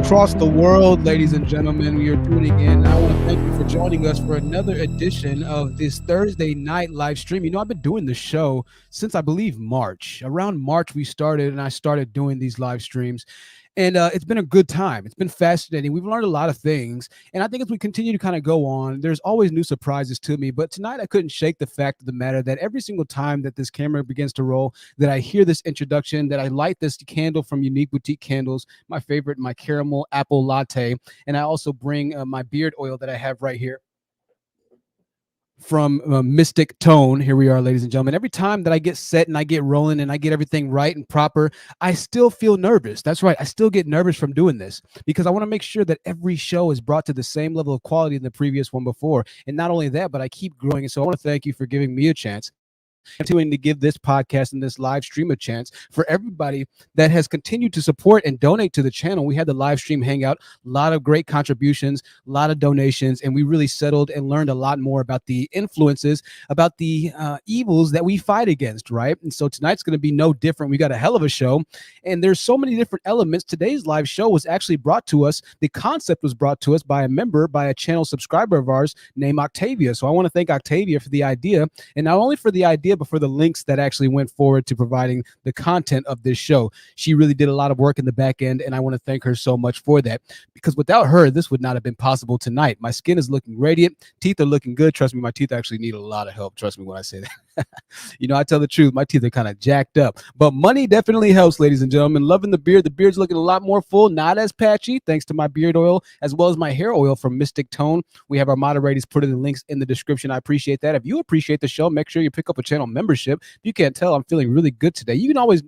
across the world, ladies and gentlemen. We are tuning in. I want to thank you for joining us for another edition of this Thursday night live stream. You know, I've been doing this show since I believe March. Around March, we started, and I started doing these live streams. And it's been a good time. It's been fascinating. We've learned a lot of things. And I think as we continue to kind of go on, there's always new surprises to me. But tonight, I couldn't shake the fact of the matter that every single time that this camera begins to roll, that I hear this introduction, that I light this candle from Unique Boutique Candles, my favorite, my caramel apple latte. And I also bring my beard oil that I have right here from Mystic Tone. Here we are, ladies and gentlemen. Every time that I get set and I get rolling and I get everything right and proper, I still feel nervous. That's right. I still get nervous from doing this because I want to make sure that every show is brought to the same level of quality than the previous one before. And not only that, but I keep growing. And so I want to thank you for giving me a chance. Continuing to give this podcast and this live stream a chance. For everybody that has continued to support and donate to the channel, we had the live stream hangout, a lot of great contributions, a lot of donations, and we really settled and learned a lot more about the influences, about the evils that we fight against, right? And so tonight's going to be no different. We got a hell of a show, and there's so many different elements. Today's live show was actually brought to us, the concept was brought to us by a member, by a channel subscriber of ours named Octavia. So I want to thank Octavia for the idea, and not only for the idea, but for the links that actually went forward to providing the content of this show. She really did a lot of work in the back end, and I want to thank her so much for that, because without her, this would not have been possible tonight. My skin is looking radiant. Teeth are looking good. Trust me, my teeth actually need a lot of help. Trust me when I say that. You know, I tell the truth. My teeth are kind of jacked up, but money definitely helps, ladies and gentlemen. Loving the beard. The beard's looking a lot more full, not as patchy, thanks to my beard oil, as well as my hair oil from Mystic Tone. We have our moderators put in the links in the description. I appreciate that. If you appreciate the show, make sure you pick up a channel membership. If you can't tell, I'm feeling really good today. You can always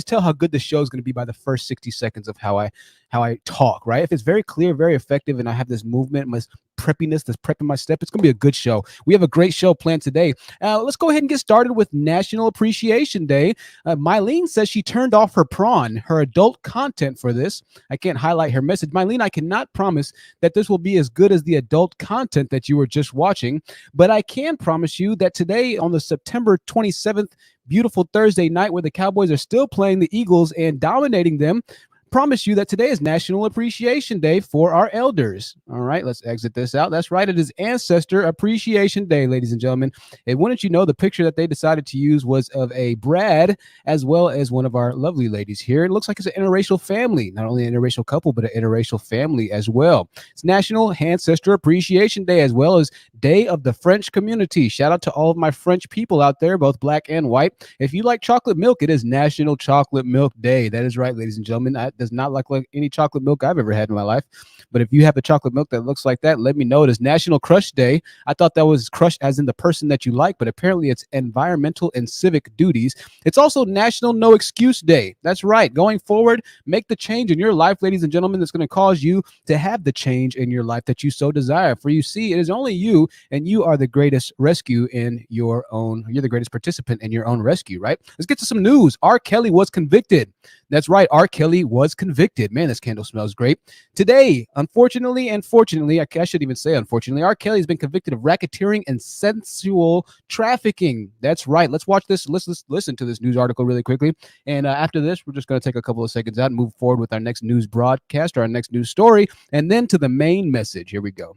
tell how good the show is going to be by the first 60 seconds of how I talk, right? If it's very clear, very effective, and I have this movement, my preppiness that's prepping my step, it's going to be a good show. We have a great show planned today. Let's go ahead and get started with National Appreciation Day. Mylene says she turned off her prawn, her adult content for this. I can't highlight her message. Mylene, I cannot promise that this will be as good as the adult content that you were just watching, but I can promise you that today on the September 27th, beautiful Thursday night where the Cowboys are still playing the Eagles and dominating them, promise you that today is National Appreciation Day for our elders. All right, let's exit this out. That's right. It is Ancestor Appreciation Day, ladies and gentlemen. And wouldn't you know, the picture that they decided to use was of a Brad as well as one of our lovely ladies here. It looks like it's an interracial family, not only an interracial couple, but an interracial family as well. It's National Ancestor Appreciation Day, as well as Day of the French Community. Shout out to all of my French people out there, both black and white. If you like chocolate milk, it is National Chocolate Milk Day. That is right, ladies and gentlemen. Does not look like any chocolate milk I've ever had in my life. But if you have a chocolate milk that looks like that, let me know. It is National Crush Day. I thought that was crush as in the person that you like, but apparently it's environmental and civic duties. It's also National No Excuse Day. That's right. Going forward, make the change in your life, ladies and gentlemen, that's going to cause you to have the change in your life that you so desire. For you see, it is only you, and you are the greatest rescue in your own. You're the greatest participant in your own rescue, right? Let's get to some news. R. Kelly was convicted. That's right. R. Kelly was convicted. Man, this candle smells great. Today, unfortunately and fortunately, I shouldn't even say unfortunately, R. Kelly has been convicted of racketeering and sensual trafficking. That's right. Let's watch this. Let's listen to this news article really quickly. And after this, we're just going to take a couple of seconds out and move forward with our next news broadcast or our next news story, and then to the main message. Here we go.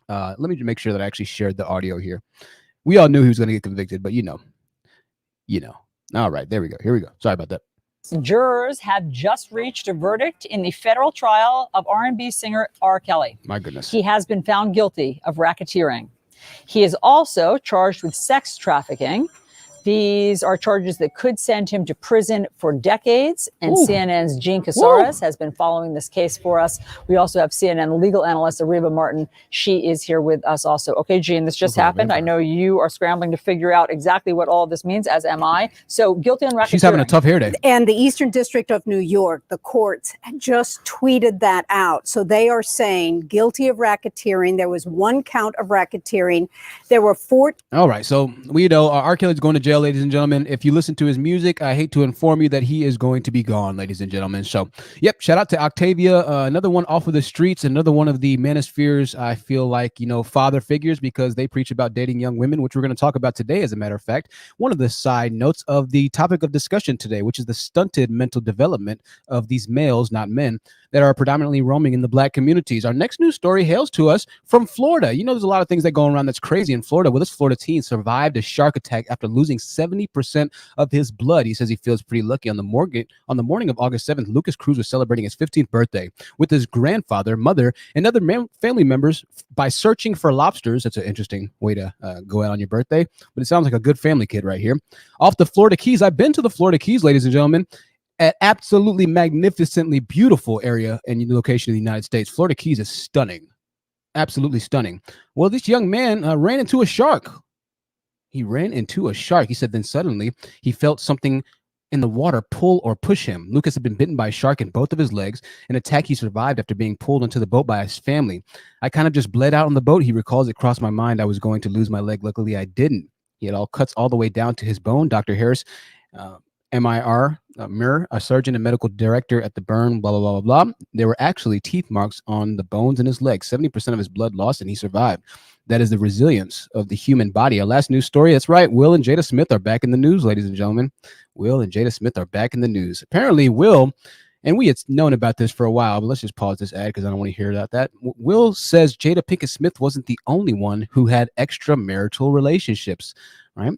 Let me make sure that I actually shared the audio here. We all knew he was going to get convicted, but you know. All right, there we go. Here we go. Sorry about that. Jurors have just reached a verdict in the federal trial of R&B singer R. Kelly. My goodness. He has been found guilty of racketeering. He is also charged with sex trafficking. These are charges that could send him to prison for decades. And Ooh. CNN's Jean Casares has been following this case for us. We also have CNN legal analyst Ariba Martin. She is here with us also. Okay, Jean, this just happened. I know you are scrambling to figure out exactly what all of this means, as am I. So guilty on racketeering. She's having a tough hair day. And the Eastern District of New York, the courts just tweeted that out. So they are saying guilty of racketeering. There was one count of racketeering. There were four. All right. So we know R. Kelly's going to jail jail, ladies and gentlemen. If you listen to his music, I hate to inform you that he is going to be gone, ladies and gentlemen. So, yep, shout out to Octavia. Another one off of the streets, another one of the Manospheres, I feel like, father figures, because they preach about dating young women, which we're going to talk about today, as a matter of fact. One of the side notes of the topic of discussion today, which is the stunted mental development of these males, not men, that are predominantly roaming in the Black communities. Our next news story hails to us from Florida. There's a lot of things that go around that's crazy in Florida. Well, this Florida teen survived a shark attack after losing 70% of his blood. He says he feels pretty lucky. On the morning of August 7th, Lucas Cruz was celebrating his 15th birthday with his grandfather, mother, and other family members by searching for lobsters. That's an interesting way to go out on your birthday, but it sounds like a good family kid right here. Off the Florida Keys. I've been to the Florida Keys, ladies and gentlemen. An absolutely magnificently beautiful area and location in the United States. Florida Keys is stunning. Absolutely stunning. Well, this young man ran into a shark. He ran into a shark. He said then suddenly he felt something in the water pull or push him. Lucas had been bitten by a shark in both of his legs, an attack he survived after being pulled into the boat by his family. I kind of just bled out on the boat. He recalls it crossed my mind I was going to lose my leg. Luckily, I didn't. He had all cuts all the way down to his bone. Dr. Harris, Mirror, a surgeon and medical director at the burn, blah, blah, blah, blah, blah. There were actually teeth marks on the bones in his legs, 70% of his blood lost, and he survived. That is the resilience of the human body. Our last news story, that's right, Will and Jada Smith are back in the news, ladies and gentlemen. Will and Jada Smith are back in the news. Apparently, Will, and we had known about this for a while, but let's just pause this ad because I don't want to hear about that. Will says Jada Pinkett Smith wasn't the only one who had extramarital relationships, right?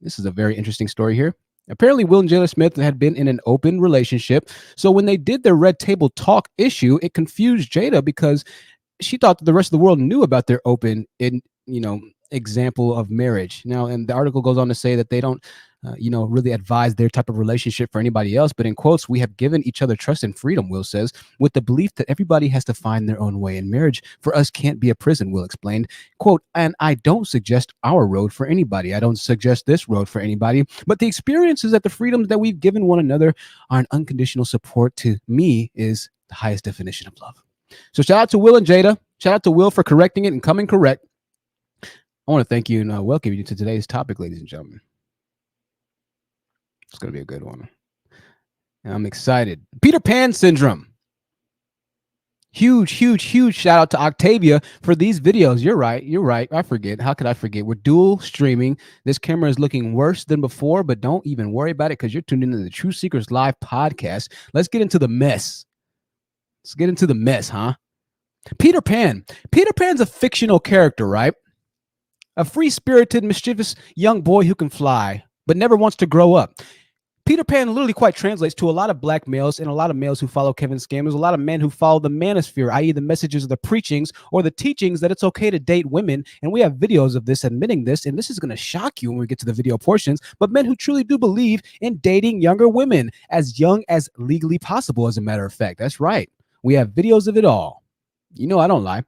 This is a very interesting story here. Apparently, Will and Jada Smith had been in an open relationship. So when they did their Red Table Talk issue, it confused Jada because she thought that the rest of the world knew about their open, example of marriage. Now, and the article goes on to say that they don't, really advise their type of relationship for anybody else. But in quotes, we have given each other trust and freedom, Will says, with the belief that everybody has to find their own way. And marriage for us can't be a prison, Will explained. Quote, and I don't suggest our road for anybody. I don't suggest this road for anybody. But the experiences that the freedoms that we've given one another are an unconditional support to me is the highest definition of love. So shout out to Will and Jada. Shout out to Will for correcting it and coming correct. I want to thank you and welcome you to today's topic, ladies and gentlemen. It's going to be a good one. And I'm excited. Peter Pan syndrome. Huge shout out to Octavia for these videos. You're right. I forget. How could I forget? We're dual streaming. This camera is looking worse than before, but don't even worry about it because you're tuned into the True Seekers Live podcast. Let's get into the mess. Let's get into the mess, huh? Peter Pan. Peter Pan's a fictional character, right? A free-spirited, mischievous young boy who can fly, but never wants to grow up. Peter Pan literally quite translates to a lot of Black males and a lot of males who follow Kevin Scammers, a lot of men who follow the Manosphere, i.e. the messages of the preachings or the teachings that it's okay to date women. And we have videos of this admitting this, and this is going to shock you when we get to the video portions, but men who truly do believe in dating younger women as young as legally possible, as a matter of fact. That's right. We have videos of it all. I don't lie.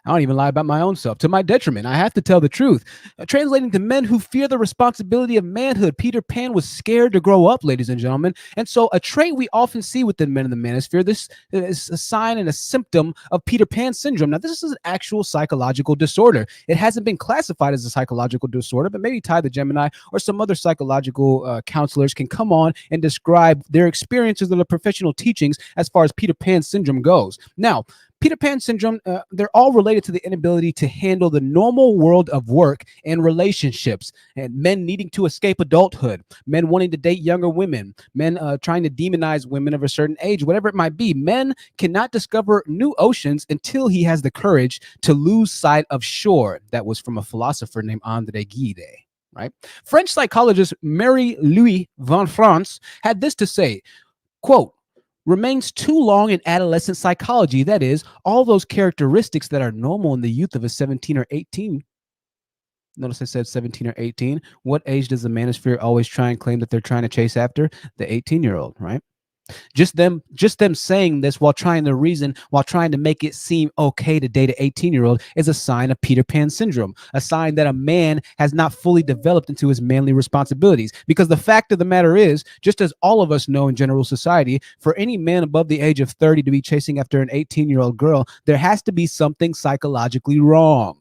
I don't even lie about my own self to my detriment. I have to tell the truth. Translating to men who fear the responsibility of manhood, Peter Pan was scared to grow up, ladies and gentlemen. And so a trait we often see within men in the Manosphere, this is a sign and a symptom of Peter Pan syndrome. Now, this is an actual psychological disorder. It hasn't been classified as a psychological disorder, but maybe Ty the Gemini or some other psychological counselors can come on and describe their experiences or the professional teachings as far as Peter Pan syndrome goes. Now, Peter Pan syndrome, they're all related to the inability to handle the normal world of work and relationships, and men needing to escape adulthood, men wanting to date younger women, men trying to demonize women of a certain age, whatever it might be. Men cannot discover new oceans until he has the courage to lose sight of shore. That was from a philosopher named André Gide. Right? French psychologist Marie-Louise von France had this to say, quote, remains too long in adolescent psychology. That is, all those characteristics that are normal in the youth of a 17 or 18. Notice I said 17 or 18. What age does the Manosphere always try and claim that they're trying to chase after? The 18-year-old, right? Just them saying this while trying to make it seem okay to date an 18-year-old is a sign of Peter Pan syndrome, a sign that a man has not fully developed into his manly responsibilities. Because the fact of the matter is, just as all of us know in general society, for any man above the age of 30 to be chasing after an 18-year-old girl, there has to be something psychologically wrong.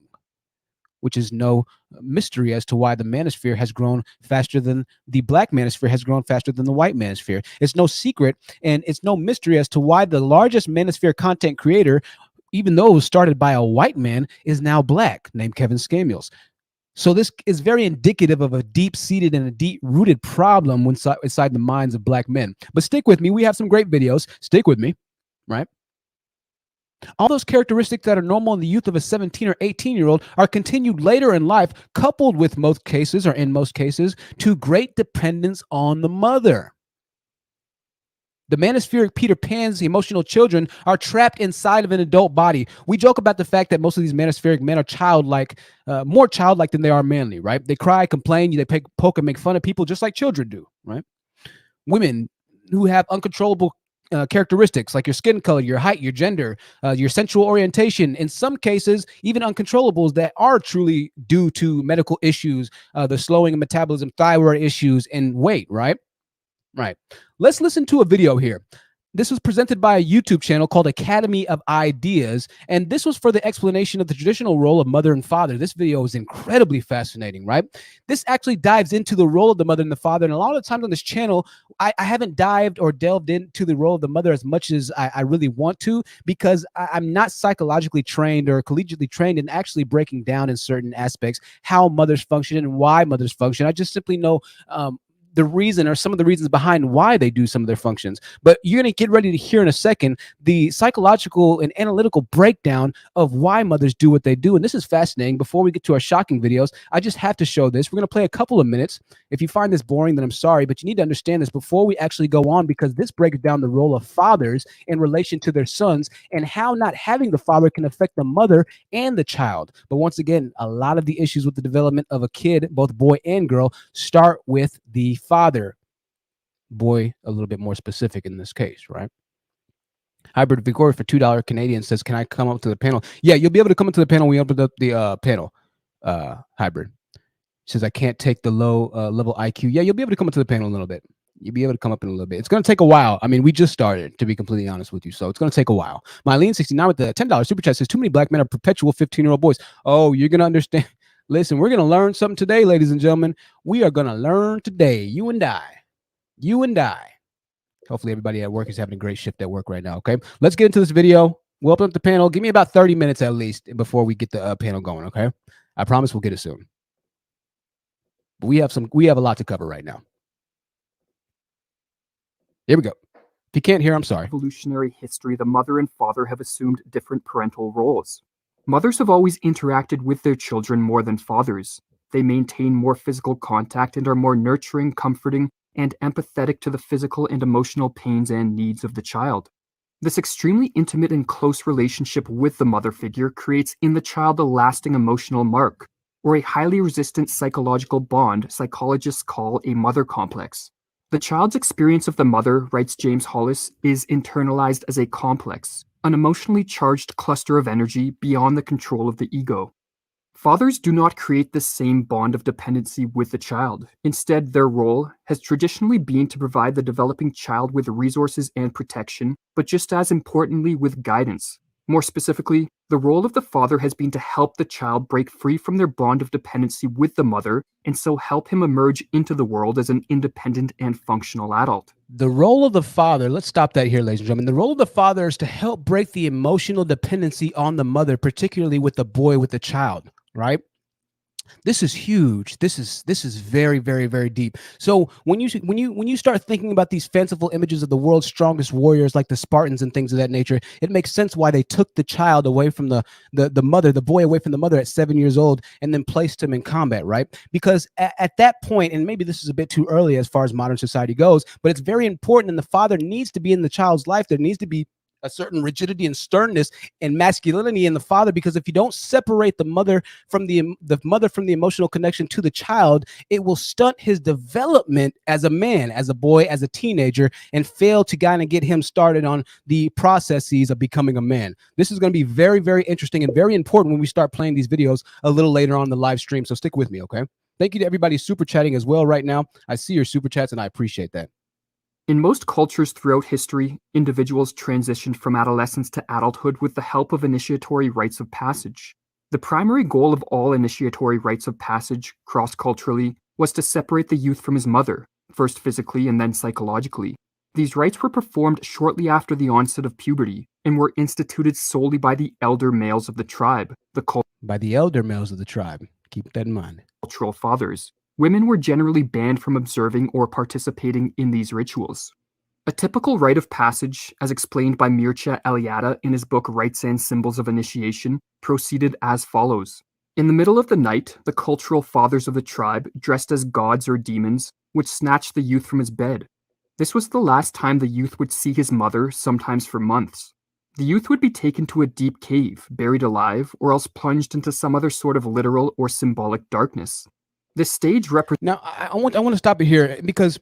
which is no mystery as to why the manosphere has grown faster than the black manosphere has grown faster than the white manosphere. It's no secret and it's no mystery as to why the largest manosphere content creator, even though it was started by a white man, is now black, named Kevin Samuels. So this is very indicative of a deep-seated and a deep-rooted problem inside the minds of black men. But stick with me. We have some great videos. Stick with me, right? All those characteristics that are normal in the youth of a 17 or 18-year-old are continued later in life, coupled with most cases, or in most cases, to great dependence on the mother. The manospheric Peter Pan's emotional children are trapped inside of an adult body. We joke about the fact that most of these manospheric men are childlike, more childlike than they are manly, right? They cry, complain, they poke and make fun of people just like children do, right? Women who have uncontrollable characteristics like your skin color, your height, your gender, your sensual orientation, in some cases, even uncontrollables that are truly due to medical issues, the slowing of metabolism, thyroid issues, and weight, right? Right. Let's listen to a video here. This was presented by a YouTube channel called Academy of Ideas, and this was for the explanation of the traditional role of mother and father. This video is incredibly fascinating, right? This actually dives into the role of the mother and the father, and a lot of times on this channel, I haven't dived or delved into the role of the mother as much as I really want to, because I'm not psychologically trained or collegiately trained in actually breaking down in certain aspects how mothers function and why mothers function. I just simply know the reason or some of the reasons behind why they do some of their functions. But you're going to get ready to hear in a second the psychological and analytical breakdown of why mothers do what they do. And this is fascinating. Before we get to our shocking videos, I just have to show this. We're going to play a couple of minutes. If you find this boring, then I'm sorry, but you need to understand this before we actually go on, because this breaks down the role of fathers in relation to their sons and how not having the father can affect the mother and the child. But once again, a lot of the issues with the development of a kid, both boy and girl, start with the father. Boy, a little bit more specific in this case, right? Hybrid Vigor for $2 Canadian says, can I come up to the panel? Yeah, you'll be able to come up to the panel when we open up the panel. Hybrid says, I can't take the low level IQ. Yeah, you'll be able to come up to the panel a little bit. You'll be able to come up in a little bit. It's going to take a while. I mean, we just started, to be completely honest with you. So it's going to take a while. Mylene69 with the $10 super chat says, too many black men are perpetual 15-year-old boys. Oh, you're going to understand. Listen, we're going to learn something today, ladies and gentlemen. We are going to learn today. You and I. Hopefully everybody at work is having a great shift at work right now, okay? Let's get into this video. We'll open up the panel. Give me about 30 minutes at least before we get the panel going, okay? I promise we'll get it soon. But we have a lot to cover right now. Here we go. If you can't hear, I'm sorry. Evolutionary history, the mother and father have assumed different parental roles. Mothers have always interacted with their children more than fathers. They maintain more physical contact and are more nurturing, comforting, and empathetic to the physical and emotional pains and needs of the child. This extremely intimate and close relationship with the mother figure creates in the child a lasting emotional mark, or a highly resistant psychological bond psychologists call a mother complex. The child's experience of the mother, writes James Hollis, is internalized as a complex, an emotionally charged cluster of energy beyond the control of the ego. Fathers do not create the same bond of dependency with the child. Instead, their role has traditionally been to provide the developing child with resources and protection, but just as importantly, with guidance. More specifically, the role of the father has been to help the child break free from their bond of dependency with the mother, and so help him emerge into the world as an independent and functional adult. The role of the father, let's stop that here, ladies and gentlemen. The role of the father is to help break the emotional dependency on the mother, particularly with the boy, with the child, right? This is huge. This is very, very, very deep. So when you start thinking about these fanciful images of the world's strongest warriors, like the Spartans and things of that nature, it makes sense why they took the child away from the mother, the boy away from the mother at 7 years old, and then placed him in combat, right? Because at that point, and maybe this is a bit too early as far as modern society goes, but it's very important, and the father needs to be in the child's life. There needs to be a certain rigidity and sternness and masculinity in the father, because if you don't separate the mother from the emotional connection to the child, it will stunt his development as a man, as a boy, as a teenager, and fail to kind of get him started on the processes of becoming a man. This is going to be very, very interesting and very important when we start playing these videos a little later on the live stream. So stick with me, okay? Thank you to everybody super chatting as well right now. I see your super chats and I appreciate that. In most cultures throughout history, individuals transitioned from adolescence to adulthood with the help of initiatory rites of passage. The primary goal of all initiatory rites of passage, cross-culturally, was to separate the youth from his mother, first physically and then psychologically. These rites were performed shortly after the onset of puberty and were instituted solely by the elder males of the tribe, By the elder males of the tribe. Keep that in mind. cultural fathers. Women were generally banned from observing or participating in these rituals. A typical rite of passage, as explained by Mircea Eliade in his book Rites and Symbols of Initiation, proceeded as follows. In the middle of the night, the cultural fathers of the tribe, dressed as gods or demons, would snatch the youth from his bed. This was the last time the youth would see his mother, sometimes for months. The youth would be taken to a deep cave, buried alive, or else plunged into some other sort of literal or symbolic darkness. This stage represents... Now, I want to stop it here because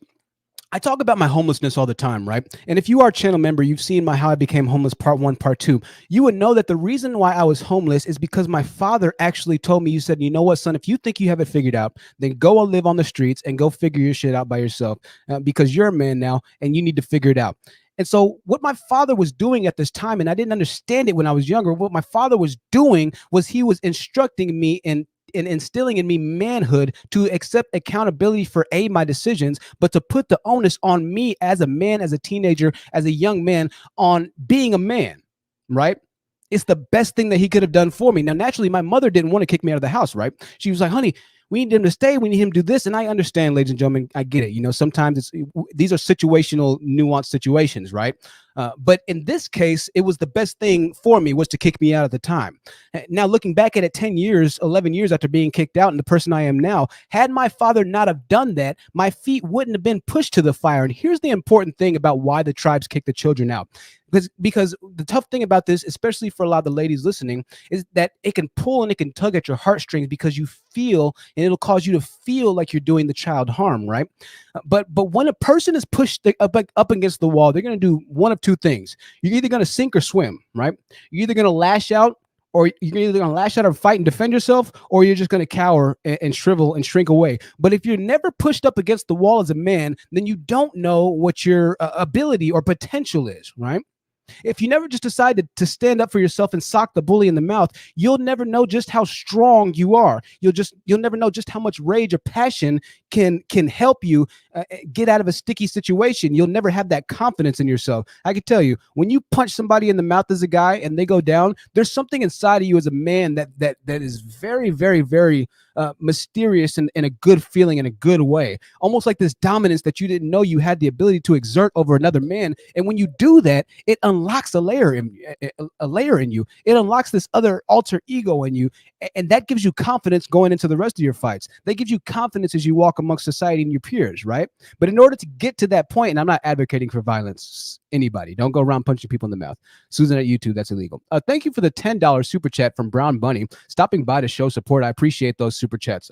I talk about my homelessness all the time, right? And if you are a channel member, you've seen my How I Became Homeless Part 1, Part 2. You would know that the reason why I was homeless is because my father actually told me, you said, you know what, son, if you think you have it figured out, then go and live on the streets and go figure your shit out by yourself because you're a man now and you need to figure it out. And so what my father was doing at this time, and I didn't understand it when I was younger, what my father was doing was he was instructing me in instilling in me manhood to accept accountability for my decisions, but to put the onus on me as a man, as a teenager, as a young man on being a man, right? It's the best thing that he could have done for me. Now, naturally, my mother didn't want to kick me out of the house, right? She was like, honey, we need him to stay. We need him to do this. And I understand, ladies and gentlemen, I get it. You know, sometimes these are situational, nuanced situations, right? But in this case, it was the best thing for me was to kick me out at the time. Now, looking back at it 10 years, 11 years after being kicked out and the person I am now, had my father not have done that, my feet wouldn't have been pushed to the fire. And here's the important thing about why the tribes kick the children out. Because the tough thing about this, especially for a lot of the ladies listening, is that it can pull and it can tug at your heartstrings because you feel, and it'll cause you to feel like you're doing the child harm, right? But when a person is pushed up against the wall, they're going to do one of two things. You're either going to sink or swim, right? You're either going to lash out, or you're either going to lash out or fight and defend yourself, or you're just going to cower and shrivel and shrink away. But if you're never pushed up against the wall as a man, then you don't know what your ability or potential is, right? If you never just decide to stand up for yourself and sock the bully in the mouth, you'll never know just how strong you are. You'll never know just how much rage or passion can help you get out of a sticky situation. You'll never have that confidence in yourself. I can tell you, when you punch somebody in the mouth as a guy and they go down, there's something inside of you as a man that is very, very, very mysterious and a good feeling in a good way, almost like this dominance that you didn't know you had the ability to exert over another man. And when you do that, it unlocks a layer in you. It unlocks this other alter ego in you, and that gives you confidence going into the rest of your fights. That gives you confidence as you walk amongst society and your peers, right? But in order to get to that point, and I'm not advocating for violence, anybody, don't go around punching people in the mouth. Susan at YouTube, that's illegal. Thank you for the $10 super chat from Brown Bunny, stopping by to show support. I appreciate those super chats.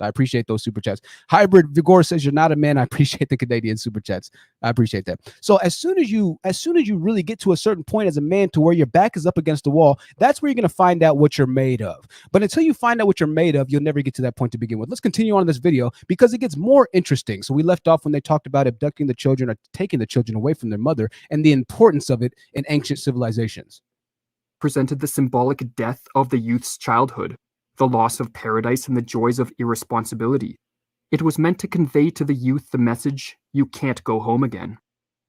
Hybrid Vigor says you're not a man. I appreciate the Canadian super chats. I appreciate that. So as soon as you really get to a certain point as a man to where your back is up against the wall, that's where you're going to find out what you're made of. But until you find out what you're made of, you'll never get to that point to begin with. Let's continue on in this video because it gets more interesting. So we left off when they talked about abducting the children or taking the children away from their mother and the importance of it in ancient civilizations. Presented the symbolic death of the youth's childhood, the loss of paradise and the joys of irresponsibility. It was meant to convey to the youth the message, you can't go home again.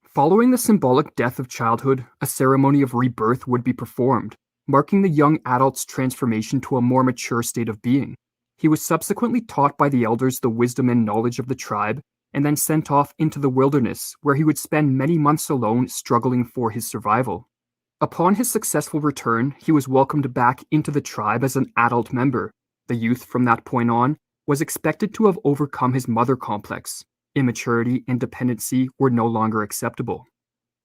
Following the symbolic death of childhood, a ceremony of rebirth would be performed, marking the young adult's transformation to a more mature state of being. He was subsequently taught by the elders the wisdom and knowledge of the tribe, and then sent off into the wilderness, where he would spend many months alone struggling for his survival. Upon his successful return, he was welcomed back into the tribe as an adult member. The youth, from that point on, was expected to have overcome his mother complex. Immaturity and dependency were no longer acceptable.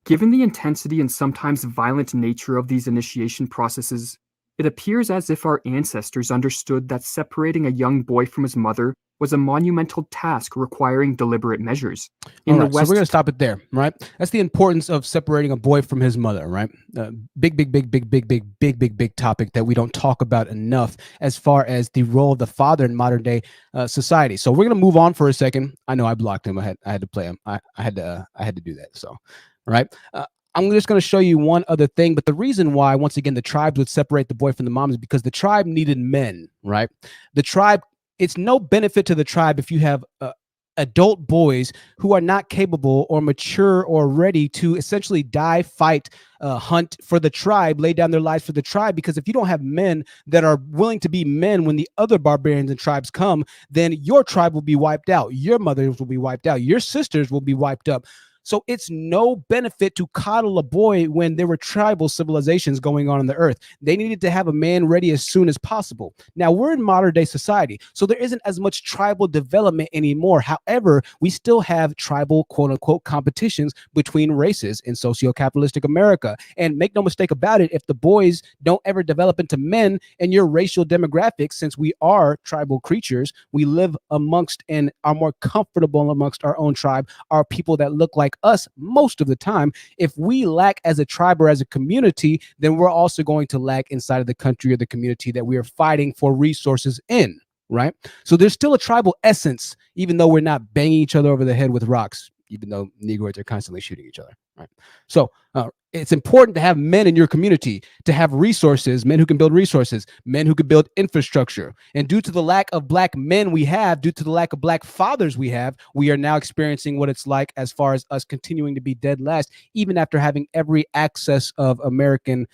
Given the intensity and sometimes violent nature of these initiation processes, it appears as if our ancestors understood that separating a young boy from his mother was a monumental task requiring deliberate measures. In the West, so we're going to stop it there, right? That's the importance of separating a boy from his mother, right? Big topic that we don't talk about enough as far as the role of the father in modern day society. So we're going to move on for a second. I know I blocked him. I had to play him. I had to do that. So, right. I'm just going to show you one other thing. But the reason why, once again, the tribes would separate the boy from the mom is because the tribe needed men, right? The tribe, it's no benefit to the tribe if you have adult boys who are not capable or mature or ready to essentially die, fight, hunt for the tribe, lay down their lives for the tribe. Because if you don't have men that are willing to be men when the other barbarians and tribes come, then your tribe will be wiped out. Your mothers will be wiped out. Your sisters will be wiped up. So it's no benefit to coddle a boy when there were tribal civilizations going on the earth. They needed to have a man ready as soon as possible. Now, we're in modern day society, so there isn't as much tribal development anymore. However, we still have tribal, quote unquote, competitions between races in socio-capitalistic America. And make no mistake about it, if the boys don't ever develop into men in your racial demographics, since we are tribal creatures, we live amongst and are more comfortable amongst our own tribe, are people that look like us most of the time. If we lack as a tribe or as a community, then we're also going to lack inside of the country or the community that we are fighting for resources in, right? So there's still a tribal essence, even though we're not banging each other over the head with rocks, even though Negroids are constantly shooting each other, right? So it's important to have men in your community, to have resources, men who can build resources, men who can build infrastructure. And due to the lack of black men we have, due to the lack of black fathers we have, we are now experiencing what it's like as far as us continuing to be dead last, even after having every access of American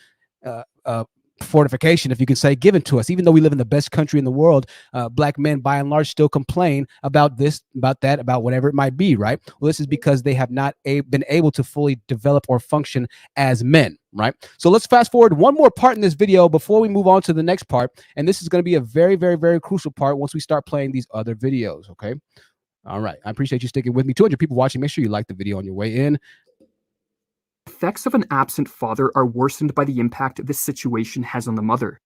fortification, if you can say, given to us. Even though we live in the best country in the world, black men by and large still complain about this, about that, about whatever it might be, right? Well, this is because they have not been able to fully develop or function as men, right? So let's fast forward one more part in this video before we move on to the next part. And this is going to be a very, very, very crucial part once we start playing these other videos, okay? All right. I appreciate you sticking with me. 200 people watching. Make sure you like the video on your way in. Effects of an absent father are worsened by the impact this situation has on the mother.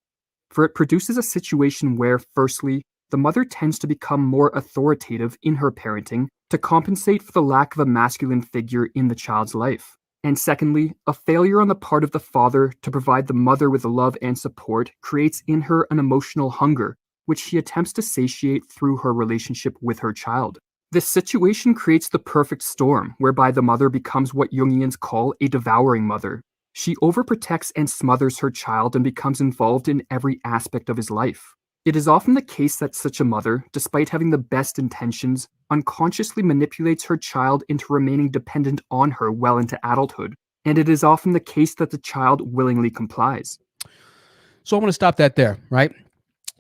For it produces a situation where, firstly, the mother tends to become more authoritative in her parenting to compensate for the lack of a masculine figure in the child's life. And secondly, a failure on the part of the father to provide the mother with love and support creates in her an emotional hunger, which she attempts to satiate through her relationship with her child. This situation creates the perfect storm, whereby the mother becomes what Jungians call a devouring mother. She overprotects and smothers her child and becomes involved in every aspect of his life. It is often the case that such a mother, despite having the best intentions, unconsciously manipulates her child into remaining dependent on her well into adulthood, and it is often the case that the child willingly complies. So I want to stop that there, right?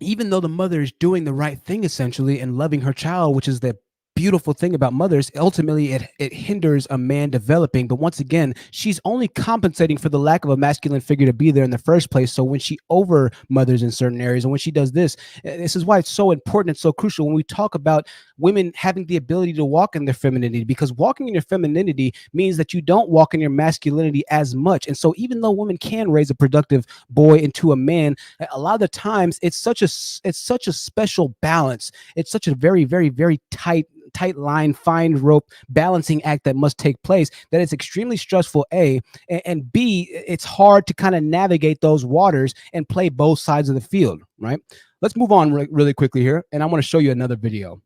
Even though the mother is doing the right thing, essentially, and loving her child, which is the beautiful thing about mothers, ultimately it hinders a man developing. But once again, she's only compensating for the lack of a masculine figure to be there in the first place. So when she over mothers in certain areas, and when she does this is why it's so important and so crucial when we talk about women having the ability to walk in their femininity, because walking in your femininity means that you don't walk in your masculinity as much. And so even though women can raise a productive boy into a man, a lot of the times it's such a special balance. It's such a very, very, very tight line, fine rope balancing act that must take place, that it's extremely stressful, A, and B, it's hard to kind of navigate those waters and play both sides of the field, right? Let's move on really quickly here, and I want to show you another video.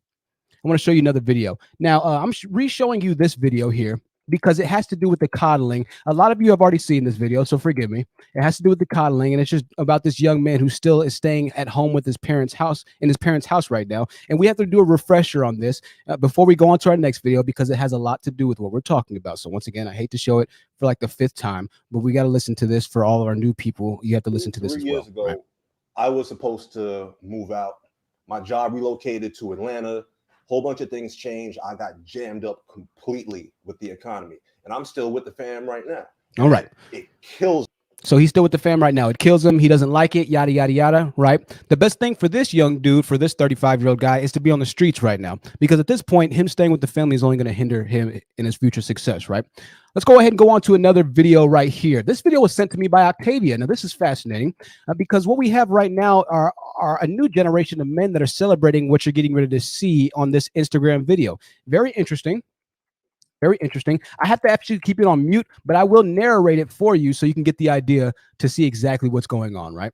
Now, I'm re-showing you this video here because it has to do with the coddling. A lot of you have already seen this video, so forgive me. It has to do with the coddling, and it's just about this young man who still is staying at home with his parents' house, in his parents' house right now. And we have to do a refresher on this before we go on to our next video, because it has a lot to do with what we're talking about. So once again, I hate to show it for like the 5th time, but we got to listen to this for all of our new people. You have to listen to this as well. 3 years ago, right? I was supposed to move out. My job relocated to Atlanta. Whole bunch of things changed. I got jammed up completely with the economy, and I'm still with the fam right now. All right. It kills. So he's still with the fam right now. It kills him. He doesn't like it, yada, yada, yada, right? The best thing for this young dude, for this 35-year-old guy, is to be on the streets right now, because at this point, him staying with the family is only going to hinder him in his future success, right? Let's go ahead and go on to another video right here. This video was sent to me by Octavia. Now, this is fascinating because what we have right now are a new generation of men that are celebrating what you're getting ready to see on this Instagram video. Very interesting. Very interesting. I have to actually keep it on mute, but I will narrate it for you so you can get the idea to see exactly what's going on, right?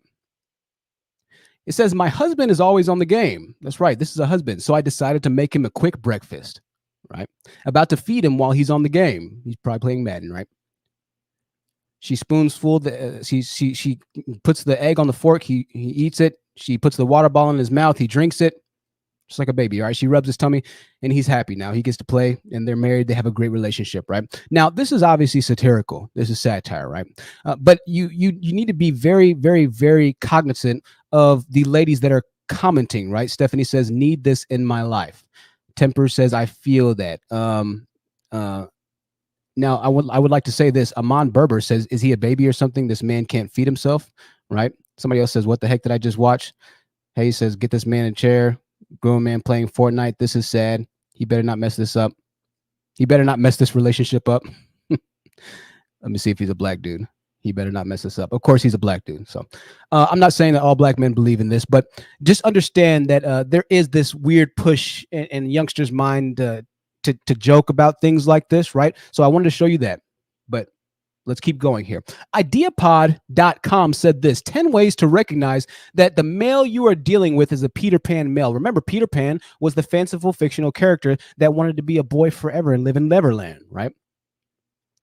It says, my husband is always on the game. That's right. This is a husband. So I decided to make him a quick breakfast, right? About to feed him while he's on the game. He's probably playing Madden, right? She spoons full she puts the egg on the fork. He eats it. She puts the water bottle in his mouth. He drinks it. Just like a baby, right? She rubs his tummy and he's happy now. He gets to play and they're married. They have a great relationship, right? Now, this is obviously satirical. This is satire, right? But you need to be very, very, very cognizant of the ladies that are commenting, right? Stephanie says, need this in my life. Temper says, I feel that. Now, I would like to say this. Amon Berber says, is he a baby or something? This man can't feed himself, right? Somebody else says, what the heck did I just watch? Hey, says, get this man a chair. Grown man playing Fortnite. This is sad. He better not mess this up. He better not mess this relationship up. Let me see if he's a black dude. He better not mess this up. Of course, he's a black dude. So I'm not saying that all black men believe in this, but just understand that there is this weird push in youngsters' mind to joke about things like this, right? So I wanted to show you that. But let's keep going here. Ideapod.com said this: 10 ways to recognize that the male you are dealing with is a Peter Pan male. Remember, Peter Pan was the fanciful fictional character that wanted to be a boy forever and live in Neverland, right?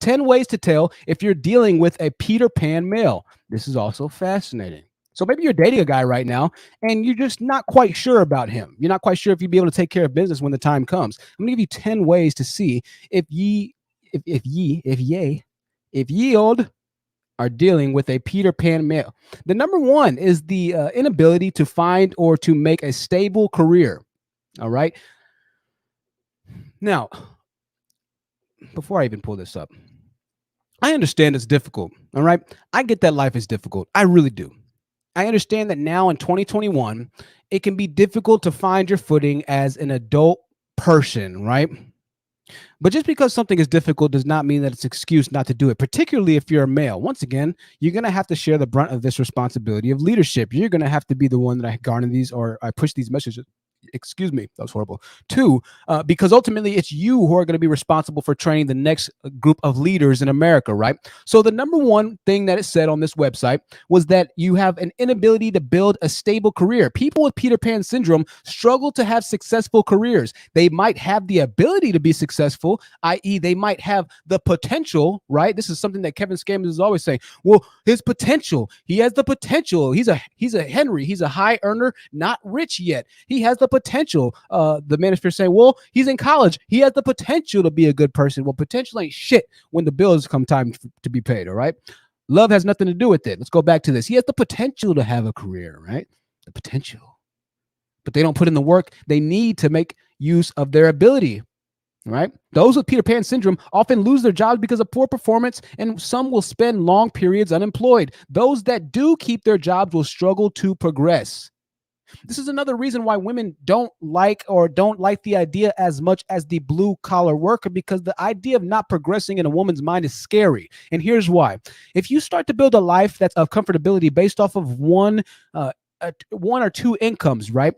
10 ways to tell if you're dealing with a Peter Pan male. This is also fascinating. So maybe you're dating a guy right now and you're just not quite sure about him. You're not quite sure if you'll be able to take care of business when the time comes. I'm gonna give you 10 ways to see if ye old are dealing with a Peter Pan male. The number one is the inability to find or to make a stable career. All right. Now, before I even pull this up, I understand it's difficult. All right. I get that life is difficult. I really do. I understand that now in 2021, it can be difficult to find your footing as an adult person, right? But just because something is difficult does not mean that it's an excuse not to do it, particularly if you're a male. Once again, you're going to have to share the brunt of this responsibility of leadership. You're going to have to be the one that I garner these or I push these messages. Excuse me, that was horrible. Two, because ultimately it's you who are going to be responsible for training the next group of leaders in America, right? So the number one thing that it said on this website was that you have an inability to build a stable career. People with Peter Pan syndrome struggle to have successful careers. They might have the ability to be successful, i.e. they might have the potential, right? This is something that Kevin Scammers is always saying. Well, his potential, he has the potential. He's a Henry. He's a high earner, not rich yet. He has the potential. The Manosphere saying, well, he's in college. He has the potential to be a good person. Well, potential ain't shit when the bills come time to be paid, all right? Love has nothing to do with it. Let's go back to this. He has the potential to have a career, right? The potential. But they don't put in the work they need to make use of their ability, right? Those with Peter Pan syndrome often lose their jobs because of poor performance, and some will spend long periods unemployed. Those that do keep their jobs will struggle to progress. This is another reason why women don't like the idea as much as the blue collar worker, because the idea of not progressing in a woman's mind is scary. And here's why. If you start to build a life that's of comfortability based off of one or two incomes, right?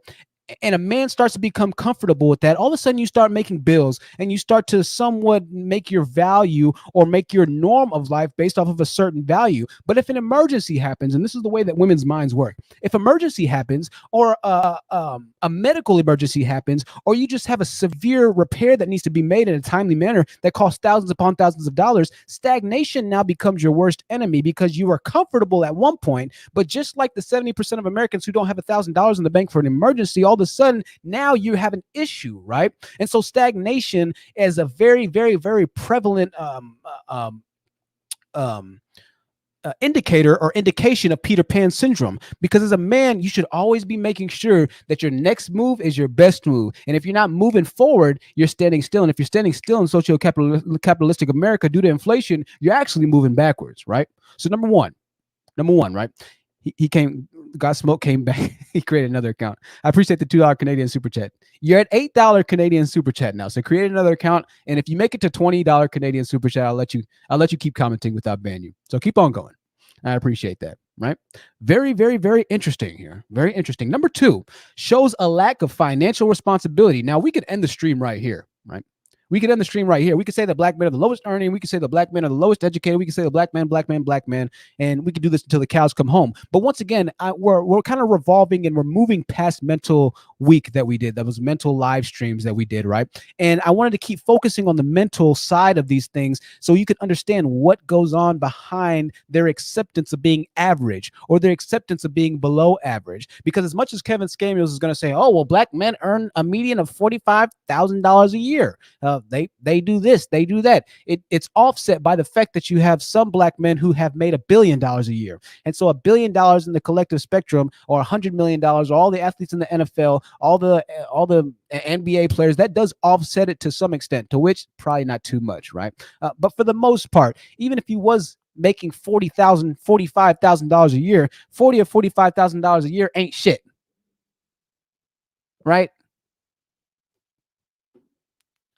And a man starts to become comfortable with that, all of a sudden you start making bills and you start to somewhat make your value or make your norm of life based off of a certain value. But if an emergency happens, and this is the way that women's minds work, if emergency happens or a medical emergency happens, or you just have a severe repair that needs to be made in a timely manner that costs thousands upon thousands of dollars, stagnation now becomes your worst enemy, because you are comfortable at one point, but just like the 70% of Americans who don't have $1,000 in the bank for an emergency, all of a sudden now you have an issue, right? And so stagnation is a very, very, very prevalent indicator or indication of Peter Pan syndrome, because as a man, you should always be making sure that your next move is your best move. And if you're not moving forward, you're standing still. And if you're standing still in socio-capitalistic America due to inflation, you're actually moving backwards, right? So number one, right? Got Smoke came back. He created another account. I appreciate the $2 Canadian super chat. You're at $8 Canadian super chat now. So create another account. And if you make it to $20 Canadian super chat, I'll let you keep commenting without banning you. So keep on going. I appreciate that. Right? Very, very, very interesting here. Very interesting. Number two, shows a lack of financial responsibility. Now we could end the stream right here. Right? We could end the stream right here. We could say that black men are the lowest earning. We could say the black men are the lowest educated. We could say the black man, and we could do this until the cows come home. But once again, we're kind of revolving and we're moving past mental week that we did. That was mental live streams that we did, right? And I wanted to keep focusing on the mental side of these things so you could understand what goes on behind their acceptance of being average or their acceptance of being below average. Because as much as Kevin Scamios is going to say, oh, well, black men earn a median of $45,000 a year. They do this, they do that. It's offset by the fact that you have some black men who have made $1 billion a year. And so $1 billion in the collective spectrum, or $100 million, or all the athletes in the NFL, all the NBA players, that does offset it to some extent, to which probably not too much, right? But for the most part, even if he was making $45,000 a year, $40,000 or $45,000 a year ain't shit, right?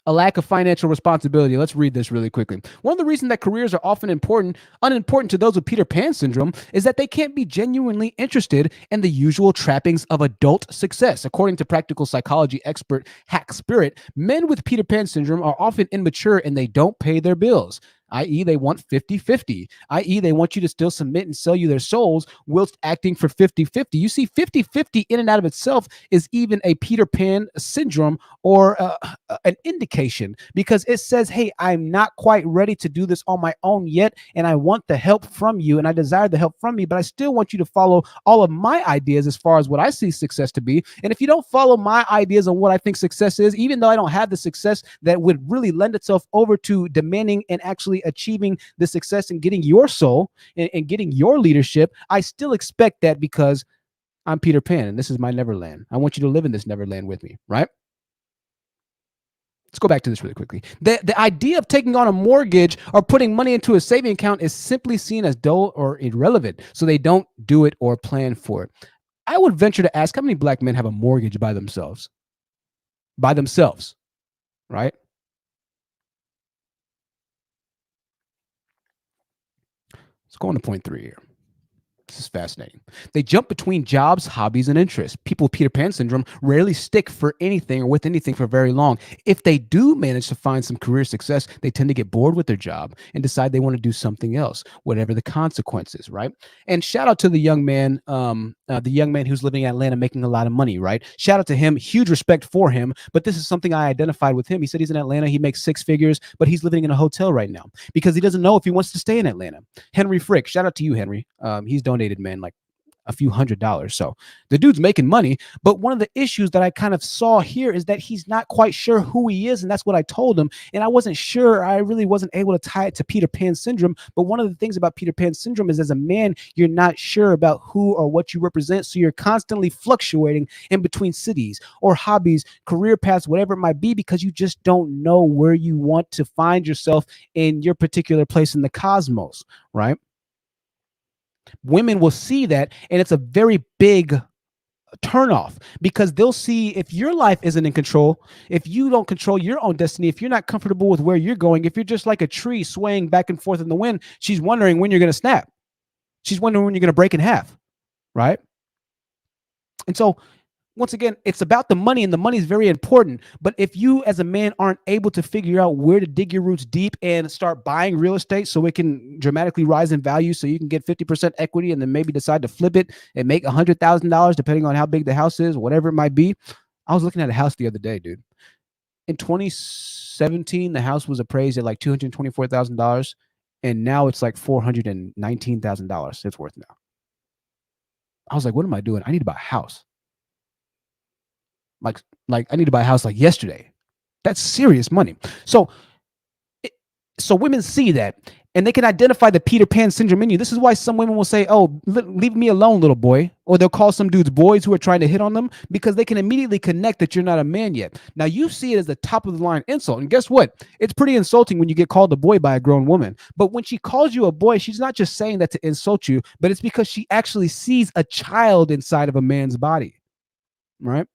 A lack of financial responsibility. Let's read this really quickly. One of the reasons that careers are often unimportant to those with Peter Pan syndrome is that they can't be genuinely interested in the usual trappings of adult success. According to practical psychology expert Hack Spirit, men with Peter Pan syndrome are often immature and they don't pay their bills, i.e. they want 50-50, i.e. they want you to still submit and sell you their souls whilst acting for 50-50. You see, 50-50 in and out of itself is even a Peter Pan syndrome or an indication, because it says, hey, I'm not quite ready to do this on my own yet, and I want the help from you, and I desire the help from me, but I still want you to follow all of my ideas as far as what I see success to be. And if you don't follow my ideas on what I think success is, even though I don't have the success that would really lend itself over to demanding and actually achieving the success and getting your soul and getting your leadership, I still expect that because I'm Peter Pan and this is my Neverland. I want you to live in this Neverland with me, right? Let's go back to this really quickly. The idea of taking on a mortgage or putting money into a saving account is simply seen as dull or irrelevant, so they don't do it or plan for it. I would venture to ask, how many black men have a mortgage by themselves? By themselves, right? Let's go on to point 3 here. This is fascinating. They jump between jobs, hobbies, and interests. People with Peter Pan syndrome rarely stick for anything or with anything for very long. If they do manage to find some career success, they tend to get bored with their job and decide they want to do something else, whatever the consequences, right? And shout out to the young man who's living in Atlanta making a lot of money, right? Shout out to him. Huge respect for him. But this is something I identified with him. He said he's in Atlanta. He makes 6 figures, but he's living in a hotel right now because he doesn't know if he wants to stay in Atlanta. Henry Frick, shout out to you, Henry. He's donated, man, like a few $100s. So the dude's making money. But one of the issues that I kind of saw here is that he's not quite sure who he is. And that's what I told him. And I wasn't sure. I really wasn't able to tie it to Peter Pan syndrome. But one of the things about Peter Pan syndrome is, as a man, you're not sure about who or what you represent. So you're constantly fluctuating in between cities or hobbies, career paths, whatever it might be, because you just don't know where you want to find yourself in your particular place in the cosmos, right? Women will see that, and it's a very big turnoff because they'll see if your life isn't in control, if you don't control your own destiny, if you're not comfortable with where you're going, if you're just like a tree swaying back and forth in the wind, she's wondering when you're going to snap. She's wondering when you're going to break in half, right? And so, once again, it's about the money, and the money is very important. But if you as a man aren't able to figure out where to dig your roots deep and start buying real estate so it can dramatically rise in value, so you can get 50% equity and then maybe decide to flip it and make $100,000 depending on how big the house is, whatever it might be. I was looking at a house the other day, dude. In 2017, the house was appraised at like $224,000, and now it's like $419,000 it's worth now. I was like, what am I doing? I need to buy a house. Like I need to buy a house like yesterday. That's serious money. So women see that, and they can identify the Peter Pan syndrome in you. This is why some women will say, oh, leave me alone, little boy. Or they'll call some dudes boys who are trying to hit on them because they can immediately connect that you're not a man yet. Now, you see it as the top of the line insult. And guess what? It's pretty insulting when you get called a boy by a grown woman. But when she calls you a boy, she's not just saying that to insult you, but it's because she actually sees a child inside of a man's body, right?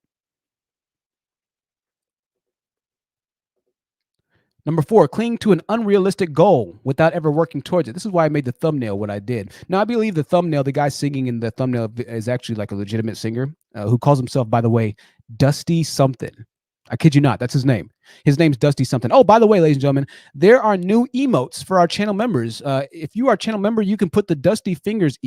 Number 4, cling to an unrealistic goal without ever working towards it. This is why I made the thumbnail what I did. Now, I believe the thumbnail, the guy singing in the thumbnail is actually like a legitimate singer who calls himself, by the way, Dusty something. I kid you not. That's his name. His name's Dusty something. Oh, by the way, ladies and gentlemen, there are new emotes for our channel members. If you are a channel member, you can put the Dusty Fingers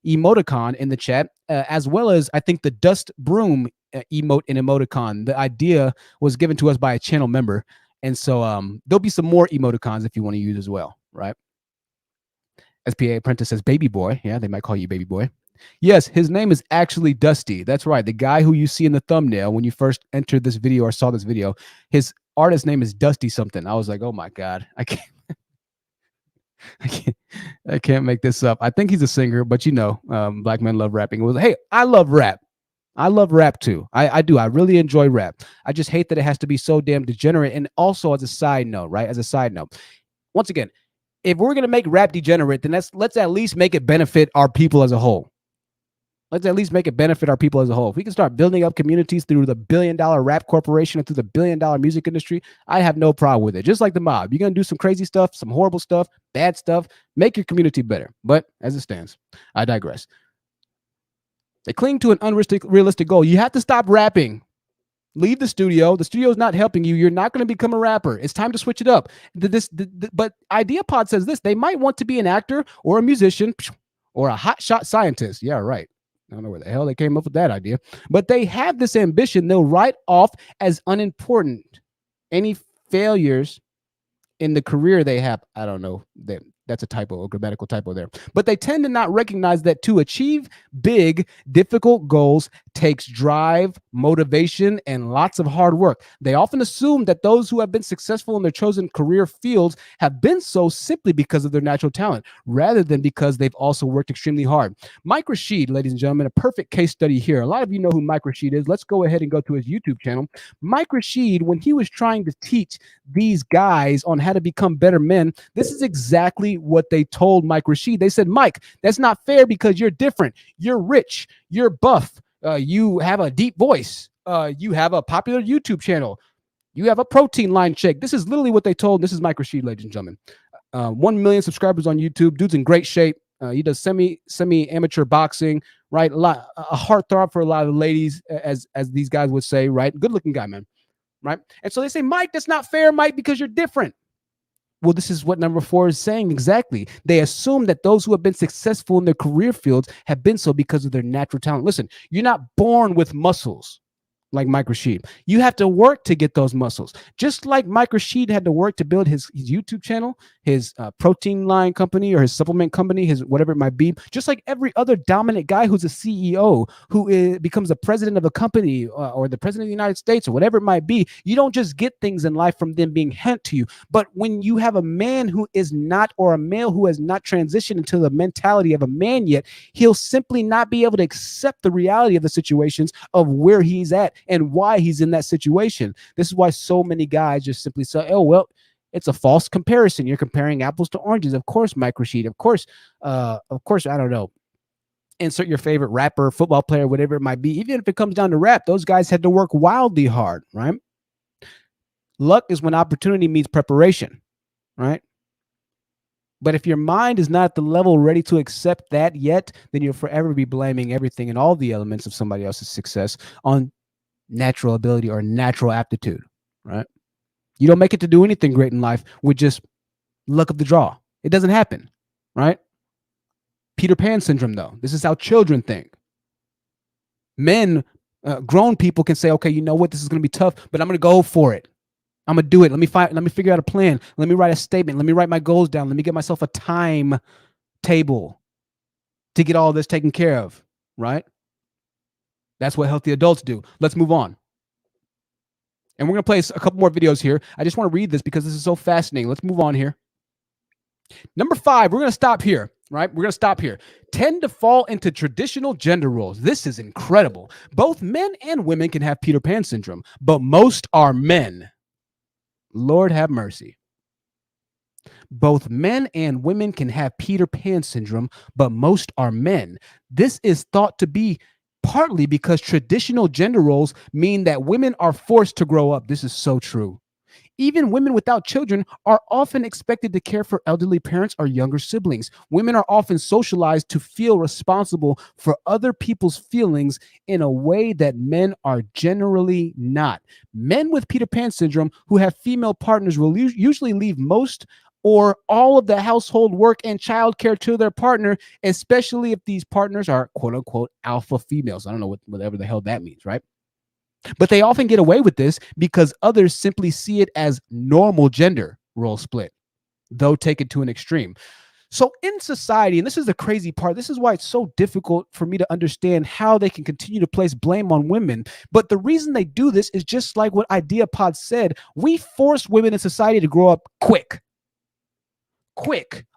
emoticon in the chat, as well as I think the Dust Broom emote and emoticon. The idea was given to us by a channel member. And so there'll be some more emoticons if you want to use as well, right? SPA Apprentice says baby boy. Yeah, they might call you baby boy. Yes, his name is actually Dusty. That's right. The guy who you see in the thumbnail when you first entered this video or saw this video, his artist name is Dusty something. I was like, oh my God, I can't make this up. I think he's a singer, but you know, black men love rapping. It was, hey, I love rap. I love rap too. I do. I really enjoy rap. I just hate that it has to be so damn degenerate. And also as a side note, right? As a side note, once again, if we're gonna make rap degenerate, then let's at least make it benefit our people as a whole. Let's at least make it benefit our people as a whole. If we can start building up communities through the $1 billion rap corporation and through the $1 billion music industry, I have no problem with it. Just like the mob, you're going to do some crazy stuff, some horrible stuff, bad stuff, make your community better. But as it stands, I digress. They cling to an unrealistic goal. You have to stop rapping. Leave the studio. The studio is not helping you. You're not going to become a rapper. It's time to switch it up. But IdeaPod says this. They might want to be an actor or a musician or a hotshot scientist. Yeah, right. I don't know where the hell they came up with that idea, but they have this ambition they'll write off as unimportant. Any failures in the career they have, I don't know, that's a typo, a grammatical typo there. But they tend to not recognize that to achieve big, difficult goals takes drive, motivation, and lots of hard work. They often assume that those who have been successful in their chosen career fields have been so simply because of their natural talent, rather than because they've also worked extremely hard. Mike Rashid, ladies and gentlemen, a perfect case study here. A lot of you know who Mike Rashid is. Let's go ahead and go to his YouTube channel. Mike Rashid, when he was trying to teach these guys on how to become better men, this is exactly what they told Mike Rashid. They said, Mike, that's not fair because you're different. You're rich. You're buff. You have a deep voice. You have a popular YouTube channel. You have a protein line check. This is literally what they told. This is Mike Rashid, ladies and gentlemen. 1 million subscribers on YouTube. Dude's in great shape. He does semi-amateur boxing, right? A heartthrob for a lot of the ladies, as these guys would say, right? Good-looking guy, man, right? And so they say, Mike, that's not fair, Mike, because you're different. Well, this is what number 4 is saying exactly. They assume that those who have been successful in their career fields have been so because of their natural talent. Listen, you're not born with muscles like Mike Rashid. You have to work to get those muscles. Just like Mike Rashid had to work to build his YouTube channel, his protein line company or his supplement company, his whatever it might be. Just like every other dominant guy who's a CEO who becomes the president of a company or the president of the United States or whatever it might be. You don't just get things in life from them being handed to you. But when you have a man who is not, or a male who has not transitioned into the mentality of a man yet, he'll simply not be able to accept the reality of the situations of where he's at and why he's in that situation. This is why so many guys just simply say, oh, well, it's a false comparison. You're comparing apples to oranges. Of course, Mike Rashid. Of course, I don't know. Insert your favorite rapper, football player, whatever it might be. Even if it comes down to rap, those guys had to work wildly hard, right? Luck is when opportunity meets preparation, right? But if your mind is not at the level ready to accept that yet, then you'll forever be blaming everything and all the elements of somebody else's success on natural ability or natural aptitude, right? You don't make it to do anything great in life with just luck of the draw. It doesn't happen, right? Peter Pan syndrome, though. This is how children think. Men, grown people can say, okay, you know what? This is going to be tough, but I'm going to go for it. I'm going to do it. Let me figure out a plan. Let me write a statement. Let me write my goals down. Let me get myself a time table to get all this taken care of, right? That's what healthy adults do. Let's move on. And we're going to play a couple more videos here. I just want to read this because this is so fascinating. Let's move on here. Number 5, we're going to stop here, right? We're going to stop here. Tend to fall into traditional gender roles. This is incredible. Both men and women can have Peter Pan syndrome, but most are men. Lord have mercy. Both men and women can have Peter Pan syndrome, but most are men. This is thought to be partly because traditional gender roles mean that women are forced to grow up. This is so true. Even women without children are often expected to care for elderly parents or younger siblings. Women are often socialized to feel responsible for other people's feelings in a way that men are generally not. Men with Peter Pan syndrome who have female partners will usually leave most or all of the household work and childcare to their partner, especially if these partners are quote unquote alpha females. I don't know whatever the hell that means, right? But they often get away with this because others simply see it as normal gender role split, though take it to an extreme. So in society, and this is the crazy part, this is why it's so difficult for me to understand how they can continue to place blame on women. But the reason they do this is just like what IdeaPod said. We force women in society to grow up quick.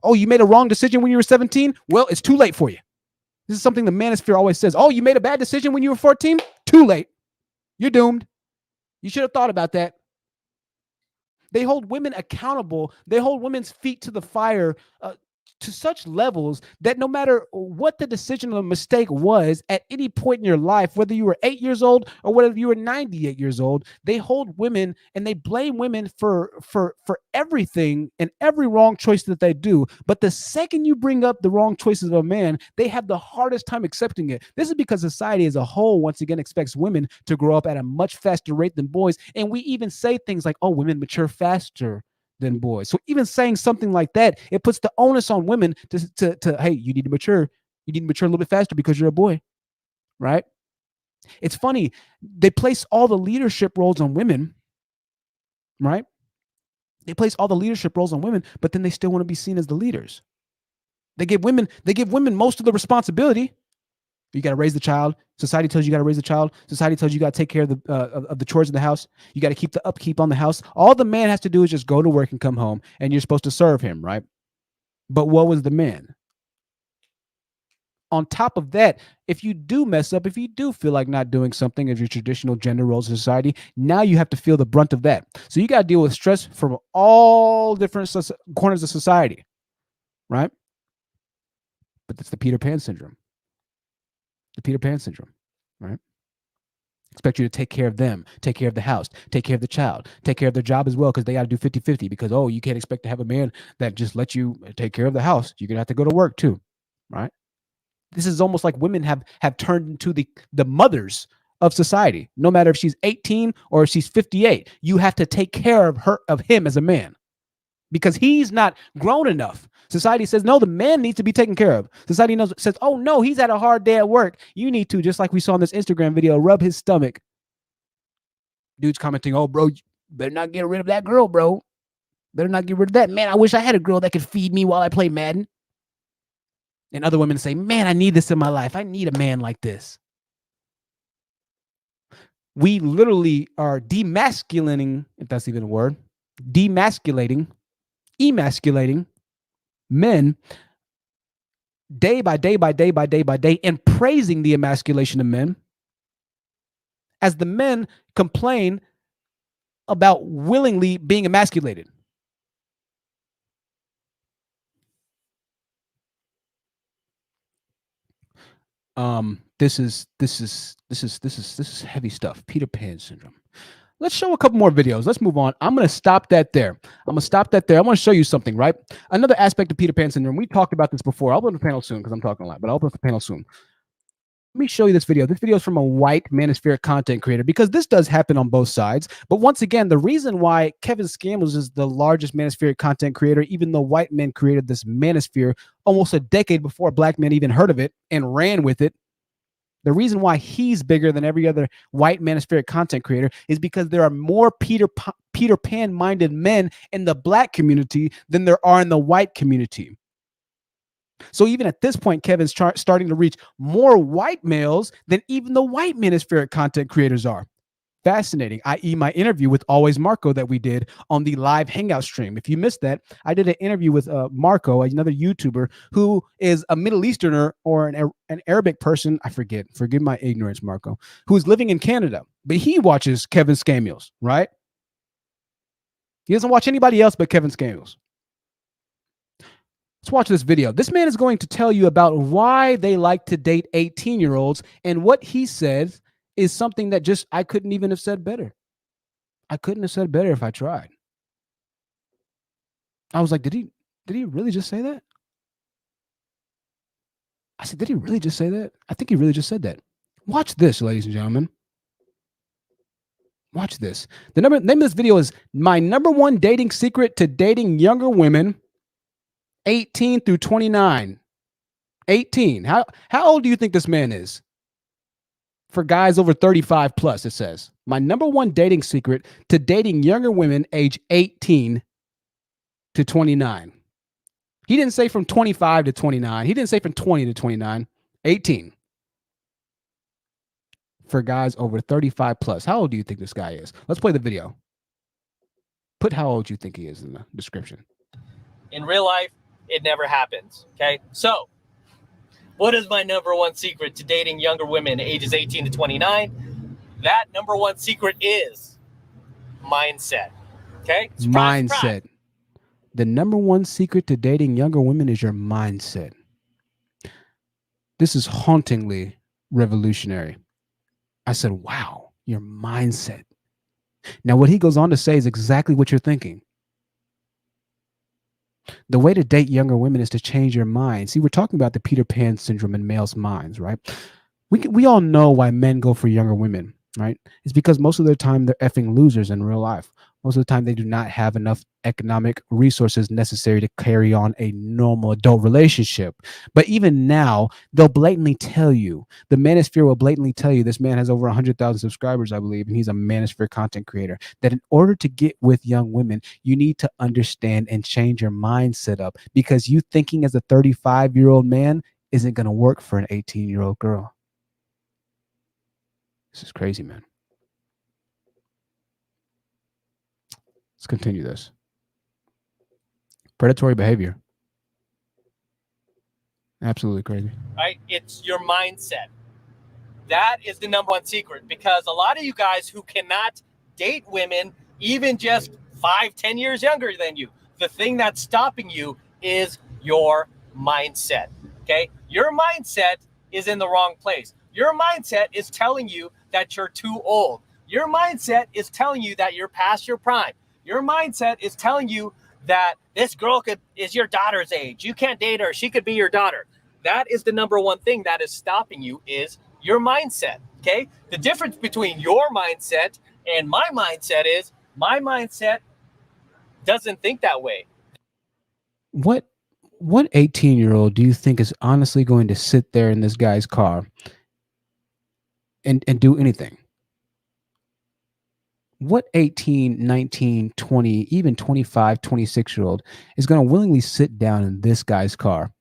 Oh, you made a wrong decision when you were 17? Well, it's too late for you. This is something the Manosphere always says. Oh, you made a bad decision when you were 14? Too late. You're doomed. You should have thought about that. They hold women accountable. They hold women's feet to the fire to such levels that no matter what the decision or mistake was at any point in your life, whether you were 8 years old or whether you were 98 years old, they hold women and they blame women for everything and every wrong choice that they do. But the second you bring up the wrong choices of a man, they have the hardest time accepting it. This is because society as a whole, once again, expects women to grow up at a much faster rate than boys. And we even say things like, oh, women mature faster than boys. So even saying something like that, it puts the onus on women to hey, you need to mature. You need to mature a little bit faster because you're a boy, right? It's funny. They place all the leadership roles on women, right? They place all the leadership roles on women, but then they still want to be seen as the leaders. They give women most of the responsibility. You got to raise the child. Society tells you got to raise the child. Society tells you got to take care of the chores of the house. You got to keep the upkeep on the house. All the man has to do is just go to work and come home, and you're supposed to serve him, right? But what was the man? On top of that, if you do mess up, if you do feel like not doing something of your traditional gender roles in society, now you have to feel the brunt of that. So you got to deal with stress from all different corners of society, right? But that's the Peter Pan syndrome. The Peter Pan syndrome, right? Expect you to take care of them, take care of the house, take care of the child, take care of their job as well, because they got to do 50-50 because, oh, you can't expect to have a man that just lets you take care of the house. You're going to have to go to work too, right? This is almost like women have turned into the mothers of society. No matter if she's 18 or if she's 58, you have to take care of him as a man because he's not grown enough. Society says, no, the man needs to be taken care of. Society says, oh, no, he's had a hard day at work. You need to, just like we saw in this Instagram video, rub his stomach. Dude's commenting, oh, bro, you better not get rid of that girl, bro. Better not get rid of that. Man, I wish I had a girl that could feed me while I play Madden. And other women say, man, I need this in my life. I need a man like this. We literally are demasculating, if that's even a word, emasculating men day by day and praising the emasculation of men as the men complain about willingly being emasculated. This is heavy stuff. Peter Pan syndrome. Let's show a couple more videos. Let's move on. I'm going to stop that there. I want to show you something, right? Another aspect of Peter Pan syndrome. We talked about this before. I'll open the panel soon because I'm talking a lot, but I'll open the panel soon. Let me show you this video. This video is from a white Manosphere content creator because this does happen on both sides. But once again, the reason why Kevin Scambles is the largest Manosphere content creator, even though white men created this Manosphere almost a decade before black men even heard of it and ran with it, the reason why he's bigger than every other white Manosphere content creator is because there are more Peter Pan-minded men in the black community than there are in the white community. So even at this point, Kevin's starting to reach more white males than even the white Manosphere content creators are. Fascinating, i.e. my interview with Always Marco that we did on the live hangout stream. If you missed that, I did an interview with Marco, another YouTuber who is a Middle Easterner or an Arabic person. I forget. Forgive my ignorance, Marco, who's living in Canada. But he watches Kevin Scambles, right? He doesn't watch anybody else but Kevin Scambles. Let's watch this video. This man is going to tell you about why they like to date 18-year-olds, and what he says is something that just I couldn't even have said better. I couldn't have said better if I tried. I was like, did he really just say that? I said, did he really just say that? I think he really just said that. Watch this, ladies and gentlemen. Watch this. The name of this video is my number one dating secret to dating younger women, 18 through 29. 18. How old do you think this man is? For guys over 35 plus, it says. My number one dating secret to dating younger women age 18 to 29. He didn't say from 25 to 29. He didn't say from 20 to 29. 18. For guys over 35 plus. How old do you think this guy is? Let's play the video. Put how old you think he is in the description. In real life, it never happens. Okay. So what is my number one secret to dating younger women ages 18 to 29? That number one secret is mindset. Okay. Surprise, mindset. surprise. The number one secret to dating younger women is your mindset. This is hauntingly revolutionary. I said, wow, your mindset. Now, what he goes on to say is exactly what you're thinking. The way to date younger women is to change your mind. See, we're talking about the Peter Pan syndrome in males' minds, right? We all know why men go for younger women, right? It's because most of the time they're effing losers in real life. Most of the time they do not have enough economic resources necessary to carry on a normal adult relationship. But even now, they'll blatantly tell you, the Manosphere will blatantly tell you, this man has over 100,000 subscribers, I believe, and he's a Manosphere content creator, that in order to get with young women, you need to understand and change your mindset up, because you thinking as a 35-year-old man isn't going to work for an 18-year-old girl. This is crazy, man. Let's continue this. Predatory behavior. Absolutely crazy. Right? It's your mindset. That is the number one secret, because a lot of you guys who cannot date women even just 5-10 years younger than you, the thing that's stopping you is your mindset. Okay? Your mindset is in the wrong place. Your mindset is telling you that you're too old. Your mindset is telling you that you're past your prime. Your mindset is telling you that this girl is your daughter's age. You can't date her. She could be your daughter. That is the number one thing that is stopping you, is your mindset. Okay? The difference between your mindset and my mindset is my mindset doesn't think that way. What 18-year-old do you think is honestly going to sit there in this guy's car and do anything? What 18, 19, 20, even 25, 26-year-old is going to willingly sit down in this guy's car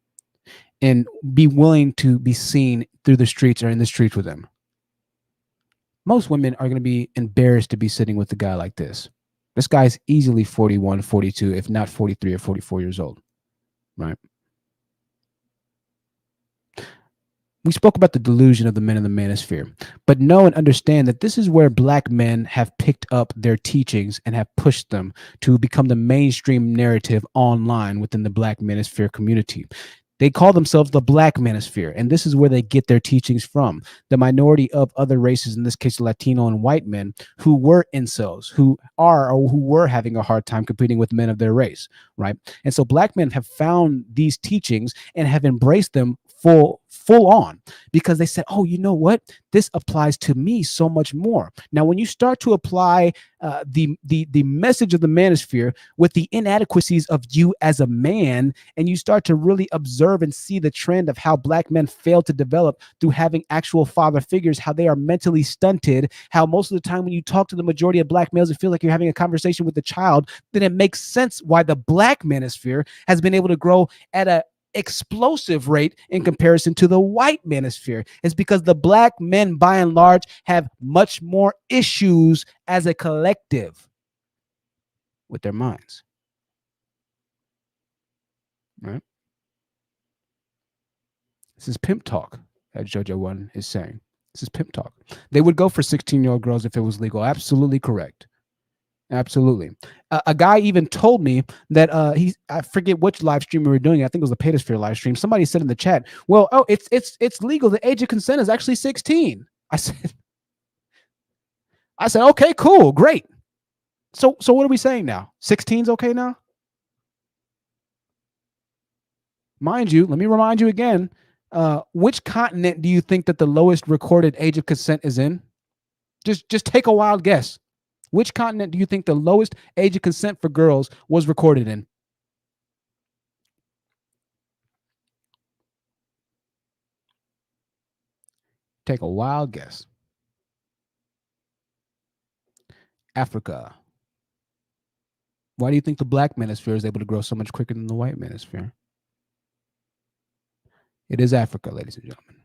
and be willing to be seen through the streets or in the streets with him? Most women are going to be embarrassed to be sitting with a guy like this. This guy's easily 41, 42, if not 43 or 44 years old, right? We spoke about the delusion of the men in the Manosphere, but know and understand that this is where Black men have picked up their teachings and have pushed them to become the mainstream narrative online within the Black Manosphere community. They call themselves the Black Manosphere, and this is where they get their teachings from. The minority of other races, in this case Latino and white men, who were incels, who are or who were having a hard time competing with men of their race, right? And so Black men have found these teachings and have embraced them full on, because they said, oh, you know what? This applies to me so much more. Now, when you start to apply the message of the Manosphere with the inadequacies of you as a man, and you start to really observe and see the trend of how Black men fail to develop through having actual father figures, how they are mentally stunted, how most of the time when you talk to the majority of Black males, it feels like you're having a conversation with a child, then it makes sense why the Black Manosphere has been able to grow at a explosive rate in comparison to the white Manosphere. It's because the Black men, by and large, have much more issues as a collective with their minds. Right? This is pimp talk, as JoJo1 is saying. This is pimp talk. They would go for 16-year-old girls if it was legal. Absolutely correct. Absolutely. A guy even told me that I forget which live stream we were doing. I think it was the Manosphere live stream. Somebody said in the chat, well, oh, it's legal. The age of consent is actually 16. I said, okay, cool, great. So what are we saying now? 16's okay now? Mind you, let me remind you again, which continent do you think that the lowest recorded age of consent is in? Just take a wild guess. Which continent do you think the lowest age of consent for girls was recorded in? Take a wild guess. Africa. Why do you think the black manosphere is able to grow so much quicker than the white manosphere? It is Africa, ladies and gentlemen.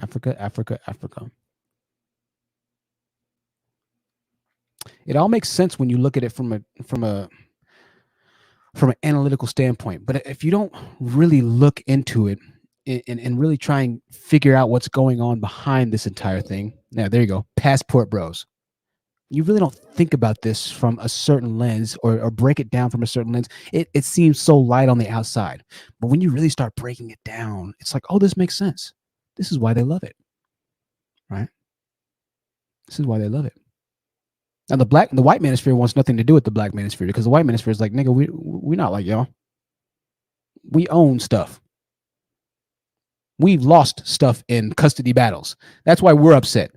Africa, Africa, Africa. It all makes sense when you look at it from an analytical standpoint. But if you don't really look into it and really try and figure out what's going on behind this entire thing, yeah, there you go, passport bros. You really don't think about this from a certain lens or break it down from a certain lens. It seems so light on the outside. But when you really start breaking it down, it's like, oh, this makes sense. This is why they love it, right? This is why they love it. Now the white manosphere wants nothing to do with the black manosphere, because the white manosphere is like, nigga, we not like y'all. We own stuff. We've lost stuff in custody battles. That's why we're upset.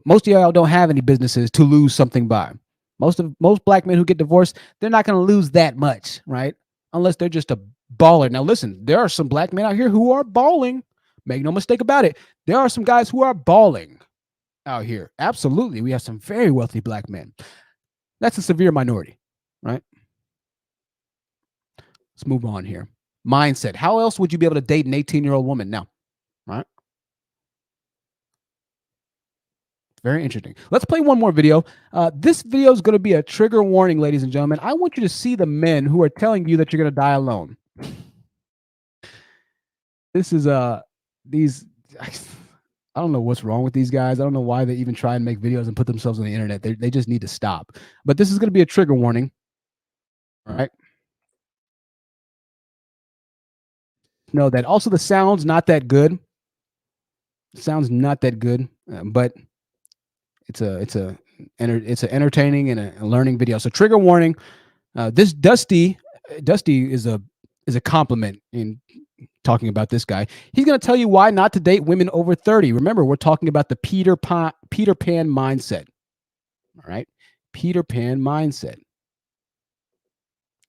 Most of y'all don't have any businesses to lose something by. Most black men who get divorced, they're not going to lose that much, right? Unless they're just a baller. Now listen, there are some black men out here who are balling. Make no mistake about it. There are some guys who are balling out here. Absolutely. We have some very wealthy black men. That's a severe minority, right? Let's move on here. Mindset. How else would you be able to date an 18-year-old woman now, right? Very interesting. Let's play one more video. This video is going to be a trigger warning, ladies and gentlemen. I want you to see the men who are telling you that you're going to die alone. This is these. I don't know what's wrong with these guys. I don't know why they even try and make videos and put themselves on the internet. They just need to stop. But this is going to be a trigger warning. All right. Know that. Also, the sound's not that good. Sounds not that good, but it's an entertaining and a learning video. So trigger warning. This Dusty is a compliment in talking about this guy. He's going to tell you why not to date women over 30. Remember, we're talking about the Peter Pan mindset. All right. Peter Pan mindset.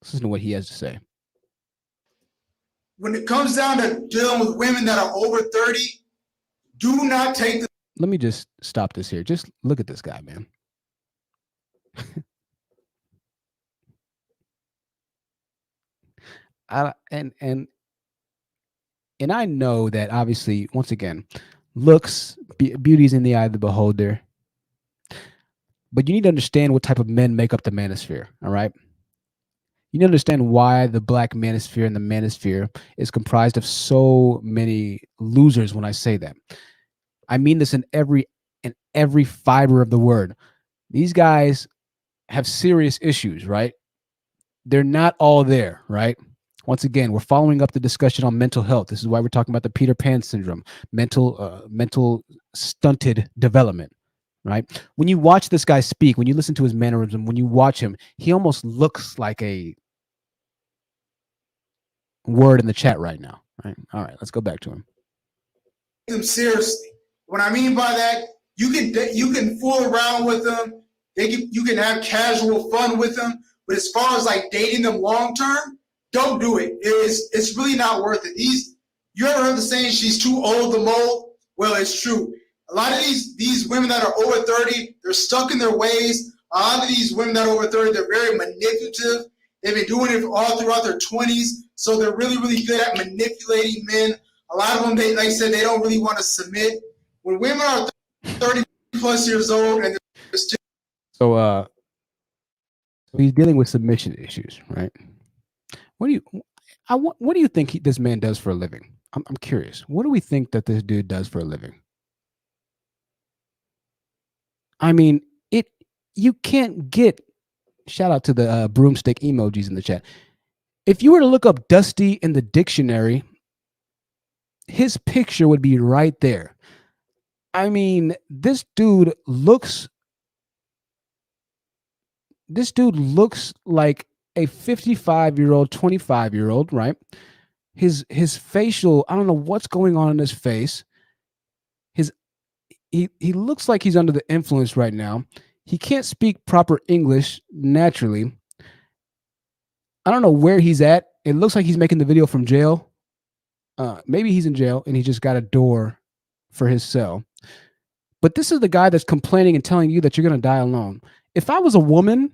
Listen to what he has to say. When it comes down to dealing with women that are over 30, do not take the... Let me just stop this here. Just look at this guy, man. And I know that obviously, once again, looks, beauty's in the eye of the beholder. But you need to understand what type of men make up the manosphere, all right? You need to understand why the black manosphere and the manosphere is comprised of so many losers when I say that. I mean this in every fiber of the word. These guys have serious issues, right? They're not all there, right? Once again, we're following up the discussion on mental health. This is why we're talking about the Peter Pan syndrome, mental stunted development, right? When you watch this guy speak, when you listen to his mannerism, when you watch him, he almost looks like a word in the chat right now, right? All right, let's go back to him. Them seriously. What I mean by that, you can fool around with them. You can have casual fun with them. But as far as like dating them long term, don't do it. It's really not worth it. You ever heard the saying, she's too old to mold? Well, it's true. A lot of these women that are over 30, they're stuck in their ways. A lot of these women that are over 30, they're very manipulative. They've been doing it all throughout their 20s. So they're really, really good at manipulating men. A lot of them, like I said, they don't really want to submit. When women are 30 plus years old and they're still... So he's dealing with submission issues, right? What do you think this man does for a living? I'm curious. What do we think that this dude does for a living? I mean, you can't get, shout out to the broomstick emojis in the chat. If you were to look up Dusty in the dictionary, his picture would be right there. I mean, this dude looks this dude looks like a 55-year-old, 25-year-old, right? His facial, I don't know what's going on in his face. He looks like he's under the influence right now. He can't speak proper English naturally. I don't know where he's at. It looks like he's making the video from jail. Maybe he's in jail and he just got a door for his cell. But this is the guy that's complaining and telling you that you're going to die alone. If I was a woman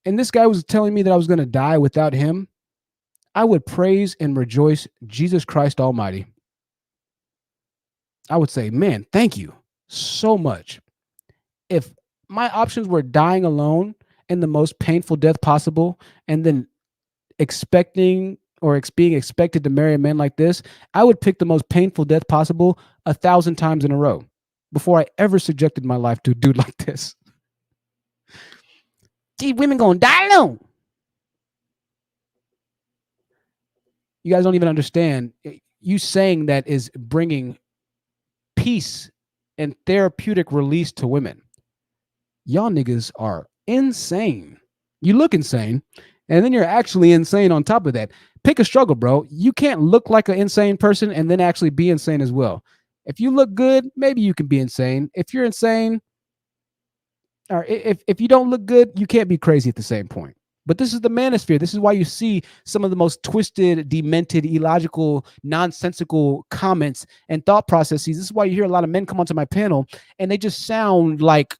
and this guy was telling me that I was going to die without him, I would praise and rejoice Jesus Christ Almighty. I would say, man, thank you so much. If my options were dying alone in the most painful death possible and then expecting or being expected to marry a man like this, I would pick the most painful death possible 1,000 times in a row before I ever subjected my life to a dude like this. Gee, women gonna die alone. You guys don't even understand. You saying that is bringing peace and therapeutic release to women. Y'all niggas are insane. You look insane, and then you're actually insane on top of that. Pick a struggle, bro. You can't look like an insane person and then actually be insane as well. If you look good, maybe you can be insane. If you're insane, or if you don't look good, you can't be crazy at the same point. But this is the manosphere. This is why you see some of the most twisted, demented, illogical, nonsensical comments and thought processes. This is why you hear a lot of men come onto my panel and they just sound like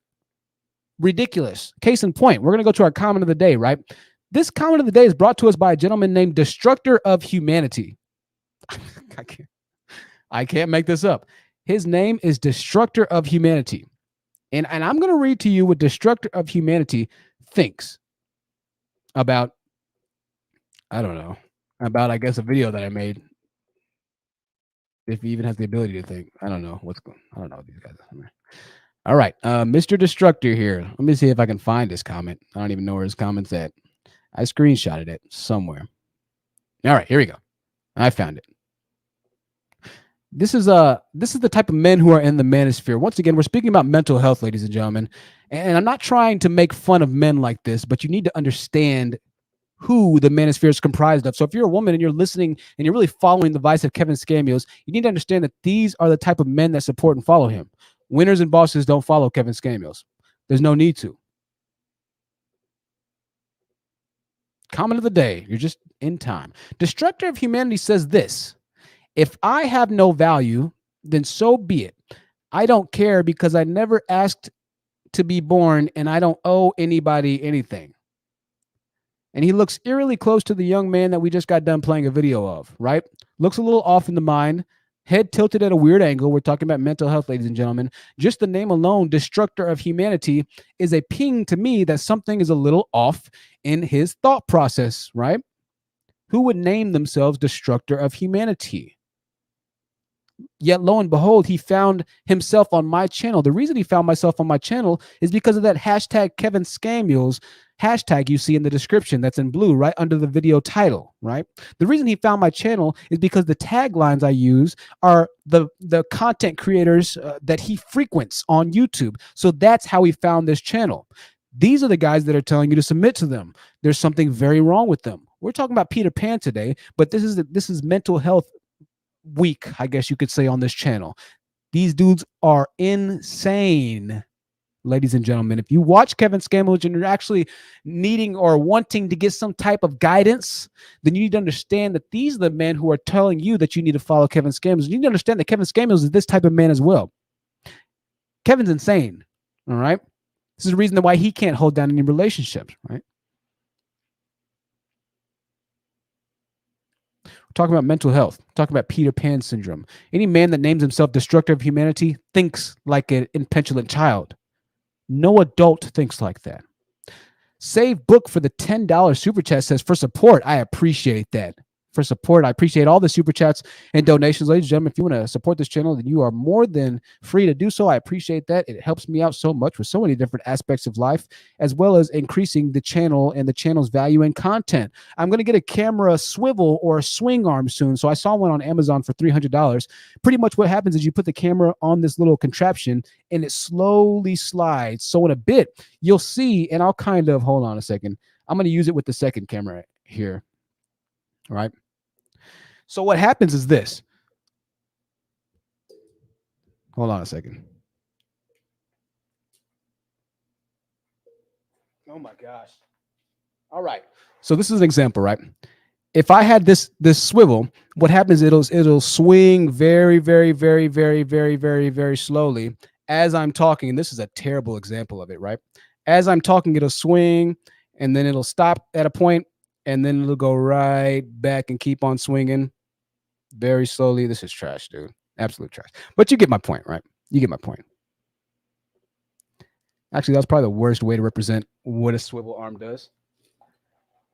ridiculous. Case in point, we're going to go to our comment of the day, right? This comment of the day is brought to us by a gentleman named Destructor of Humanity. I can't make this up. His name is Destructor of Humanity. And I'm going to read to you what Destructor of Humanity thinks about, I don't know, about, I guess, a video that I made. If he even has the ability to think. I don't know what's going on. I don't know what these guys are. All right. Mr. Destructor here. Let me see if I can find his comment. I don't even know where his comment's at. I screenshotted it somewhere. All right, here we go. I found it. This is the type of men who are in the manosphere. Once again, we're speaking about mental health, ladies and gentlemen. And I'm not trying to make fun of men like this, but you need to understand who the manosphere is comprised of. So if you're a woman and you're listening and you're really following the advice of Kevin Scamios, you need to understand that these are the type of men that support and follow him. Winners and bosses don't follow Kevin Scamios. There's no need to. Comment of the day. You're just in time. Destructor of Humanity says this: if I have no value, then so be it. I don't care because I never asked to be born and I don't owe anybody anything. And he looks eerily close to the young man that we just got done playing a video of, right? Looks a little off in the mind, head tilted at a weird angle. We're talking about mental health, ladies and gentlemen. Just the name alone, Destructor of Humanity, is a ping to me that something is a little off in his thought process, right? Who would name themselves Destructor of Humanity? Yet lo and behold, he found himself on my channel. The reason he found myself on my channel is because of that hashtag Kevin Scamios hashtag you see in the description that's in blue right under the video title, right? The reason he found my channel is because the taglines I use are the content creators that he frequents on YouTube. So that's how he found this channel. These are the guys that are telling you to submit to them. There's something very wrong with them. We're talking about Peter Pan today, but this is mental health week, I guess you could say, on this channel. These dudes are insane, ladies and gentlemen. If you watch Kevin Scamios and you're actually needing or wanting to get some type of guidance, then you need to understand that these are the men who are telling you that you need to follow Kevin Scamios. You need to understand that Kevin Scamios is this type of man as well. Kevin's insane, all right? This is the reason why he can't hold down any relationships, right? Talking about mental health, talking about Peter Pan syndrome. Any man that names himself Destructor of Humanity thinks like an impetulant child. No adult thinks like that. Save Book for the $10 super chat says, for support, I appreciate that. for support. I appreciate all the super chats and donations. Ladies and gentlemen, if you want to support this channel, then you are more than free to do so. I appreciate that. It helps me out so much with so many different aspects of life, as well as increasing the channel and the channel's value and content. I'm going to get a camera swivel or a swing arm soon. So I saw one on Amazon for $300. Pretty much what happens is you put the camera on this little contraption and it slowly slides. So in a bit, you'll see, and I'll kind of, hold on a second. I'm going to use it with the second camera here. All right. So what happens is this. Hold on a second. Oh my gosh. All right. So this is an example, right? If I had this swivel, what happens, it'll swing very, very, very, very, very, very, very slowly as I'm talking. And this is a terrible example of it, right? As I'm talking, it'll swing and then it'll stop at a point and then it'll go right back and keep on swinging very slowly. This is trash, dude. Absolute trash. But you get my point, right? You get my point. Actually, that's probably the worst way to represent what a swivel arm does.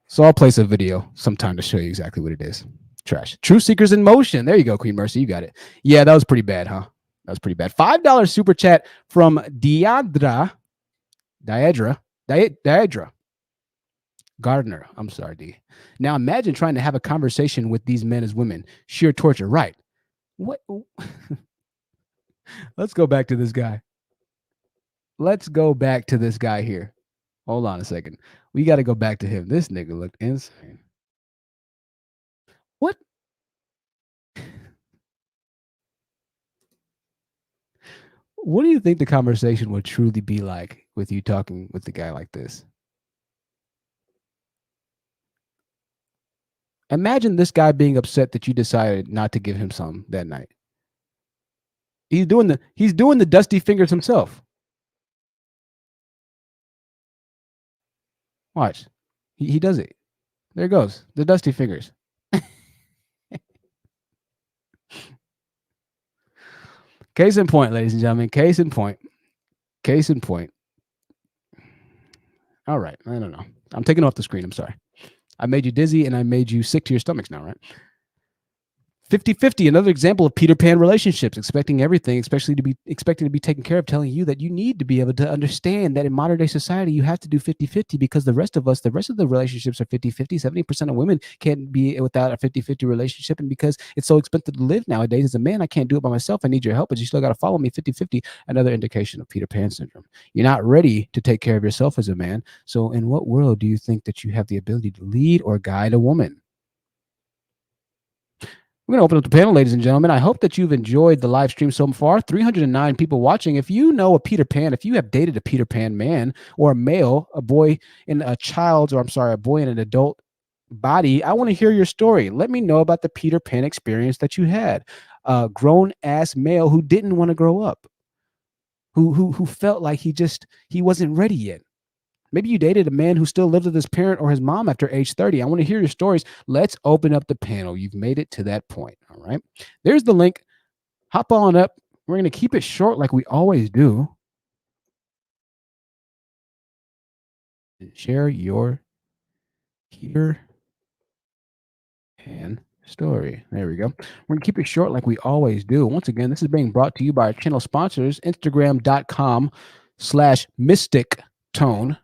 So I'll place a video sometime to show you exactly what it is. Trash. True Seekers in Motion. There you go, Queen Mercy. You got it. Yeah, that was pretty bad, huh? That was pretty bad. $5 super chat from Diadra Gardner. I'm sorry, D. Now imagine trying to have a conversation with these men as women. Sheer torture, right? What? Let's go back to this guy. Let's go back to this guy here. Hold on a second. We got to go back to him. This nigga looked insane. What? What do you think the conversation would truly be like with you talking with a guy like this? Imagine this guy being upset that you decided not to give him some that night. He's doing the dusty fingers himself. Watch. He does it. There it goes. The dusty fingers. Case in point, ladies and gentlemen. Case in point. Case in point. All right. I don't know. I'm taking off the screen. I'm sorry. I made you dizzy and I made you sick to your stomachs now, right? 50-50, another example of Peter Pan relationships, expecting everything, expecting to be taken care of, telling you that you need to be able to understand that in modern day society, you have to do 50-50 because the rest of the relationships are 50-50. 70% of women can't be without a 50-50 relationship. And because it's so expensive to live nowadays, as a man, I can't do it by myself. I need your help, but you still got to follow me 50-50. Another indication of Peter Pan syndrome. You're not ready to take care of yourself as a man. So in what world do you think that you have the ability to lead or guide a woman? We're going to open up the panel, ladies and gentlemen. I hope that you've enjoyed the live stream so far. 309 people watching. If you know a Peter Pan, if you have dated a Peter Pan man or a male, a boy in a boy in an adult body, I want to hear your story. Let me know about the Peter Pan experience that you had. A grown-ass male who didn't want to grow up, who felt like he wasn't ready yet. Maybe you dated a man who still lived with his parent or his mom after age 30. I want to hear your stories. Let's open up the panel. You've made it to that point. All right. There's the link. Hop on up. We're going to keep it short like we always do. Share your Peter Pan story. There we go. We're going to keep it short like we always do. Once again, this is being brought to you by our channel sponsors, Instagram.com/Mystic Tone,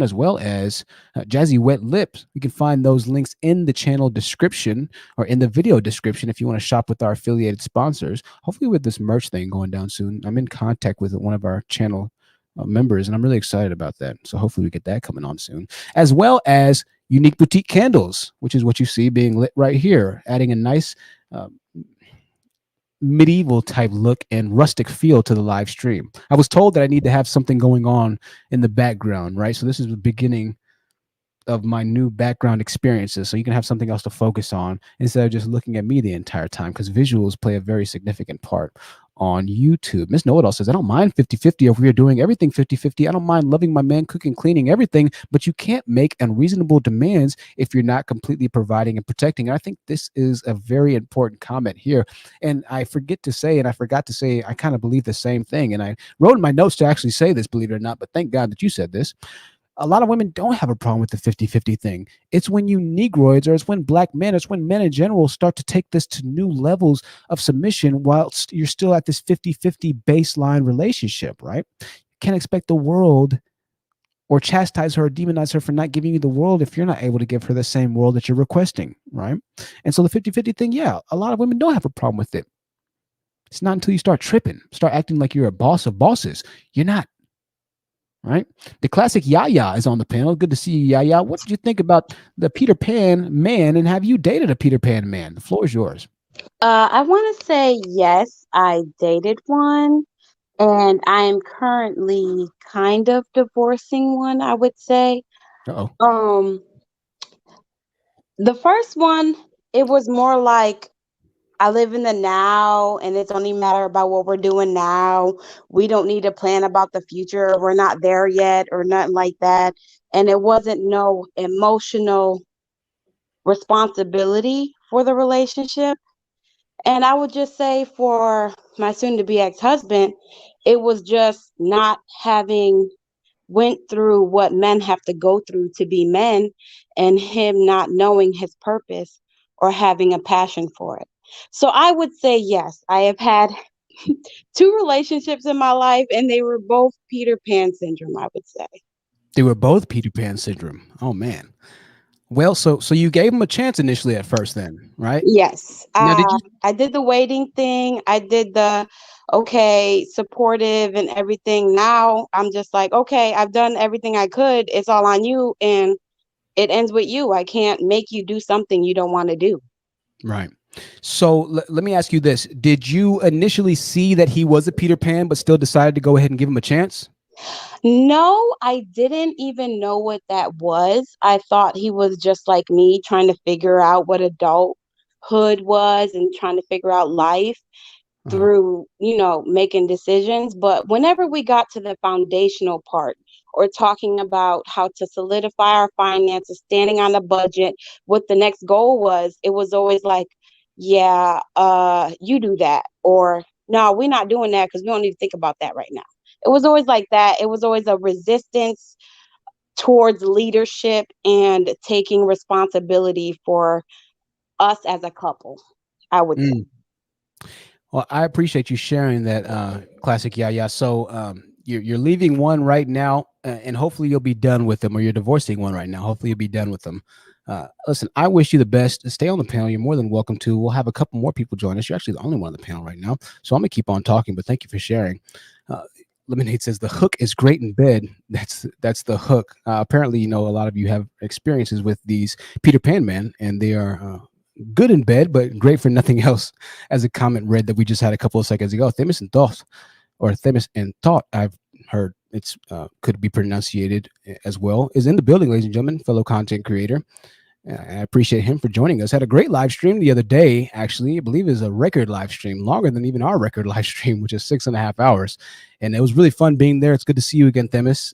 as well as Jazzi Wet Lips. You can find those links in the channel description or in the video description if you want to shop with our affiliated sponsors. Hopefully with this merch thing going down soon, I'm in contact with one of our channel members and I'm really excited about that. So hopefully we get that coming on soon, as well as Unique Boutique Candles, which is what you see being lit right here, adding a nice medieval type look and rustic feel to the live stream. I was told that I need to have something going on in the background, right? So this is the beginning of my new background experiences. So you can have something else to focus on instead of just looking at me the entire time, because visuals play a very significant part on YouTube. Miss Know-It-All says, I don't mind 50-50 if we are doing everything 50-50. I don't mind loving my man, cooking, cleaning, everything, but you can't make unreasonable demands if you're not completely providing and protecting. And I think this is a very important comment here. And I forgot to say, I kind of believe the same thing. And I wrote in my notes to actually say this, believe it or not, but thank God that you said this. a lot of women don't have a problem with the 50-50 thing. It's when you Negroids, or it's when black men, it's when men in general start to take this to new levels of submission whilst you're still at this 50-50 baseline relationship, right? You can't expect the world or chastise her or demonize her for not giving you the world if you're not able to give her the same world that you're requesting, right? And so the 50-50 thing, yeah, a lot of women don't have a problem with it. It's not until you start tripping, start acting like you're a boss of bosses. You're not, right? The classic Yaya is on the panel. Good to see you, Yaya. What did you think about the Peter Pan man, and have you dated a Peter Pan man? The floor is yours. I want to say yes, I dated one, and I am currently kind of divorcing one, I would say. Uh-oh. The first one, it was more like I live in the now, and it's only a matter about what we're doing now. We don't need to plan about the future. We're not there yet, or nothing like that. And it wasn't no emotional responsibility for the relationship. And I would just say for my soon-to-be ex-husband, it was just not having went through what men have to go through to be men, and him not knowing his purpose or having a passion for it. So I would say yes, I have had 2 relationships in my life, and they were both Peter Pan syndrome, I would say. They were both Peter Pan syndrome. Oh, man. Well, so you gave him a chance initially at first then, right? Yes. Now, did you? I did the waiting thing. I did the, okay, supportive and everything. Now I'm just like, okay, I've done everything I could. It's all on you, and it ends with you. I can't make you do something you don't want to do. Right. So let me ask you this. Did you initially see that he was a Peter Pan, but still decided to go ahead and give him a chance? No, I didn't even know what that was. I thought he was just like me, trying to figure out what adulthood was and trying to figure out life through, making decisions. But whenever we got to the foundational part, or talking about how to solidify our finances, standing on a budget, what the next goal was, it was always like, yeah, you do that. Or no, we're not doing that because we don't need to think about that right now. It was always like that. It was always a resistance towards leadership and taking responsibility for us as a couple, I would say. Well, I appreciate you sharing that, classic Yaya. So you're leaving one right now, and hopefully you'll be done with them, or you're divorcing one right now. Hopefully you'll be done with them. Listen, I wish you the best. Stay on the panel. You're more than welcome to. We'll have a couple more people join us. You're actually the only one on the panel right now. So I'm going to keep on talking, but thank you for sharing. Lemonade says the hook is great in bed. That's the hook. Apparently, a lot of you have experiences with these Peter Pan men, and they are good in bed, but great for nothing else. As a comment read that we just had a couple of seconds ago, Themis and Thought, or Themis and Thought, I've heard it's could be pronunciated as well, is in the building, ladies and gentlemen, fellow content creator. I appreciate him for joining us. Had a great live stream the other day, actually. I believe is a record live stream, longer than even our record live stream, which is 6.5 hours. And it was really fun being there. It's good to see you again, Themis.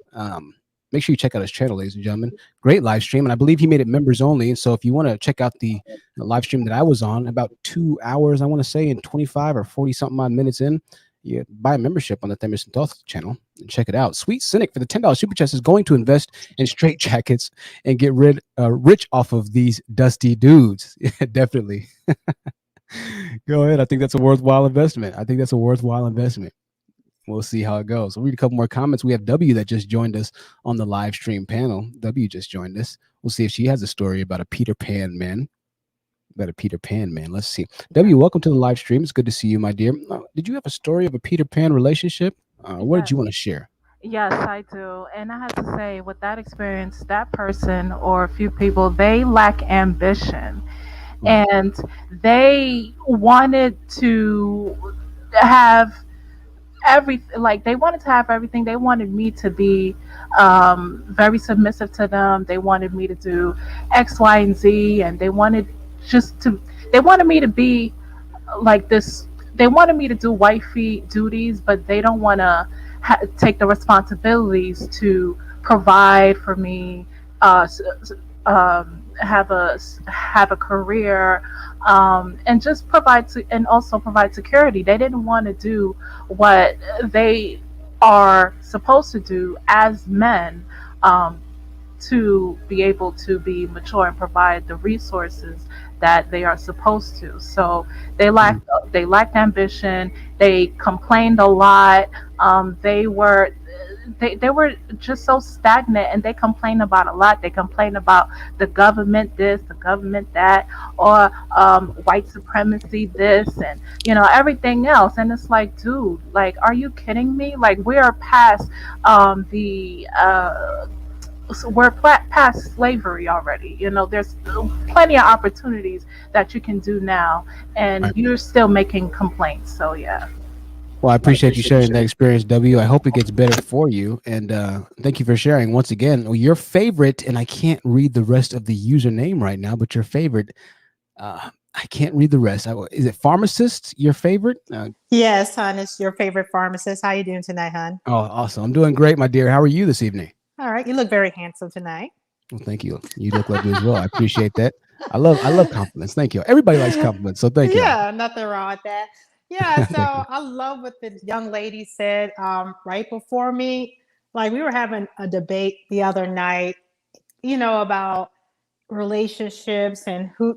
Make sure you check out his channel, ladies and gentlemen. Great live stream. And I believe he made it members only. And so if you want to check out the live stream that I was on, about 2 hours, I want to say, in 25 or 40 something odd minutes in, you buy a membership on the Themis and Thoth channel and check it out. Sweet Cynic for the $10 super chat is going to invest in straight jackets and get rich off of these dusty dudes. Yeah, definitely. Go ahead. I think that's a worthwhile investment. We'll see how it goes. We'll read a couple more comments. We have W that just joined us on the live stream panel. W just joined us. We'll see if she has a story about a Peter Pan man. Let's see. W, welcome to the live stream. It's good to see you, my dear. Did you have a story of a Peter Pan relationship? What did you want to share? Yes, I do. And I have to say, with that experience, that person or a few people, they lack ambition. And they wanted to have everything. Like, they wanted to have everything. They wanted me to be very submissive to them. They wanted me to do X, Y, and Z. And they wanted me to be like this. They wanted me to do wifey duties, but they don't want to take the responsibilities to provide for me, have a career, and just and also provide security. They didn't want to do what they are supposed to do as men, to be able to be mature and provide the resources that they are supposed to. So they lacked ambition. They complained a lot. They were they were just so stagnant, and they complain about a lot. They complain about the government this, the government that, or white supremacy this, and everything else. And it's like, dude, like, are you kidding me? Like, we are past the so we're past slavery already. There's plenty of opportunities that you can do now, and you're still making complaints. So yeah. Well, I appreciate you sharing that experience, W. I hope it gets better for you. And thank you for sharing once again. Your favorite, and I can't read the rest of the username right now, but your favorite, I can't read the rest. Is it pharmacist, your favorite? Yes, hon, it's your favorite pharmacist. How you doing tonight, hon? Oh, awesome. I'm doing great, my dear. How are you this evening? All right. You look very handsome tonight. Well, thank you. You look like you as well. I appreciate that. I love compliments. Thank you. Everybody likes compliments, so thank you. Yeah, nothing wrong with that. Yeah, so I love what the young lady said right before me. Like, we were having a debate the other night, about relationships and who,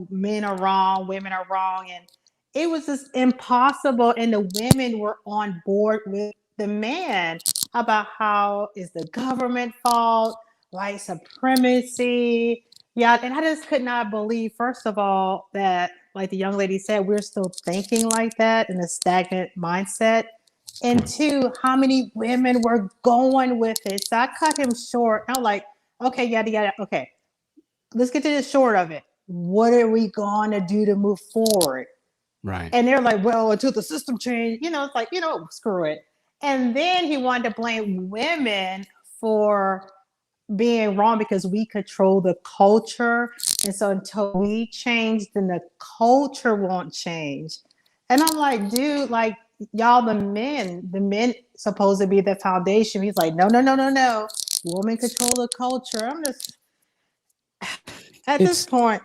men are wrong, women are wrong. And it was just impossible. And the women were on board with the man about how is the government fault, white supremacy. Yeah, and I just could not believe, first of all, that, like the young lady said, we're still thinking like that in a stagnant mindset. And two, how many women were going with it. So I cut him short. I'm like, okay, yada, yada. Okay, let's get to the short of it. What are we going to do to move forward? Right. And they're like, well, until the system change, it's like, screw it. And then he wanted to blame women for being wrong because we control the culture. And so until we change, then the culture won't change. And I'm like, dude, like, y'all, the men supposed to be the foundation. He's like, no. Women control the culture. I'm just, at this point.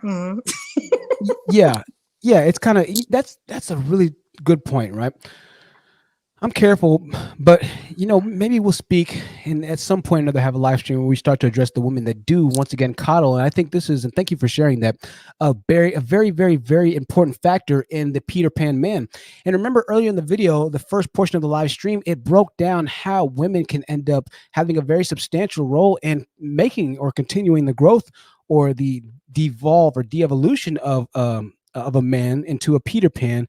Yeah. It's kind of, that's a really good point, right? I'm careful, but maybe we'll speak and at some point or another have a live stream where we start to address the women that do once again coddle. And I think this is, and thank you for sharing that, a very, very, very important factor in the Peter Pan man. And remember earlier in the video, the first portion of the live stream, it broke down how women can end up having a very substantial role in making or continuing the growth or the devolve or de-evolution of a man into a Peter Pan,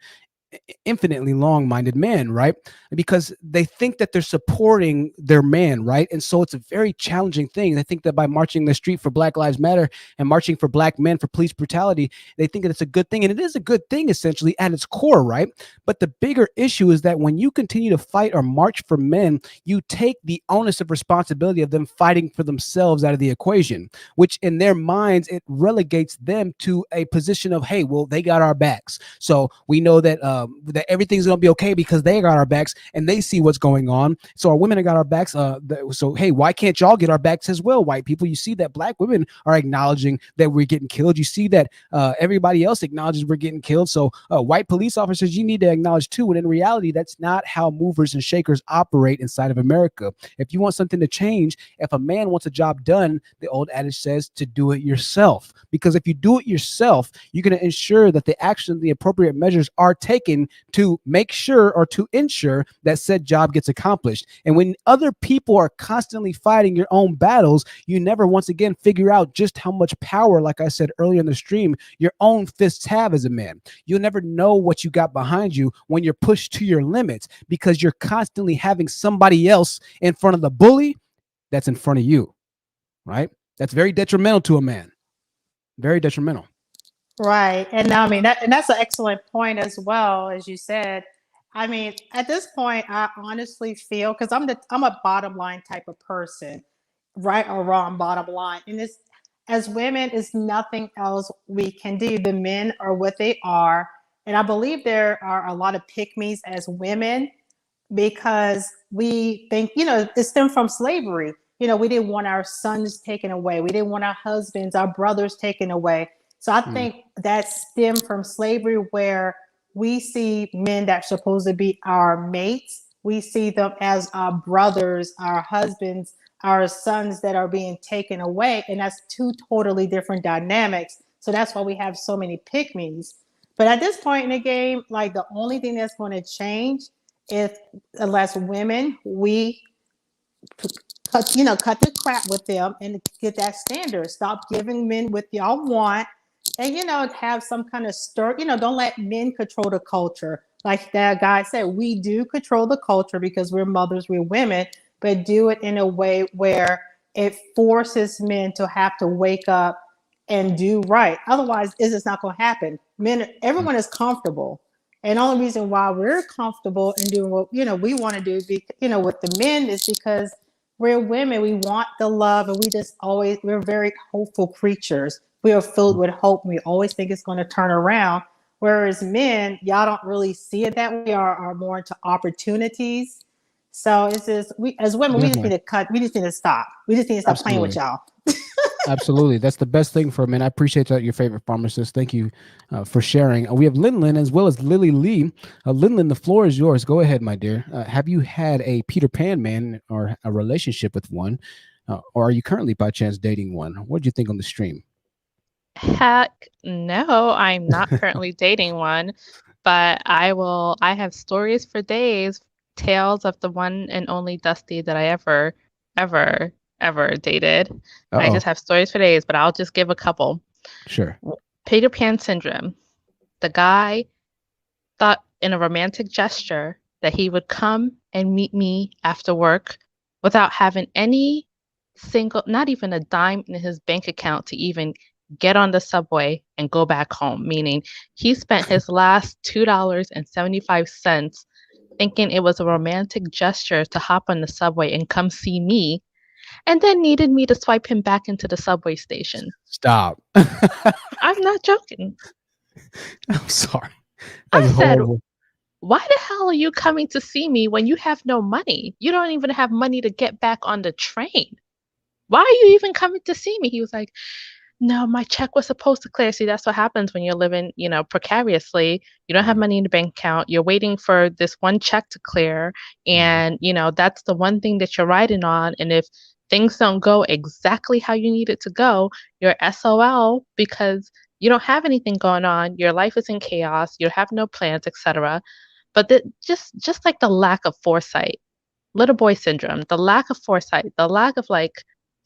infinitely long-minded man, right? Because they think that they're supporting their man, right? And so it's a very challenging thing. They think that by marching the street for Black Lives Matter and marching for Black men for police brutality, they think that it's a good thing. And it is a good thing, essentially, at its core, right? But the bigger issue is that when you continue to fight or march for men, you take the onus of responsibility of them fighting for themselves out of the equation, which in their minds, it relegates them to a position of, hey, well, they got our backs. So we know that that everything's going to be okay because they got our backs and they see what's going on. So our women have got our backs. So, hey, why can't y'all get our backs as well, white people? You see that Black women are acknowledging that we're getting killed. You see that everybody else acknowledges we're getting killed. So white police officers, you need to acknowledge too. And in reality, that's not how movers and shakers operate inside of America. If you want something to change, if a man wants a job done, the old adage says to do it yourself. Because if you do it yourself, you're going to ensure that the action, the appropriate measures are taken to make sure or to ensure that said job gets accomplished. And when other people are constantly fighting your own battles, you never once again figure out just how much power, like I said earlier in the stream, your own fists have as a man. You'll never know what you got behind you when you're pushed to your limits because you're constantly having somebody else in front of the bully that's in front of you, right? That's very detrimental to a man. Very detrimental. Right. And I mean, that's an excellent point as well, as you said. I mean, at this point, I honestly feel, because I'm a bottom line type of person, right or wrong, bottom line. And it's, as women, it's nothing else we can do. The men are what they are. And I believe there are a lot of pick-me's as women because we think, it stemmed from slavery. We didn't want our sons taken away. We didn't want our husbands, our brothers taken away. So I think that stemmed from slavery, where we see men that are supposed to be our mates. We see them as our brothers, our husbands, our sons that are being taken away. And that's two totally different dynamics. So that's why we have so many pick-me's. But at this point in the game, like the only thing that's going to change is unless women, we cut the crap with them and get that standard. Stop giving men what y'all want, and have some kind of don't let men control the culture. Like that guy said, we do control the culture because we're mothers, we're women, but do it in a way where it forces men to have to wake up and do right. Otherwise, it's just not going to happen. Everyone is comfortable. And the only reason why we're comfortable in doing what we want to do, with the men, is because we're women. We want the love, and we're very hopeful creatures. We are filled with hope. And we always think it's going to turn around. Whereas men, y'all don't really see it that way. Are more into opportunities. So it's just as women, we just need to cut. We just need to stop. We just need to stop playing with y'all. Absolutely. That's the best thing for men. I appreciate that. Your favorite pharmacist. Thank you for sharing. We have Lin as well as Lily Lee. Lin, the floor is yours. Go ahead, my dear. Have you had a Peter Pan man or a relationship with one? Or are you currently by chance dating one? What did you think on the stream? Heck no, I'm not currently dating one, but I have stories for days, tales of the one and only Dusty that I ever dated. I just have stories for days, but I'll just give a couple. Sure. Peter Pan syndrome. The guy thought in a romantic gesture that he would come and meet me after work without having not even a dime in his bank account to even get on the subway and go back home, meaning he spent his last $2.75 thinking it was a romantic gesture to hop on the subway and come see me, and then needed me to swipe him back into the subway station. Stop. I'm not joking. I'm sorry. I said, why the hell are you coming to see me when you have no money? You don't even have money to get back on the train. Why are you even coming to see me? He was like, no, my check was supposed to clear. See, that's what happens when you're living, precariously. You don't have money in the bank account. You're waiting for this one check to clear. And, that's the one thing that you're riding on. And if things don't go exactly how you need it to go, you're SOL because you don't have anything going on. Your life is in chaos. You have no plans, etc. But just like the lack of foresight, little boy syndrome, the lack of foresight, the lack of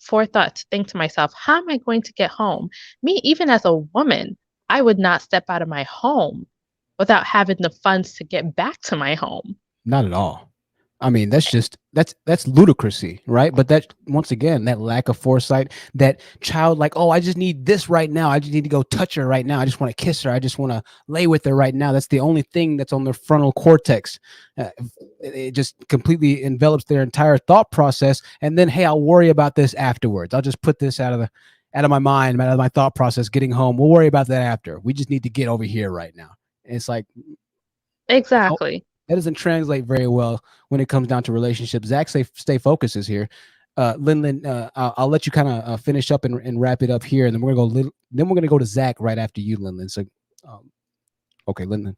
forethought to think to myself, how am I going to get home? Me, even as a woman, I would not step out of my home without having the funds to get back to my home. Not at all. I mean, that's ludicrousy, right? But that, once again, that lack of foresight, that child, I just need this right now. I just need to go touch her right now. I just want to kiss her. I just want to lay with her right now. That's the only thing that's on their frontal cortex. It just completely envelops their entire thought process. And then, hey, I'll worry about this afterwards. I'll just put this out of my mind, out of my thought process, getting home. We'll worry about that after. We just need to get over here right now. And it's like, exactly. That doesn't translate very well when it comes down to relationships. Zach, stay focused is here. Lin, I'll let you kind of finish up and wrap it up here, and then we're gonna go to Zach right after you, Lin. So, okay, Lin.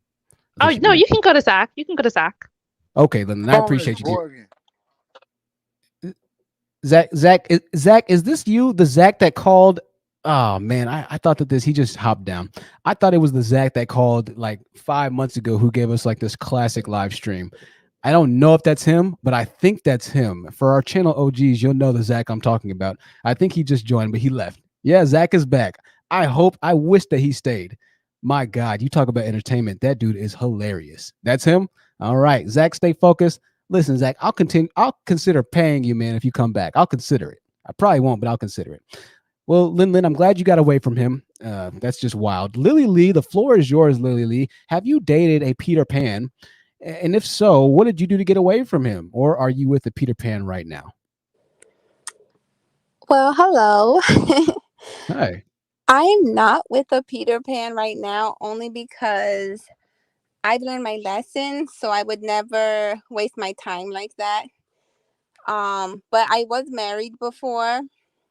Oh no, you can go to Zach. You can go to Zach. Okay, Lin, I appreciate you. Zach, is this you, the Zach that called? Oh man, I thought that he just hopped down. I thought it was the Zach that called 5 months ago who gave us this classic live stream. I don't know if that's him, but I think that's him. For our channel OGs, you'll know the Zach I'm talking about. I think he just joined, but he left. Yeah, Zach is back. I wish that he stayed. My God, you talk about entertainment. That dude is hilarious. That's him. All right, Zach, stay focused. Listen, Zach, I'll consider paying you, man, if you come back. I'll consider it. I probably won't, but I'll consider it. Well, Lin, I'm glad you got away from him. That's just wild. Lily Lee, the floor is yours, Lily Lee. Have you dated a Peter Pan? And if so, what did you do to get away from him? Or are you with a Peter Pan right now? Well, hello. Hi. I'm not with a Peter Pan right now, only because I've learned my lesson, so I would never waste my time like that. But I was married before.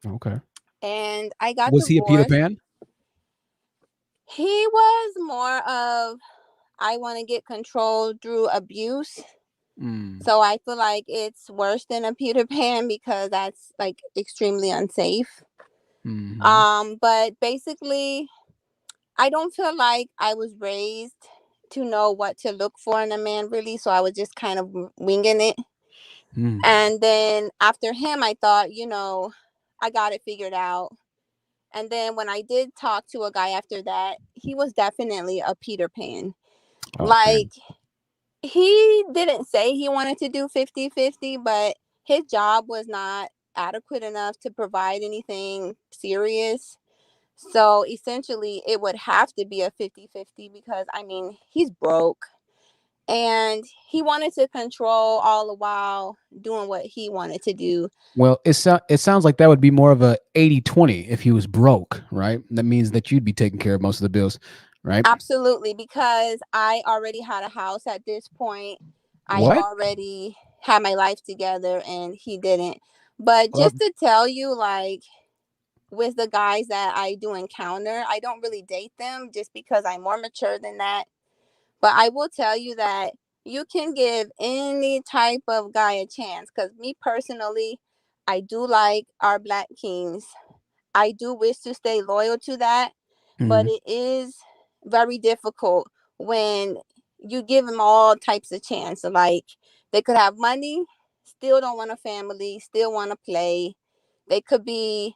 Okay. And I got Was divorced. he a Peter Pan? He was more of, I want to get control through abuse. So I feel like it's worse than a Peter Pan because that's like extremely unsafe. But basically, I don't feel like I was raised to know what to look for in a man, really. So I was just kind of winging it. And then after him, I thought, you know, I got it figured out. And then when I did talk to a guy after that, he was definitely a Peter Pan. Like, he didn't say he wanted to do 50-50, but his job was not adequate enough to provide anything serious. So essentially, it would have to be a 50-50 because, I mean, he's broke. And he wanted to control all the while doing what he wanted to do. Well, it sounds like that would be more of a 80-20 if he was broke, right? That means that you'd be taking care of most of the bills, right? Absolutely, because I already had a house at this point. I What? already had my life together and he didn't. But just to tell you, like, with the guys that I do encounter, I don't really date them just because I'm more mature than that. But I will tell you that you can give any type of guy a chance. Because me personally, I do like our Black kings. I do wish to stay loyal to that. But it is very difficult when you give them all types of chance. Like, they could have money, still don't want a family, still want to play. They could be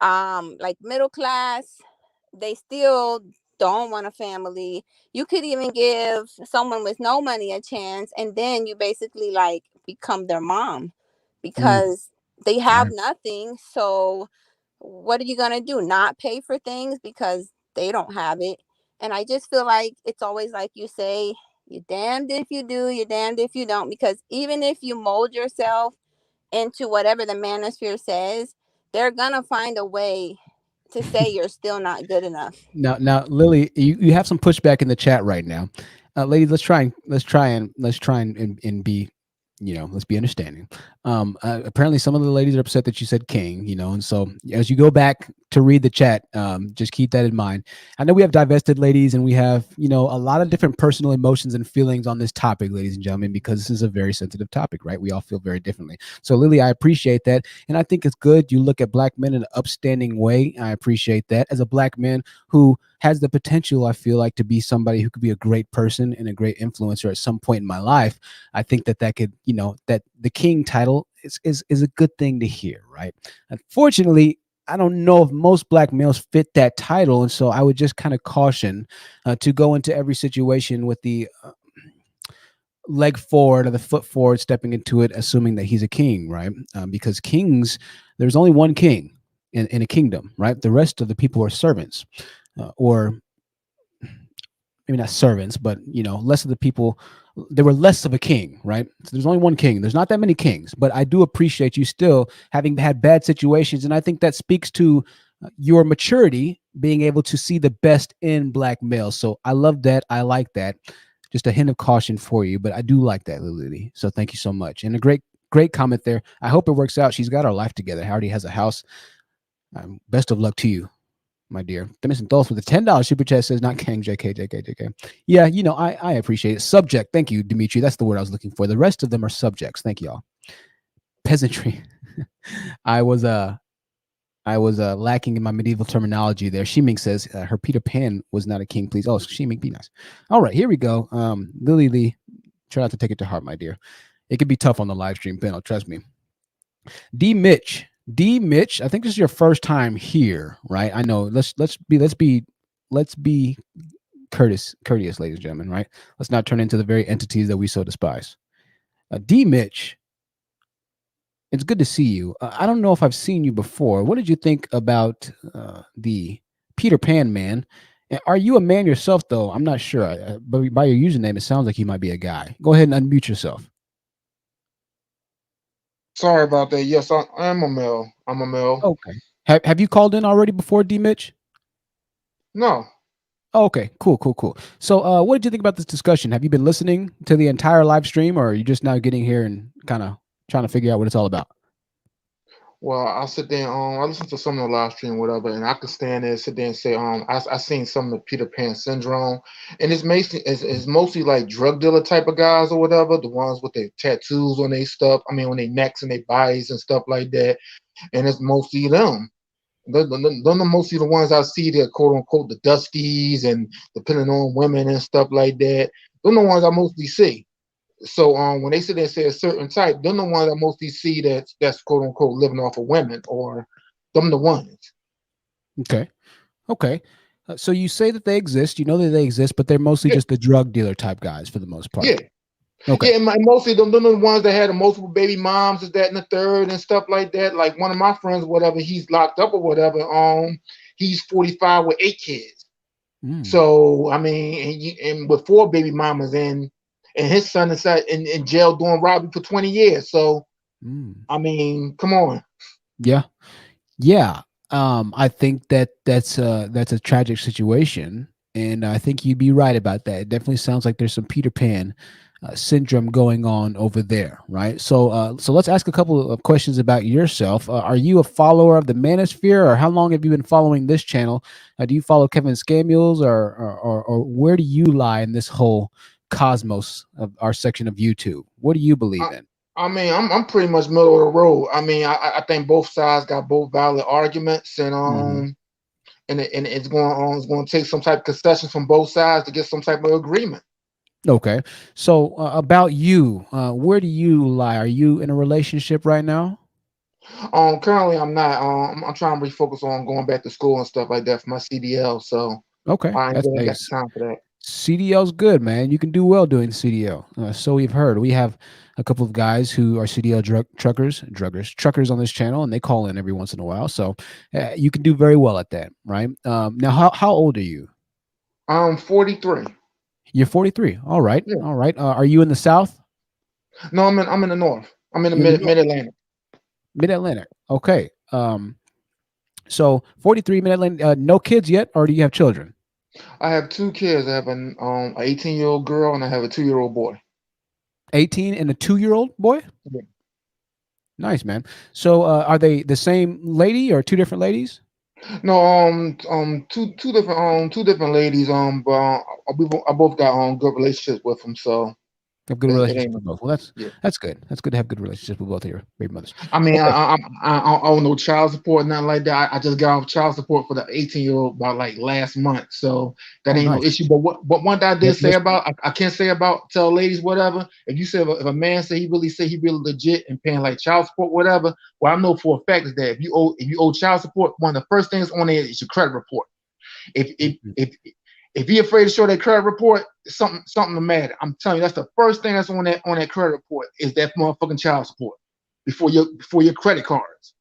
like middle class, they still don't want a family. You could even give someone with no money a chance, and then you basically like become their mom because they have nothing. So what are you gonna do? Not pay for things because they don't have it? And I just feel like it's always like you say, you're damned if you do, you're damned if you don't. Because even if you mold yourself into whatever the manosphere says, they're gonna find a way to say you're still not good enough. Now, Lily, you have some pushback in the chat right now, ladies. Let's try and be, let's be understanding. Apparently, some of the ladies are upset that you said king, and so as you go back to read the chat, just keep that in mind. I know we have divested ladies, and we have a lot of different personal emotions and feelings on this topic, ladies and gentlemen, because this is a very sensitive topic, right? We all feel very differently. So, Lily, I appreciate that, and I think it's good you look at Black men in an upstanding way. I appreciate that as a Black man who has the potential, I feel like, to be somebody who could be a great person and a great influencer at some point in my life. I think that could, that the king title is a good thing to hear, right? Unfortunately, I don't know if most Black males fit that title, and so I would just kind of caution to go into every situation with the leg forward or the foot forward, stepping into it, assuming that he's a king, right? Because kings, there's only one king in a kingdom, right? The rest of the people are servants, or maybe not servants, but less of the people. There were less of a king, right? So there's only one king. There's not that many kings, but I do appreciate you still having had bad situations, and I think that speaks to your maturity, being able to see the best in Black males. So I love that. I like that. Just a hint of caution for you, but I do like that, Lily. So thank you so much, and a great comment there. I hope it works out. She's got her life together. Already has a house. Best of luck to you, my dear. Dennis and Thos with a $10 super chat says, not Kang, JK. Yeah, I appreciate it. Subject. Thank you, Dimitri. That's the word I was looking for. The rest of them are subjects. Thank y'all. Peasantry. I was lacking in my medieval terminology there. Shiming says her Peter Pan was not a king, please. Oh, Shiming, be nice. All right, here we go. Lily Lee, try not to take it to heart, my dear. It could be tough on the live stream panel, trust me. D Mitch, I think this is your first time here, right? I know. Let's be courteous, ladies and gentlemen, right? Let's not turn into the very entities that we so despise. D Mitch, it's good to see you. I don't know if I've seen you before. What did you think about the Peter Pan man? Are you a man yourself, though? I'm not sure. But by your username, it sounds like you might be a guy. Go ahead and unmute yourself. Sorry about that. Yes, I am a male. I'm a male. Okay. Have you called in already before, D Mitch? No. Okay, cool. So what did you think about this discussion? Have you been listening to the entire live stream, or are you just now getting here and kind of trying to figure out what it's all about? Well, I sit there, I listen to some of the live stream, whatever, and I could stand there, sit there and say, I seen some of the Peter Pan syndrome, and it's mostly like drug dealer type of guys or whatever, the ones with their tattoos on their stuff, I mean, on their necks and their bodies and stuff like that, and it's mostly them. They're mostly the ones I see that quote unquote the dusties and depending on women and stuff like that. They're the ones I mostly see. So when they sit there and say a certain type, they're the ones I mostly see that's quote unquote living off of women, or them the ones. Okay. So you say that they exist. You know that they exist, but they're mostly just the drug dealer type guys for the most part. Yeah. Okay. Yeah, and mostly them the ones that had multiple baby moms, is that and the third and stuff like that. Like one of my friends, whatever, he's locked up or whatever. He's 45 with 8 kids. So I mean, and with 4 baby mamas, and his son is in jail doing robbery for 20 years. So I mean, come on. Yeah. I think that's a tragic situation, and I think you'd be right about that. It definitely sounds like there's some Peter Pan syndrome going on over there, right? So let's ask a couple of questions about yourself. Are you a follower of the Manosphere, or how long have you been following this channel? Do you follow Kevin Samuels, or where do you lie in this whole cosmos of our section of YouTube? What do you believe in? I mean, I'm pretty much middle of the road. I mean, I think both sides got both valid arguments, and it's going to take some type of concession from both sides to get some type of agreement. Okay, so about you, where do you lie? Are you in a relationship right now? Currently I'm not. I'm trying to refocus on going back to school and stuff like that for my CDL. So okay, I ain't really got time for that. CDL's good, man. You can do well doing CDL. So we've heard. We have a couple of guys who are CDL truckers on this channel, and they call in every once in a while. So you can do very well at that, right? Now, how old are you? I'm 43. You're 43. All right. Yeah. All right. Are you in the South? No, I'm in the North. I'm in the Mid-Atlantic. Mid-Atlantic. Okay. So 43 Mid-Atlantic. No kids yet, or do you have children? I have 2 kids. I have an 18-year-old girl, and I have a 2-year-old boy. 18 and a 2-year-old boy? Yeah. Nice, man. So are they the same lady or 2 different ladies? No, two different ladies. But I both got good relationships with them. So have good relationships with both. Well, that's good. That's good to have good relationships with both of your baby mothers. I mean, I owe no child support, nothing like that. I just got off child support for the 18-year-old about like last month, so that ain't no issue. But one thing I did say about I can't say about tell ladies whatever. If you say if a man say he really legit and paying like child support whatever, well I know for a fact is that if you owe child support, one of the first things on there is your credit report. If you're afraid to show that credit report, something the matter. I'm telling you, that's the first thing that's on that credit report is that motherfucking child support before your credit cards.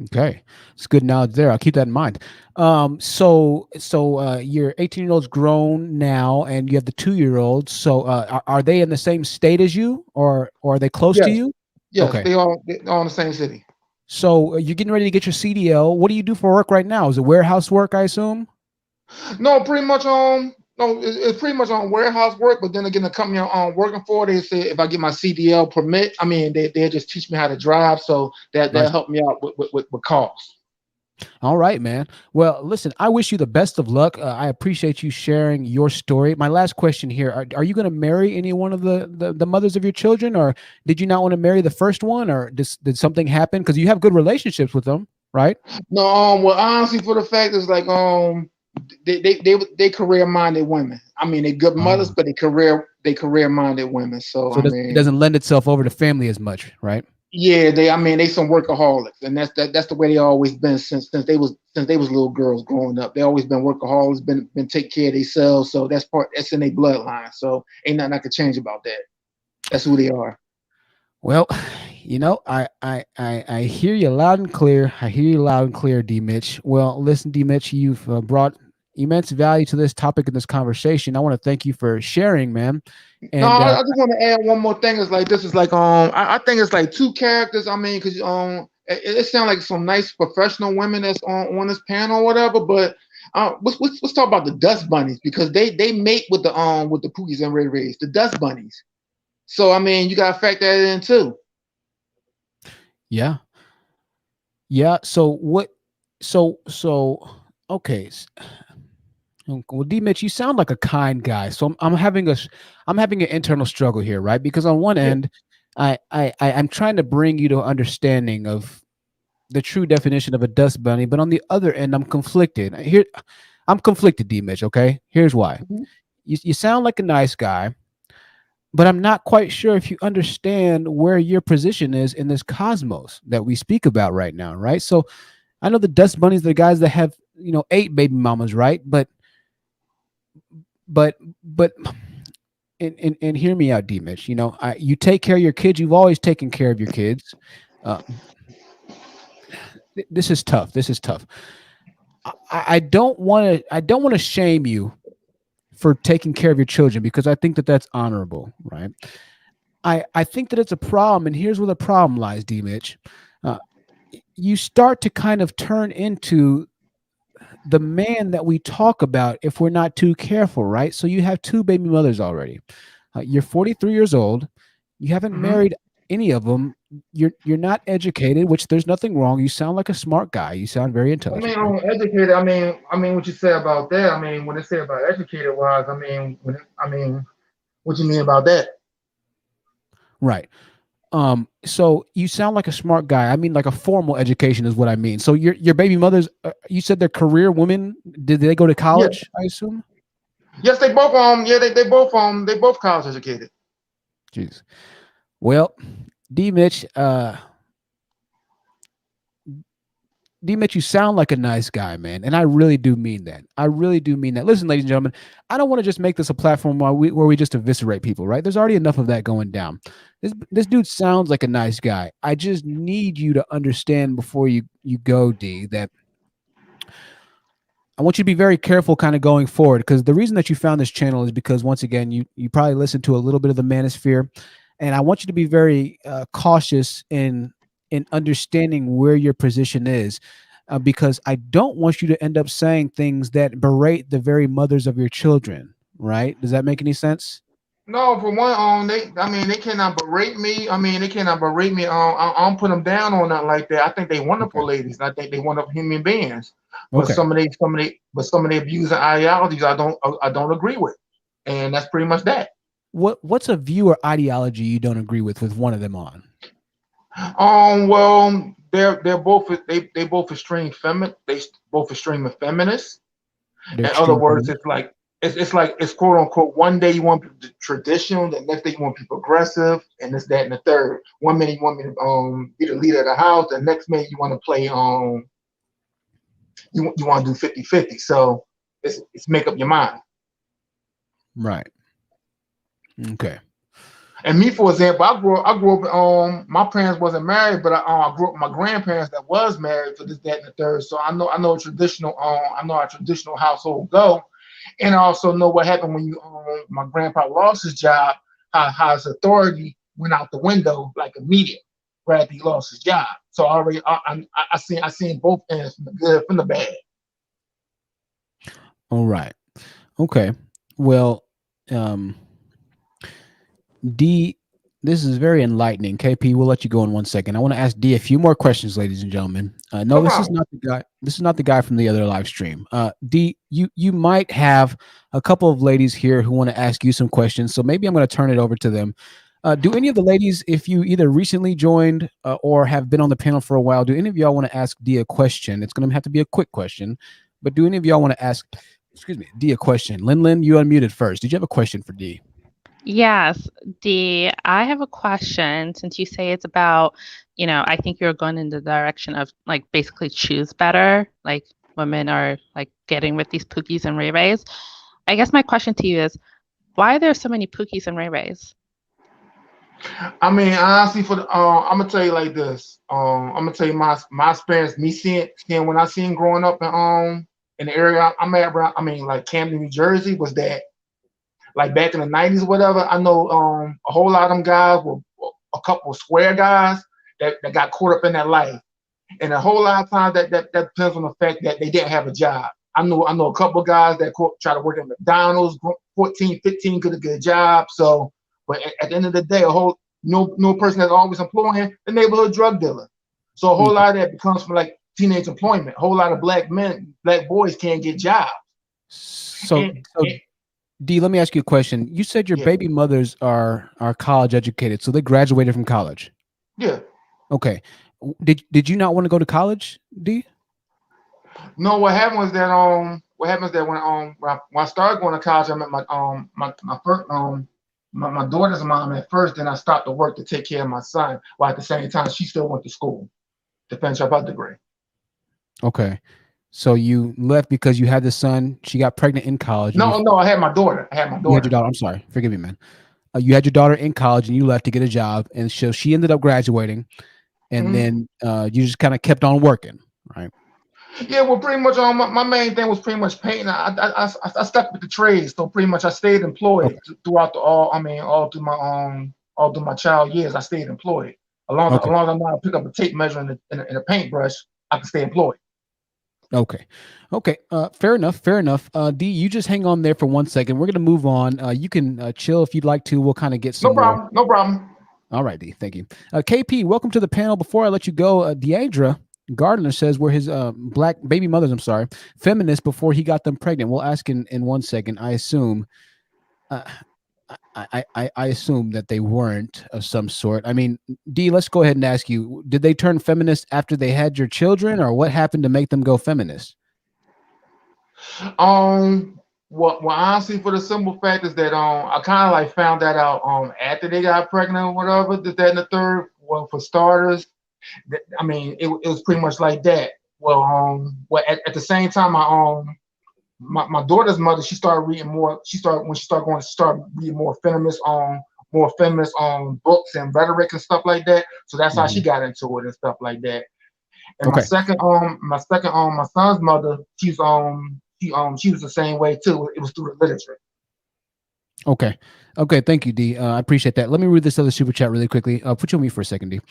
Okay, it's good knowledge there. I'll keep that in mind. So your 18-year-old's grown now, and you have the 2-year-old. So are they in the same state as you, or are they close to you? Yes, okay. They're all in the same city. So you're getting ready to get your CDL. What do you do for work right now? Is it warehouse work, I assume? No, pretty much it's pretty much on warehouse work. But then again, the company I'm working for, they say if I get my CDL permit, I mean they just teach me how to drive, so that'll help me out with costs. All right, man. Well, listen, I wish you the best of luck. I appreciate you sharing your story. My last question here: Are you going to marry any one of the mothers of your children, or did you not want to marry the first one, or did something happen? Because you have good relationships with them, right? No, well, honestly, for the fact is like they career minded women. I mean, they're good mothers, but they career minded women. So it doesn't lend itself over to family as much, right? Yeah, they some workaholics, and that's the way they always been since they was little girls growing up. They always been workaholics, been take care of themselves. So that's in their bloodline. So ain't nothing I could change about that. That's who they are. Well, you know, I hear you loud and clear. I hear you loud and clear, D. Mitch. Well, listen, D. Mitch, you've brought immense value to this topic in this conversation. I want to thank you for sharing, man. And, no, I just want to add one more thing. It's like this is like I think it's like 2 characters. I mean, because it sounds like some nice professional women that's on this panel or whatever. But let's talk about the dust bunnies, because they mate with the Pookies and Ray Rays, the dust bunnies. So I mean, you gotta factor that in too. Yeah. Yeah. So what? So okay. Well, D Mitch, you sound like a kind guy. So I'm having an internal struggle here, right? Because on one Yeah. end, I'm trying to bring you to an understanding of the true definition of a dust bunny, but on the other end, I'm conflicted, D Mitch. Okay, here's why. Mhm. You sound like a nice guy, but I'm not quite sure if you understand where your position is in this cosmos that we speak about right now, right? So I know the dust bunnies are the guys that have 8 baby mamas, right? But and hear me out, D Mitch. You take care of your kids. You've always taken care of your kids. Uh, this is tough. This is tough. I don't want to. I don't want to shame you for taking care of your children because I think that that's honorable, right? I think that it's a problem, and here's where the problem lies, D Mitch. Uh, you start to kind of turn into the man that we talk about if we're not too careful, right? So you have 2 baby mothers already. You're 43 years old. You haven't Mhm. married any of them. You're not educated, which there's nothing wrong. You sound like a smart guy. You sound very I mean, intelligent, right? on educated. What you say about that? I mean, when they say about educated wise, what you mean about that? Right. So you sound like a smart guy. I mean, like a formal education is what I mean. So your baby mothers, you said they're career women. Did they go to Yeah. college? I assume. Yes, they both. Yeah, they both college educated. Jeez. Well, D Mitch, you sound like a nice guy, man, and I really do mean that. I really do mean that. Listen, ladies and gentlemen, I don't want to just make this a platform where we just eviscerate people, right? There's already enough of that going down. This dude sounds like a nice guy. I just need you to understand before you go, D, that I want you to be very careful kind of going forward because the reason that you found this channel is because once again you probably listened to a little bit of the Manosphere, and I want you to be very cautious in understanding where your position is, because I don't want you to end up saying things that berate the very mothers of your children. Right? Does that make any sense? No, for one, they cannot berate me. They cannot berate me. I don't put them down on nothing like that. I think they Okay. wonderful ladies. I think they wonderful human beings. But Okay. some of their views and ideologies, I don't agree with, and that's pretty much that. What's a view or ideology you don't agree with one of them on? Well, they both extreme feminine. They both extreme feminists. They're In other extreme words, feminists. it's quote unquote. One day you want the traditional, the next day you want to be progressive, and this, that, and the third. One minute you want me to be the leader of the house, the next minute you want to play you want to do 50-50. So it's make up your mind. Right. Okay. And me, for example, I grew up. My parents wasn't married, but I grew up with my grandparents that was married for this, that, and the third. So I know a traditional. I know how traditional household go, and I also know what happened when my grandpa lost his job. How his authority went out the window like immediate, right after he lost his job. So I seen both ends, from the good from the bad. All right. Okay. Well, D, this is very enlightening. KP, we'll let you go in 1 second. I want to ask D a few more questions, ladies and gentlemen. No, No this is problem. not the guy. This is not the guy from the other live stream. D, you might have a couple of ladies here who want to ask you some questions. So maybe I'm going to turn it over to them. Do any of the ladies, if you either recently joined or have been on the panel for a while, do any of y'all want to ask D a question? It's going to have to be a quick question, but do any of y'all want to ask, excuse me, D a question? Lin, you unmuted first. Did you have a question for D? Yes, Dee, I have a question since you say it's about, I think you're going in the direction of like basically choose better, like women are like getting with these Pookies and Ray Rays. I guess my question to you is, why are there so many Pookies and Ray Rays? Honestly, I'm gonna tell you like this. I'm gonna tell you my experience. Me seeing when I seen growing up in the area I'm at, bro. Like Camden, New Jersey, was that like back in the '90s or whatever. I know a whole lot of them guys were a couple of square guys that got caught up in that life, and a whole lot of times that depends on the fact that they didn't have a job. I know a couple of guys that try to work at McDonald's, 14, 15, could have get a job. So, but at the end of the day, no person that's always employing the neighborhood drug dealer. So a whole lot of that becomes from like teenage employment. A whole lot of black boys can't get jobs. So D, let me ask you a question. You said your baby mothers are college educated, so they graduated from college. Yeah. Okay. Did you not want to go to college, D? No, what happened was that when I started going to college, I met my daughter's mom at first. Then I stopped to work to take care of my son, while at the same time she still went to school to finish up her degree. Okay. So you left because you had the son. She got pregnant in college. No, I had my daughter. You had your daughter. I'm sorry. Forgive me, man. You had your daughter in college and you left to get a job. And so she ended up graduating. And then you just kind of kept on working, right? Yeah, well, pretty much my main thing was pretty much painting. I stuck with the trades, so pretty much I stayed employed throughout all through my child years. I stayed employed. As long as I know how to pick up a tape measure and a paintbrush, I can stay employed. Okay. Fair enough. D, you just hang on there for 1 second. We're gonna move on. You can chill if you'd like to. We'll kind of get some. No problem. All right, D. Thank you. KP, welcome to the panel. Before I let you go, Deandra Gardner says we're his black baby mothers. I'm sorry, feminists before he got them pregnant. We'll ask in 1 second. I assume. I assume that they weren't of some sort. I mean, D, let's go ahead and ask you: did they turn feminist after they had your children, or what happened to make them go feminist? Well, honestly, for the simple fact is that I kind of like found that out after they got pregnant or whatever. That and the third. Well, for starters, it was pretty much like that. Well, at the same time, my daughter's mother, she started reading more. She started reading more feminist books and rhetoric and stuff like that. So that's how she got into it and stuff like that. And my son's mother, she was the same way too. It was through the literature. Okay. Thank you, D. I appreciate that. Let me read this other super chat really quickly. I'll put you on mute for a second, D.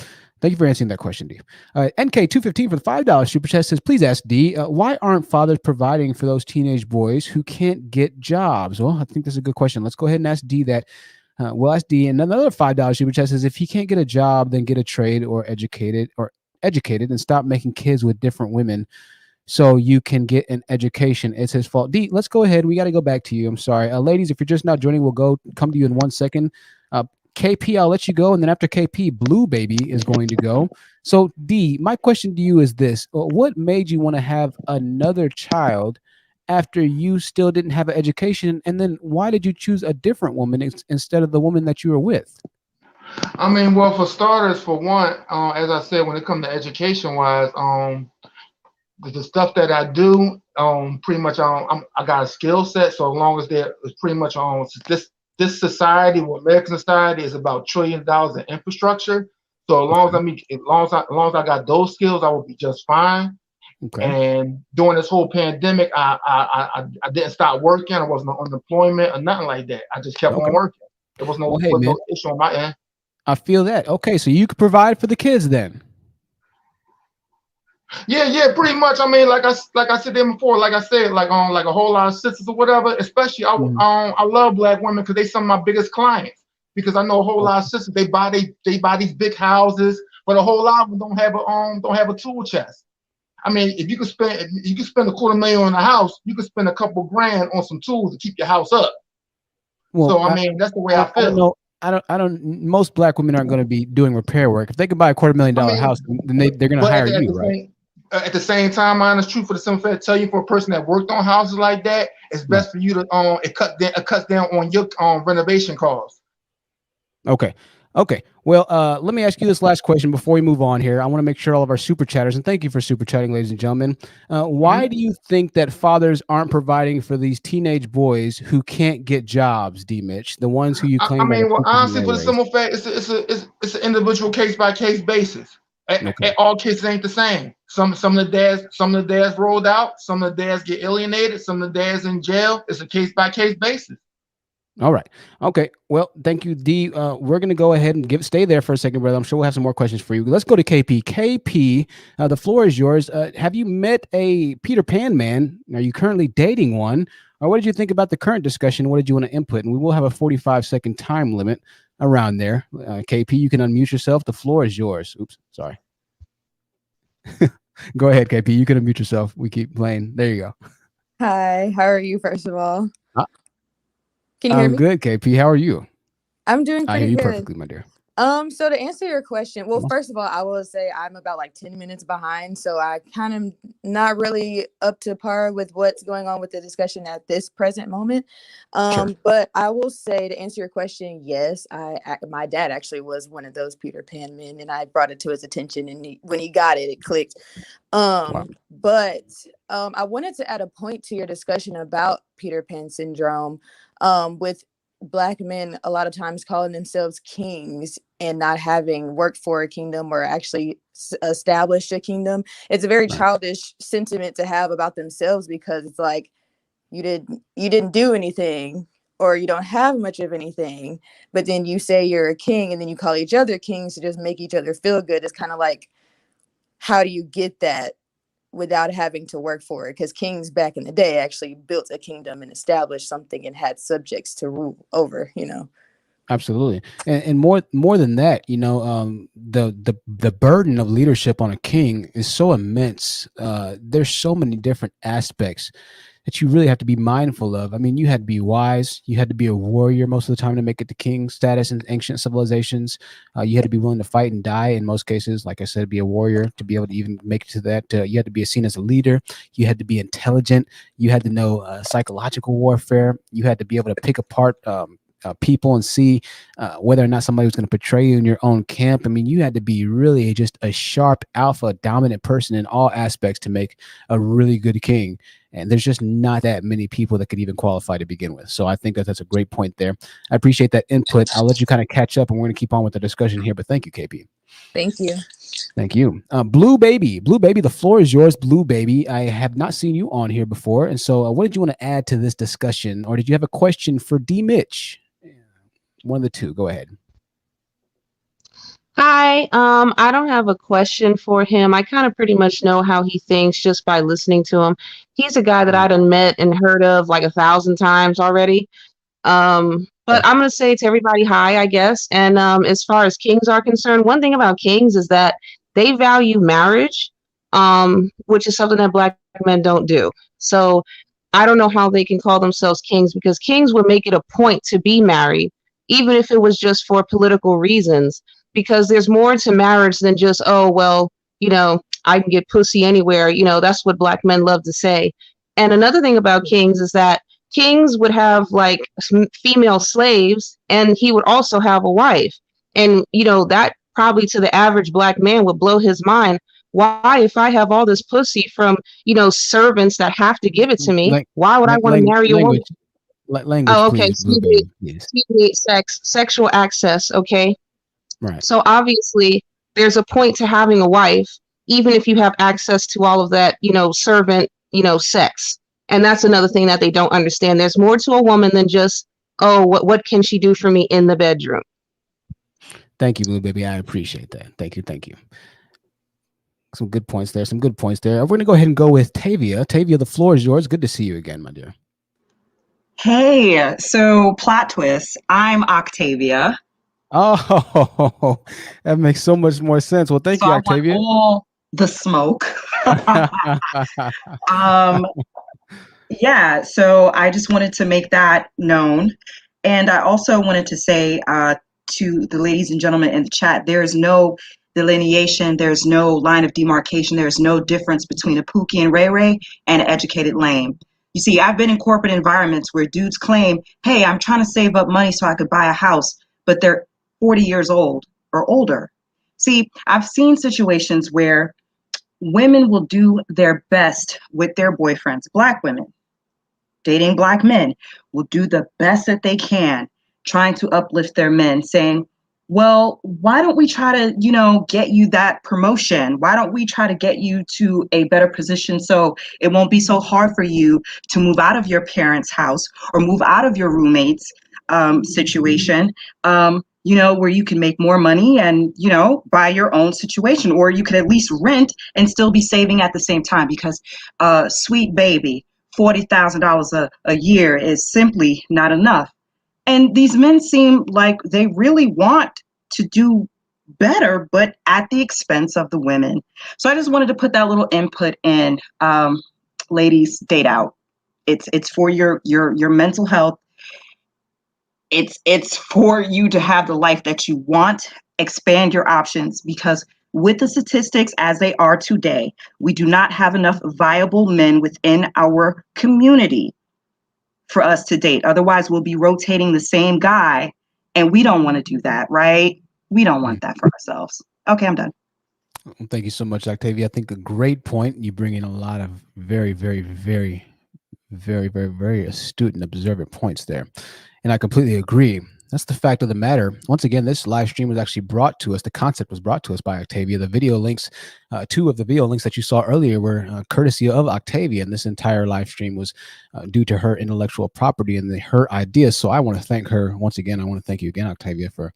Thank you for answering that question, D. NK215 for the $5 super chat says, please ask D, why aren't fathers providing for those teenage boys who can't get jobs? Well, I think that's a good question. Let's go ahead and ask D that. We'll ask D. And another $5 super chat says, if he can't get a job, then get a trade or educated and stop making kids with different women so you can get an education. It's his fault. D, let's go ahead. We got to go back to you. I'm sorry. Ladies, if you're just now joining, we'll come to you in 1 second. KP, I'll let you go. And then after KP, Blue Baby is going to go. So D, my question to you is this. What made you want to have another child after you still didn't have an education? And then why did you choose a different woman instead of the woman that you were with? Well, for starters, for one, as I said, when it comes to education-wise, the stuff that I do, pretty much, I got a skill set. So as long as there is pretty much this society, American society, is about $1 trillion in infrastructure. So as long as I got those skills, I will be just fine. Okay. And during this whole pandemic, I didn't stop working. I wasn't on unemployment or nothing like that. I just kept on working. There was no issue on my end. I feel that. Okay, so you could provide for the kids then. Yeah, pretty much. Like I said there before, like I said, like a whole lot of sisters or whatever. Especially, I love black women because they some of my biggest clients. Because I know a whole lot of sisters, they buy these big houses, but a whole lot of them don't have a tool chest. If you could spend $250,000 on a house, you could spend a couple grand on some tools to keep your house up. Well, so that's the way I feel. I don't. Most black women aren't going to be doing repair work. If they can buy a $250,000 house, then they're going to hire you, right? At the same time, honest truth, for the simple fact, tell you for a person that worked on houses like that, it's best for you to it cuts down on your renovation costs. Okay. Well, let me ask you this last question before we move on here. I want to make sure all of our super chatters, and thank you for super chatting, ladies and gentlemen. Why do you think that fathers aren't providing for these teenage boys who can't get jobs, D. Mitch, the ones who you claim? Honestly, for the simple fact, it's an individual case by case basis. All cases ain't the same. Some of the dads rolled out. Some of the dads get alienated. Some of the dads in jail. It's a case by case basis. All right. Okay. Well, thank you, D. We're going to go ahead and stay there for a second, brother. I'm sure we'll have some more questions for you. Let's go to KP. KP, the floor is yours. Have you met a Peter Pan man? Are you currently dating one? Or what did you think about the current discussion? What did you want to input? And we will have a 45-second time limit around there. KP, you can unmute yourself. The floor is yours. Oops, sorry. Go ahead, KP. You can unmute yourself. We keep playing. There you go. Hi, how are you, first of all? Can you hear I'm me? good, KP. How are you? I'm doing I hear pretty you good. perfectly, my dear. So to answer your question, well, first of all, I will say I'm about like 10 minutes behind, so I kind of not really up to par with what's going on with the discussion at this present moment. Sure. But I will say, to answer your question, yes, my dad actually was one of those Peter Pan men, and I brought it to his attention, and when he got it, it clicked. But I wanted to add a point to your discussion about Peter Pan syndrome, with Black men a lot of times calling themselves kings and not having worked for a kingdom or actually established a kingdom. It's a very childish sentiment to have about themselves, because it's like you didn't do anything, or you don't have much of anything, but then you say you're a king and then you call each other kings to just make each other feel good. It's kind of like, how do you get that without having to work for it? Because kings back in the day actually built a kingdom and established something and had subjects to rule over, Absolutely. And more than that, the burden of leadership on a king is so immense. There's so many different aspects that you really have to be mindful of. I mean, you had to be wise. You had to be a warrior most of the time to make it to king status in ancient civilizations. You had to be willing to fight and die in most cases. Like I said, be a warrior to be able to even make it to that. You had to be seen as a leader. You had to be intelligent. You had to know psychological warfare. You had to be able to pick apart people and see whether or not somebody was going to betray you in your own camp. I mean, you had to be really just a sharp, alpha, dominant person in all aspects to make a really good king. And there's just not that many people that could even qualify to begin with. So I think that that's a great point there. I appreciate that input. I'll let you kind of catch up, and we're going to keep on with the discussion here. But thank you, KP. Thank you. Thank you. Blue Baby, the floor is yours, Blue Baby. I have not seen you on here before. And so what did you want to add to this discussion? Or did you have a question for D. Mitch? One of the two. Go ahead. Hi, I don't have a question for him. I kind of pretty much know how he thinks just by listening to him. He's a guy that I done met and heard of like 1,000 times already. But I'm going to say to everybody, hi, I guess. And as far as kings are concerned, one thing about kings is that they value marriage, which is something that Black men don't do. So I don't know how they can call themselves kings, because kings would make it a point to be married, even if it was just for political reasons, because there's more to marriage than just, oh, well, I can get pussy anywhere. That's what Black men love to say. And another thing about kings is that kings would have like female slaves, and he would also have a wife. And, that probably to the average Black man would blow his mind. Why, if I have all this pussy from, servants that have to give it to me, why would I want to marry a woman? Language, oh, okay. please. Sexual access. Okay. Right. So obviously there's a point to having a wife, even if you have access to all of that, servant, sex. And that's another thing that they don't understand. There's more to a woman than just, oh, what can she do for me in the bedroom? Thank you, Blue Baby. I appreciate that. Thank you. Some good points there. We're going to go ahead and go with Tavia. Tavia, the floor is yours. Good to see you again, my dear. Hey, so plot twist. I'm Octavia. Oh, that makes so much more sense. Well, thank you, Octavia. I want all the smoke. Yeah, so I just wanted to make that known. And I also wanted to say to the ladies and gentlemen in the chat, there's no delineation, there's no line of demarcation, there's no difference between a Pookie and Ray Ray and an educated lame. You see, I've been in corporate environments where dudes claim, hey, I'm trying to save up money so I could buy a house, but they're 40 years old or older. See, I've seen situations where women will do their best with their boyfriends. Black women dating Black men will do the best that they can, trying to uplift their men, saying, well, why don't we try to, get you that promotion? Why don't we try to get you to a better position so it won't be so hard for you to move out of your parents' house or move out of your roommate's situation, where you can make more money and, buy your own situation, or you could at least rent and still be saving at the same time, because sweet baby, $40,000 a year is simply not enough. And these men seem like they really want to do better, but at the expense of the women. So I just wanted to put that little input in. Ladies, date out. It's for your mental health. It's for you to have the life that you want. Expand your options, because with the statistics as they are today, we do not have enough viable men within our community for us to date. Otherwise, we'll be rotating the same guy, and we don't want to do that, right? We don't want that for ourselves. Okay, I'm done. Thank you so much, Octavia. I think a great point. You bring in a lot of very, very, very, very, very, very astute and observant points there. And I completely agree. That's the fact of the matter. Once again, this live stream was actually brought to us. The concept was brought to us by Octavia. The video links, two of the video links that you saw earlier were courtesy of Octavia. And this entire live stream was due to her intellectual property and her ideas. So I want to thank her once again. I want to thank you again, Octavia, for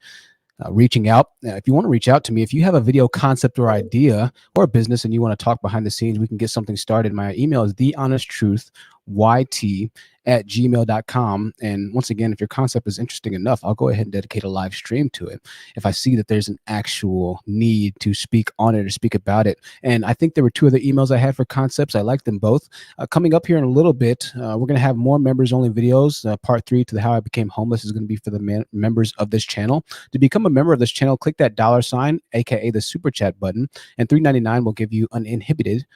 reaching out. If you want to reach out to me, if you have a video concept or idea or a business and you want to talk behind the scenes, we can get something started. My email is thehonesttruthyt@gmail.com. And once again, if your concept is interesting enough, I'll go ahead and dedicate a live stream to it if I see that there's an actual need to speak on it or speak about it. And I think there were two other emails I had for concepts. I like them both. Coming up here in a little bit, we're going to have more members only videos. Part 3 to the How I Became Homeless is going to be for the members of this channel. To become a member of this channel, click that $sign, aka the super chat button, and $3.99 will give you uninhibited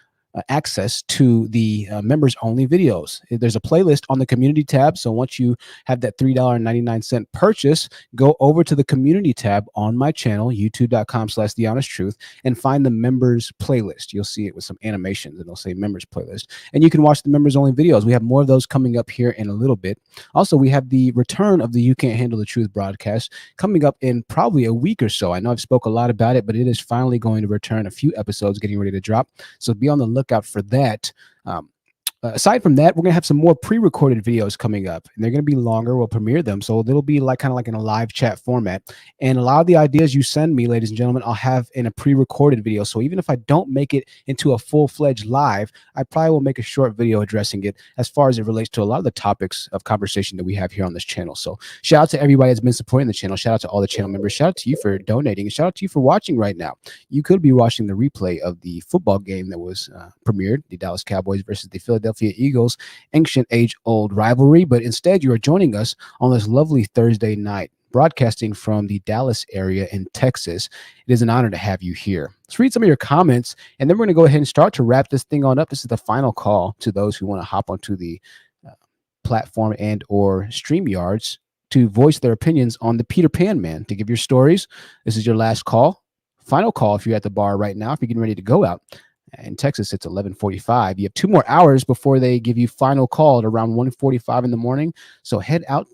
access to the members only videos. There's a playlist on the community tab. So once you have that $3.99 purchase, go over to the community tab on my channel, youtube.com/thehonestTruth, and find the members playlist. You'll see it with some animations and it'll say members playlist. And you can watch the members only videos. We have more of those coming up here in a little bit. Also, we have the return of the You Can't Handle the Truth broadcast coming up in probably a week or so. I know I've spoke a lot about it, but it is finally going to return. A few episodes getting ready to drop. So be on the look out for that. Aside from that, we're gonna have some more pre-recorded videos coming up, and they're gonna be longer. We'll premiere them, so it'll be like kind of like in a live chat format. And a lot of the ideas you send me, ladies and gentlemen, I'll have in a pre-recorded video. So even if I don't make it into a full-fledged live, I probably will make a short video addressing it as far as it relates to a lot of the topics of conversation that we have here on this channel. So shout out to everybody that's been supporting the channel. Shout out to all the channel members. Shout out to you for donating, and shout out to you for watching right now. You could be watching the replay of the football game that was premiered, the Dallas Cowboys versus the Philadelphia Eagles, ancient age-old rivalry, but instead you are joining us on this lovely Thursday night, broadcasting from the Dallas area in Texas. It is an honor to have you here. Let's read some of your comments, and then we're going to go ahead and start to wrap this thing on up. This is the final call to those who want to hop onto the platform and or StreamYards to voice their opinions on the Peter Pan Man, to give your stories. This is your last call, final call if you're at the bar right now, if you're getting ready to go out. In Texas, it's 11:45. You have 2 more hours before they give you final call at around 1:45 in the morning. So head out,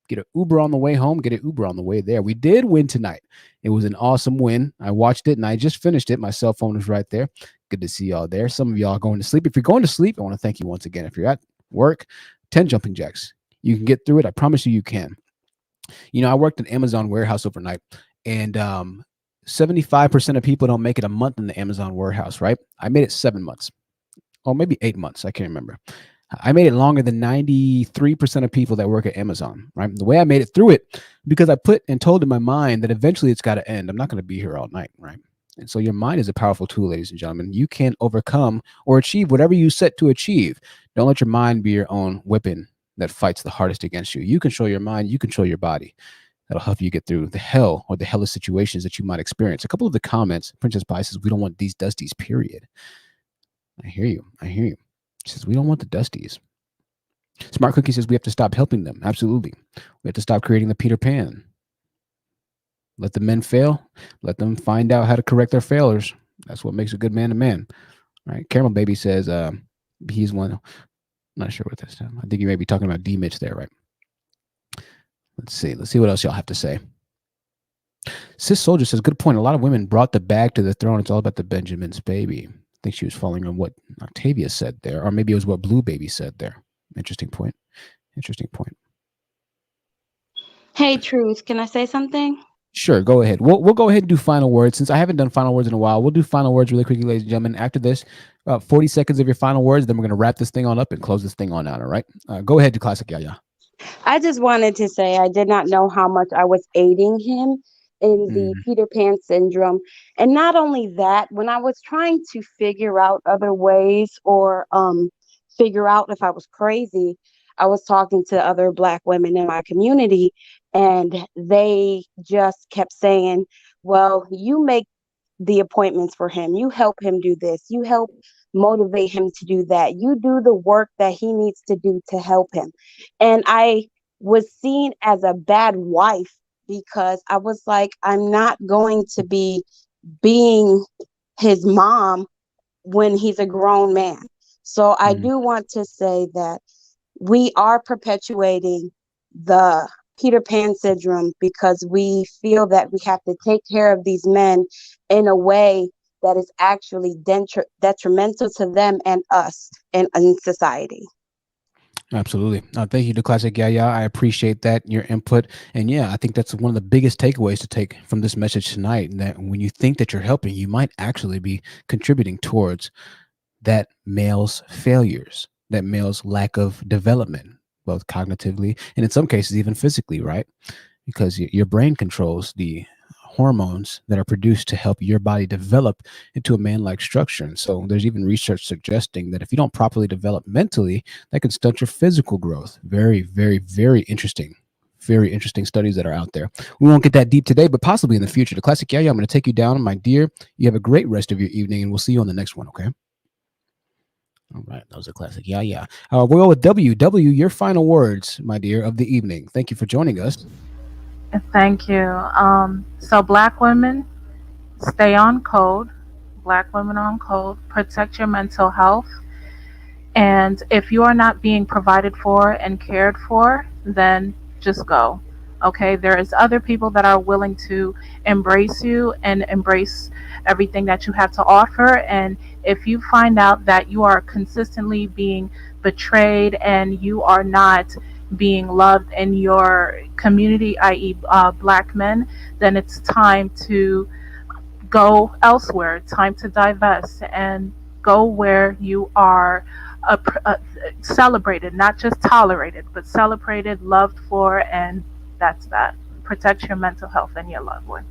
get an Uber on the way home, get an Uber on the way there. We did win tonight. It was an awesome win. I watched it and I just finished it. My cell phone is right there. Good to see y'all there. Some of y'all are going to sleep. If you're going to sleep, I want to thank you once again. If you're at work, 10 jumping jacks. You can get through it. I promise you can. You know, I worked at Amazon warehouse overnight, and 75% of people don't make it a month in the Amazon warehouse, right? I made it 7 months, or maybe 8 months. I can't remember. I made it longer than 93% of people that work at Amazon, right? The way I made it through it, because I put and told in my mind that eventually it's got to end. I'm not going to be here all night, right? And so your mind is a powerful tool, ladies and gentlemen. You can overcome or achieve whatever you set to achieve. Don't let your mind be your own weapon that fights the hardest against you. You control your mind. You control your body. That'll help you get through the hell or the hellish situations that you might experience. A couple of the comments, Princess Pie says, we don't want these dusties, period. I hear you. I hear you. She says, we don't want the dusties. Smart Cookie says, we have to stop helping them. Absolutely. We have to stop creating the Peter Pan. Let the men fail. Let them find out how to correct their failures. That's what makes a good man a man. All right. Caramel Baby says, he's one. I'm not sure what that's. I think you may be talking about D-Mitch there, right? Let's see. Let's see what else y'all have to say. Sis Soldier says, good point. A lot of women brought the bag to the throne. It's all about the Benjamin's baby. I think she was following on what Octavia said there, or maybe it was what Blue Baby said there. Interesting point. Interesting point. Hey, Truth, can I say something? Sure, go ahead. We'll go ahead and do final words. Since I haven't done final words in a while, we'll do final words really quickly, ladies and gentlemen. After this, 40 seconds of your final words, then we're going to wrap this thing on up and close this thing on out, all right? Go ahead to Classic Yaya. I just wanted to say I did not know how much I was aiding him in the Peter Pan syndrome. And not only that, when I was trying to figure out other ways or figure out if I was crazy, I was talking to other Black women in my community, and they just kept saying, well, you make the appointments for him, you help him do this, you help motivate him to do that, you do the work that he needs to do to help him. And I was seen as a bad wife because I was like, I'm not going to be being his mom when he's a grown man. So I do want to say that we are perpetuating the Peter Pan syndrome because we feel that we have to take care of these men in a way that is actually detrimental to them and us in society. Absolutely. Thank you to Classic Yaya. I appreciate that, your input. And yeah, I think that's one of the biggest takeaways to take from this message tonight. That when you think that you're helping, you might actually be contributing towards that male's failures, that male's lack of development, both cognitively and in some cases even physically, right? Because your brain controls the hormones that are produced to help your body develop into a man-like structure. And so there's even research suggesting that if you don't properly develop mentally, that can stunt your physical growth. Very, very, very interesting. Very interesting studies that are out there. We won't get that deep today, but possibly in the future. The Classic Yaya, I'm going to take you down, my dear. You have a great rest of your evening, and we'll see you on the next one, okay? All right, that was a classic. Yeah. We'll go with W. W, your final words, my dear, of the evening. Thank you for joining us. Thank you. So Black women, stay on code. Black women on code. Protect your mental health. And if you are not being provided for and cared for, then just go. Okay, there is other people that are willing to embrace you and embrace everything that you have to offer. And if you find out that you are consistently being betrayed and you are not being loved in your community, i.e., Black men, then it's time to go elsewhere, time to divest and go where you are celebrated, not just tolerated, but celebrated, loved for, and that's that. Protect your mental health and your loved one.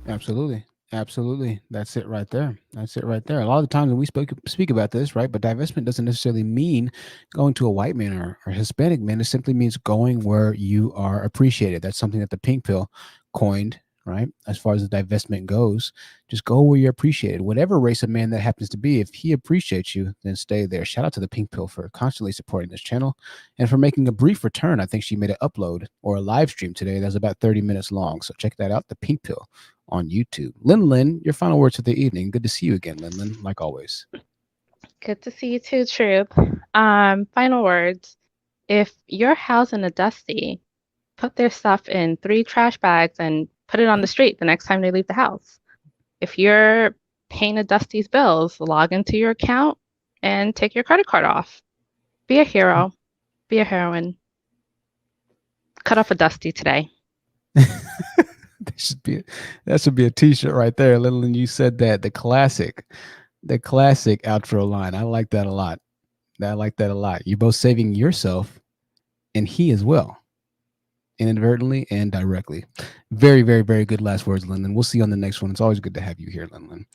Absolutely. Absolutely. That's it right there. That's it right there. A lot of the times when we speak about this, right? But divestment doesn't necessarily mean going to a white man or Hispanic man. It simply means going where you are appreciated. That's something that the Pink Pill coined, right? As far as the divestment goes, just go where you're appreciated. Whatever race of man that happens to be, if he appreciates you, then stay there. Shout out to the Pink Pill for constantly supporting this channel and for making a brief return. I think she made an upload or a live stream today that's about 30 minutes long. So check that out, the Pink Pill on YouTube. Lin, your final words of the evening. Good to see you again, Lin, like always. Good to see you too, Truth. Final words. If you're housing a dusty, put their stuff in 3 trash bags and put it on the street the next time they leave the house. If you're paying a dusty's bills, log into your account and take your credit card off. Be a hero. Be a heroine. Cut off a dusty today. That should be a t-shirt right there. Lin, you said that. The classic outro line. I like that a lot. You're both saving yourself and he as well, inadvertently and directly. Very, very, very good last words, Lin. We'll see you on the next one. It's always good to have you here, Lin.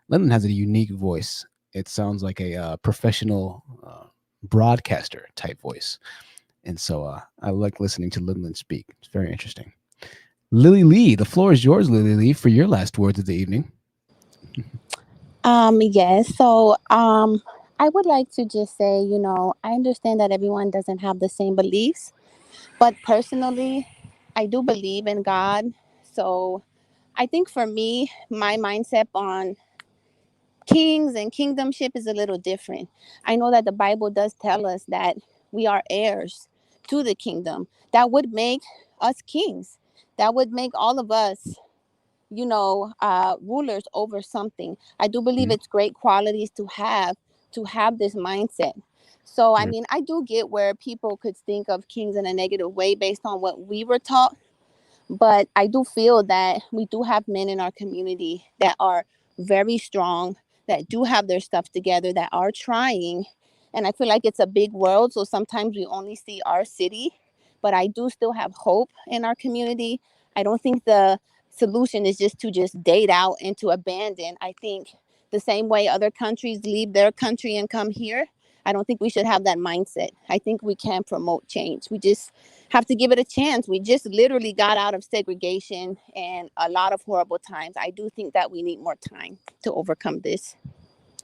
Lin has a unique voice. It sounds like a professional broadcaster type voice. And so I like listening to Lin speak. It's very interesting. Lily Lee, the floor is yours, Lily Lee, for your last words of the evening. Yes. So I would like to just say, I understand that everyone doesn't have the same beliefs, but personally, I do believe in God. So I think for me, my mindset on kings and kingdomship is a little different. I know that the Bible does tell us that we are heirs to the kingdom. That would make us kings. That would make all of us, rulers over something. I do believe it's great qualities to have this mindset. So, I mean, I do get where people could think of kings in a negative way based on what we were taught. But I do feel that we do have men in our community that are very strong, that do have their stuff together, that are trying. And I feel like it's a big world. So sometimes we only see our city, but I do still have hope in our community. I don't think the solution is just to date out and to abandon. I think the same way other countries leave their country and come here, I don't think we should have that mindset. I think we can promote change. We just have to give it a chance. We just literally got out of segregation and a lot of horrible times. I do think that we need more time to overcome this.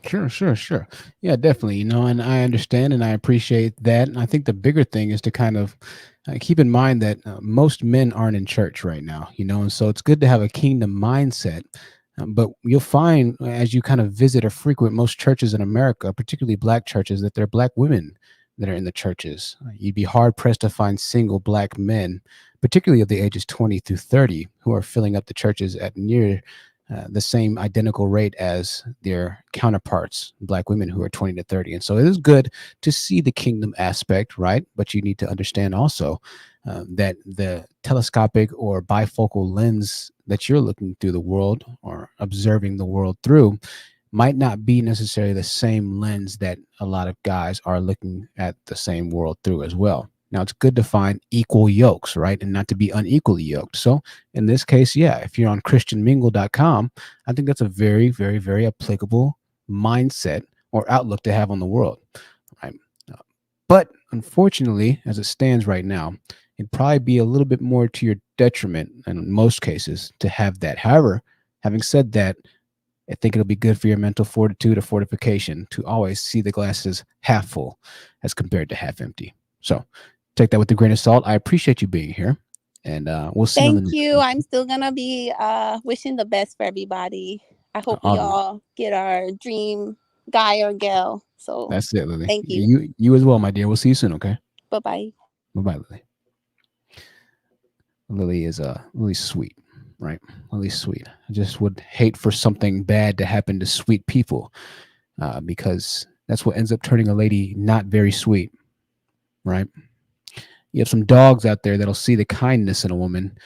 Sure. Yeah, definitely. And I understand and I appreciate that. And I think the bigger thing is to kind of keep in mind that most men aren't in church right now, and so it's good to have a kingdom mindset. But you'll find as you kind of visit or frequent most churches in America, particularly Black churches, that there are Black women that are in the churches. You'd be hard pressed to find single Black men, particularly of the ages 20 through 30, who are filling up the churches at near the same identical rate as their counterparts, Black women who are 20 to 30. And so it is good to see the kingdom aspect, right? But you need to understand also that the telescopic or bifocal lens that you're looking through the world or observing the world through might not be necessarily the same lens that a lot of guys are looking at the same world through as well. Now, it's good to find equal yokes, right? And not to be unequally yoked. So in this case, yeah, if you're on christianmingle.com, I think that's a very, very, very applicable mindset or outlook to have on the world, right? But unfortunately, as it stands right now, it'd probably be a little bit more to your detriment in most cases to have that. However, having said that, I think it'll be good for your mental fortitude or fortification to always see the glasses half full as compared to half empty. So take that with a grain of salt. I appreciate you being here, and we'll see. Thank you. I'm still gonna be wishing the best for everybody. I hope we all get our dream guy or gal. So that's it, Lily. Thank you. You as well, my dear. We'll see you soon. Okay. Bye-bye. Bye-bye, Lily. Lily is Lily's sweet, right? Lily's sweet. I just would hate for something bad to happen to sweet people, because that's what ends up turning a lady not very sweet, right? You have some dogs out there that'll see the kindness in a woman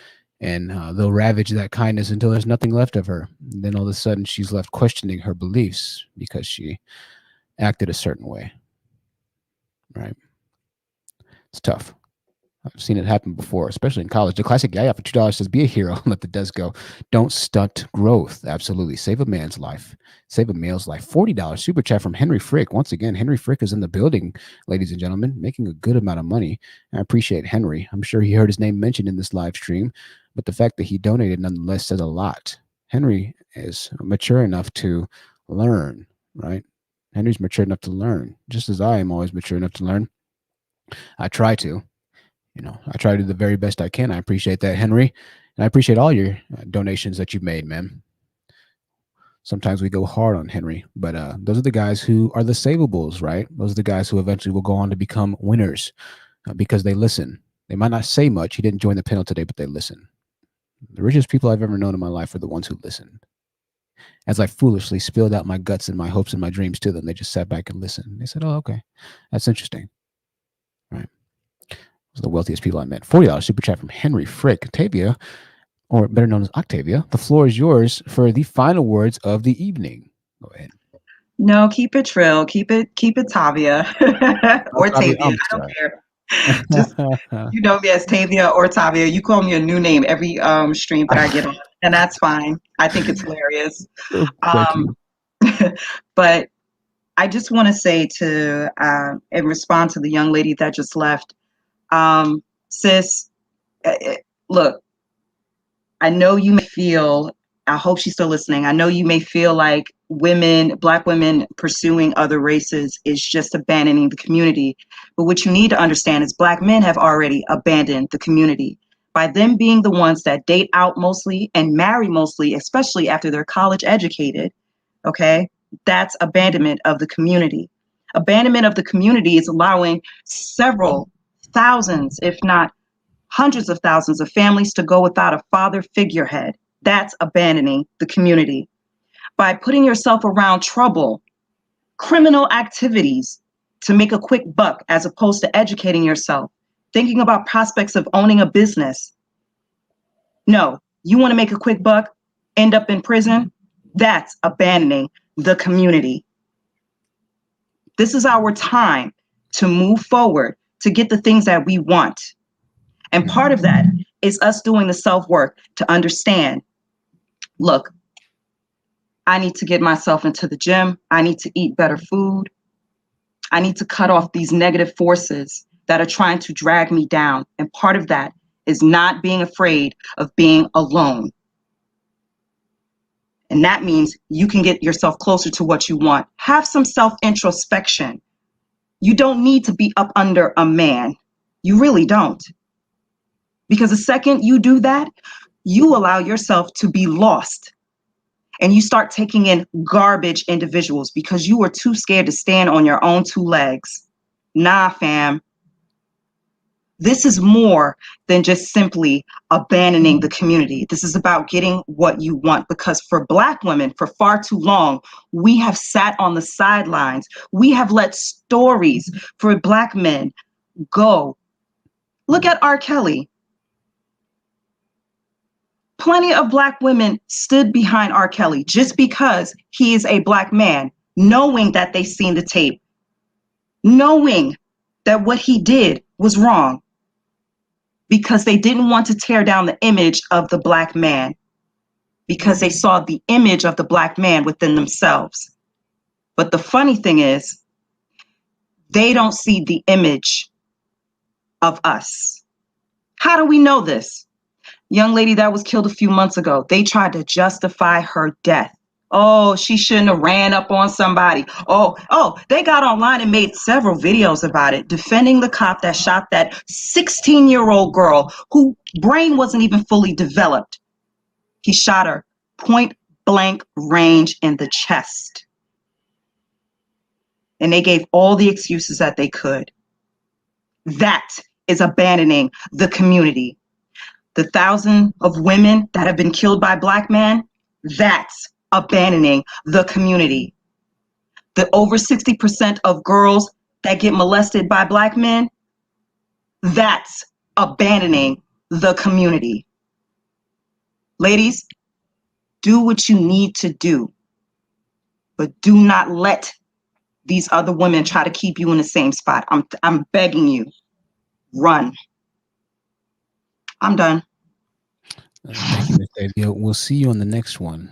and they'll ravage that kindness until there's nothing left of her. And then all of a sudden she's left questioning her beliefs because she acted a certain way, right? It's tough. I've seen it happen before, especially in college. The classic Yaya for $2 says, be a hero and let the dust go. Don't stunt growth. Absolutely. Save a man's life. Save a male's life. $40 super chat from Henry Frick. Once again, Henry Frick is in the building, ladies and gentlemen, making a good amount of money. I appreciate Henry. I'm sure he heard his name mentioned in this live stream, but the fact that he donated nonetheless says a lot. Henry is mature enough to learn, right? Henry's mature enough to learn, just as I am always mature enough to learn. I try to. I try to do the very best I can. I appreciate that, Henry. And I appreciate all your donations that you've made, man. Sometimes we go hard on Henry, but those are the guys who are the savables, right? Those are the guys who eventually will go on to become winners because they listen. They might not say much. He didn't join the panel today, but they listen. The richest people I've ever known in my life are the ones who listened. As I foolishly spilled out my guts and my hopes and my dreams to them, they just sat back and listened. They said, oh, okay, that's interesting. Right. The wealthiest people I met. $40 super chat from Henry Frick. Octavia, or better known as Octavia, the floor is yours for the final words of the evening. Go ahead. No, keep it trill. Keep it Tavia or Tavia. I don't care. Just you know me as Tavia or Tavia. You call me a new name every stream that I get on, and that's fine. I think it's hilarious. But I just want to say to in response to the young lady that just left. Sis, look, I know you may feel, I hope she's still listening. I know you may feel like Black women pursuing other races is just abandoning the community. But what you need to understand is Black men have already abandoned the community by them being the ones that date out mostly and marry mostly, especially after they're college educated. Okay. That's abandonment of the community. Abandonment of the community is allowing several thousands, if not hundreds of thousands of families to go without a father figurehead. That's abandoning the community. By putting yourself around trouble, criminal activities to make a quick buck as opposed to educating yourself, thinking about prospects of owning a business. No, you want to make a quick buck, end up in prison? That's abandoning the community. This is our time to move forward, to get the things that we want. And part of that is us doing the self-work to understand Look, I need to get myself into the gym. I need to eat better food. I need to cut off these negative forces that are trying to drag me down. And part of that is not being afraid of being alone. And that means you can get yourself closer to what you want. Have some self-introspection. You don't need to be up under a man. You really don't. Because the second you do that, you allow yourself to be lost. And you start taking in garbage individuals because you are too scared to stand on your own two legs. Nah, fam. This is more than just simply abandoning the community. This is about getting what you want, because for Black women, for far too long, we have sat on the sidelines. We have let stories for Black men go. Look at R. Kelly. Plenty of Black women stood behind R. Kelly just because he is a Black man, knowing that they seen the tape, knowing that what he did was wrong, because they didn't want to tear down the image of the Black man, because they saw the image of the Black man within themselves. But the funny thing is, they don't see the image of us. How do we know this? Young lady that was killed a few months ago, they tried to justify her death. Oh, she shouldn't have ran up on somebody. Oh, they got online and made several videos about it, defending the cop that shot that 16-year-old girl whose brain wasn't even fully developed. He shot her point blank range in the chest. And they gave all the excuses that they could. That is abandoning the community. The thousands of women that have been killed by Black men, that's abandoning the community. The over 60% of girls that get molested by Black men, that's abandoning the community. Ladies, do what you need to do, but do not let these other women try to keep you in the same spot. I'm begging you, run. I'm done. Thank you, Ms. Davia. We'll see you on the next one.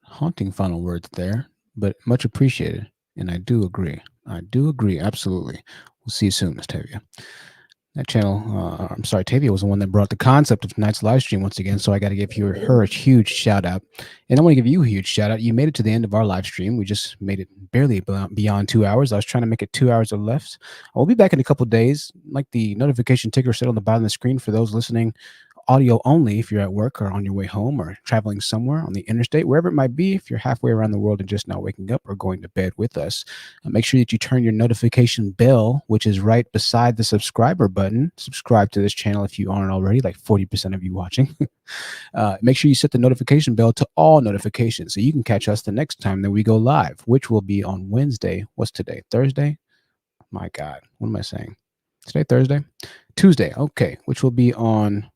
Haunting final words there, but much appreciated. And I do agree. Absolutely. We'll see you soon, Ms. Tavia. That channel, I'm sorry, Tavia was the one that brought the concept of tonight's live stream once again, so I got to give her a huge shout out. And I want to give you a huge shout out. You made it to the end of our live stream. We just made it barely beyond 2 hours. I was trying to make it 2 hours or less. I'll be back in a couple of days. Like the notification ticker said on the bottom of the screen for those listening, audio only if you're at work or on your way home or traveling somewhere on the interstate, wherever it might be. If you're halfway around the world and just now waking up or going to bed with us, make sure that you turn your notification bell, which is right beside the subscriber button. Subscribe to this channel if you aren't already, like 40% of you watching. Make sure you set the notification bell to all notifications so you can catch us the next time that we go live, which will be on Wednesday. What's today? Thursday? My God, what am I saying? Today, Thursday? Tuesday, okay, which will be on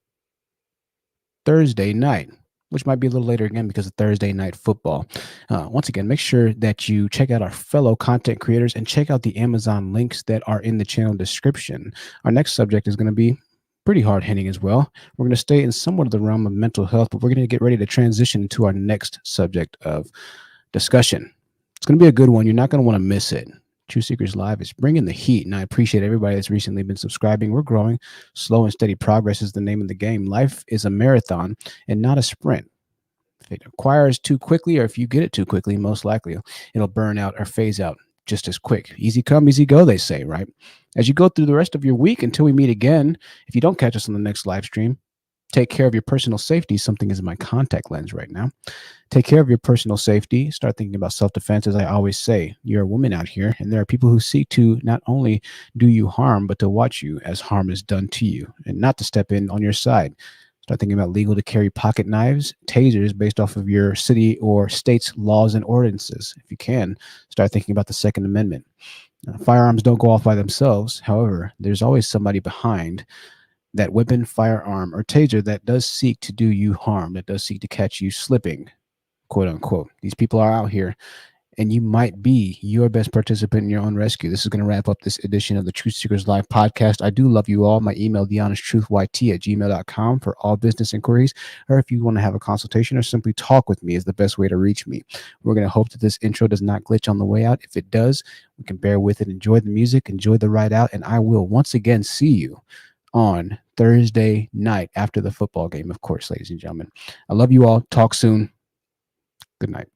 Thursday night, which might be a little later again because of Thursday night football. Once again, make sure that you check out our fellow content creators and check out the Amazon links that are in the channel description. Our next subject is going to be pretty hard-hitting as well. We're going to stay in somewhat of the realm of mental health, but we're going to get ready to transition to our next subject of discussion. It's going to be a good one. You're not going to want to miss it. True Seekers Live is bringing the heat, and I appreciate everybody that's recently been subscribing. We're growing. Slow and steady progress is the name of the game. Life is a marathon and not a sprint. If it acquires too quickly, or if you get it too quickly, most likely it'll burn out or phase out just as quick. Easy come, easy go, they say, right? As you go through the rest of your week until we meet again, if you don't catch us on the next live stream, take care of your personal safety. Something is in my contact lens right now. Take care of your personal safety. Start thinking about self-defense. As I always say, you're a woman out here, and there are people who seek to not only do you harm, but to watch you as harm is done to you, and not to step in on your side. Start thinking about legal to carry pocket knives, tasers based off of your city or state's laws and ordinances. If you can, start thinking about the Second Amendment. Firearms don't go off by themselves. However, there's always somebody behind that weapon, firearm, or taser that does seek to do you harm, that does seek to catch you slipping, quote unquote. These people are out here, and you might be your best participant in your own rescue. This is going to wrap up this edition of the Truth Seekers Live podcast. I do love you all. My email, thehonestTruthYT@gmail.com for all business inquiries, or if you want to have a consultation or simply talk with me is the best way to reach me. We're going to hope that this intro does not glitch on the way out. If it does, we can bear with it. Enjoy the music, enjoy the ride out, and I will once again see you on Thursday night after the football game, of course, ladies and gentlemen. I love you all. Talk soon. Good night.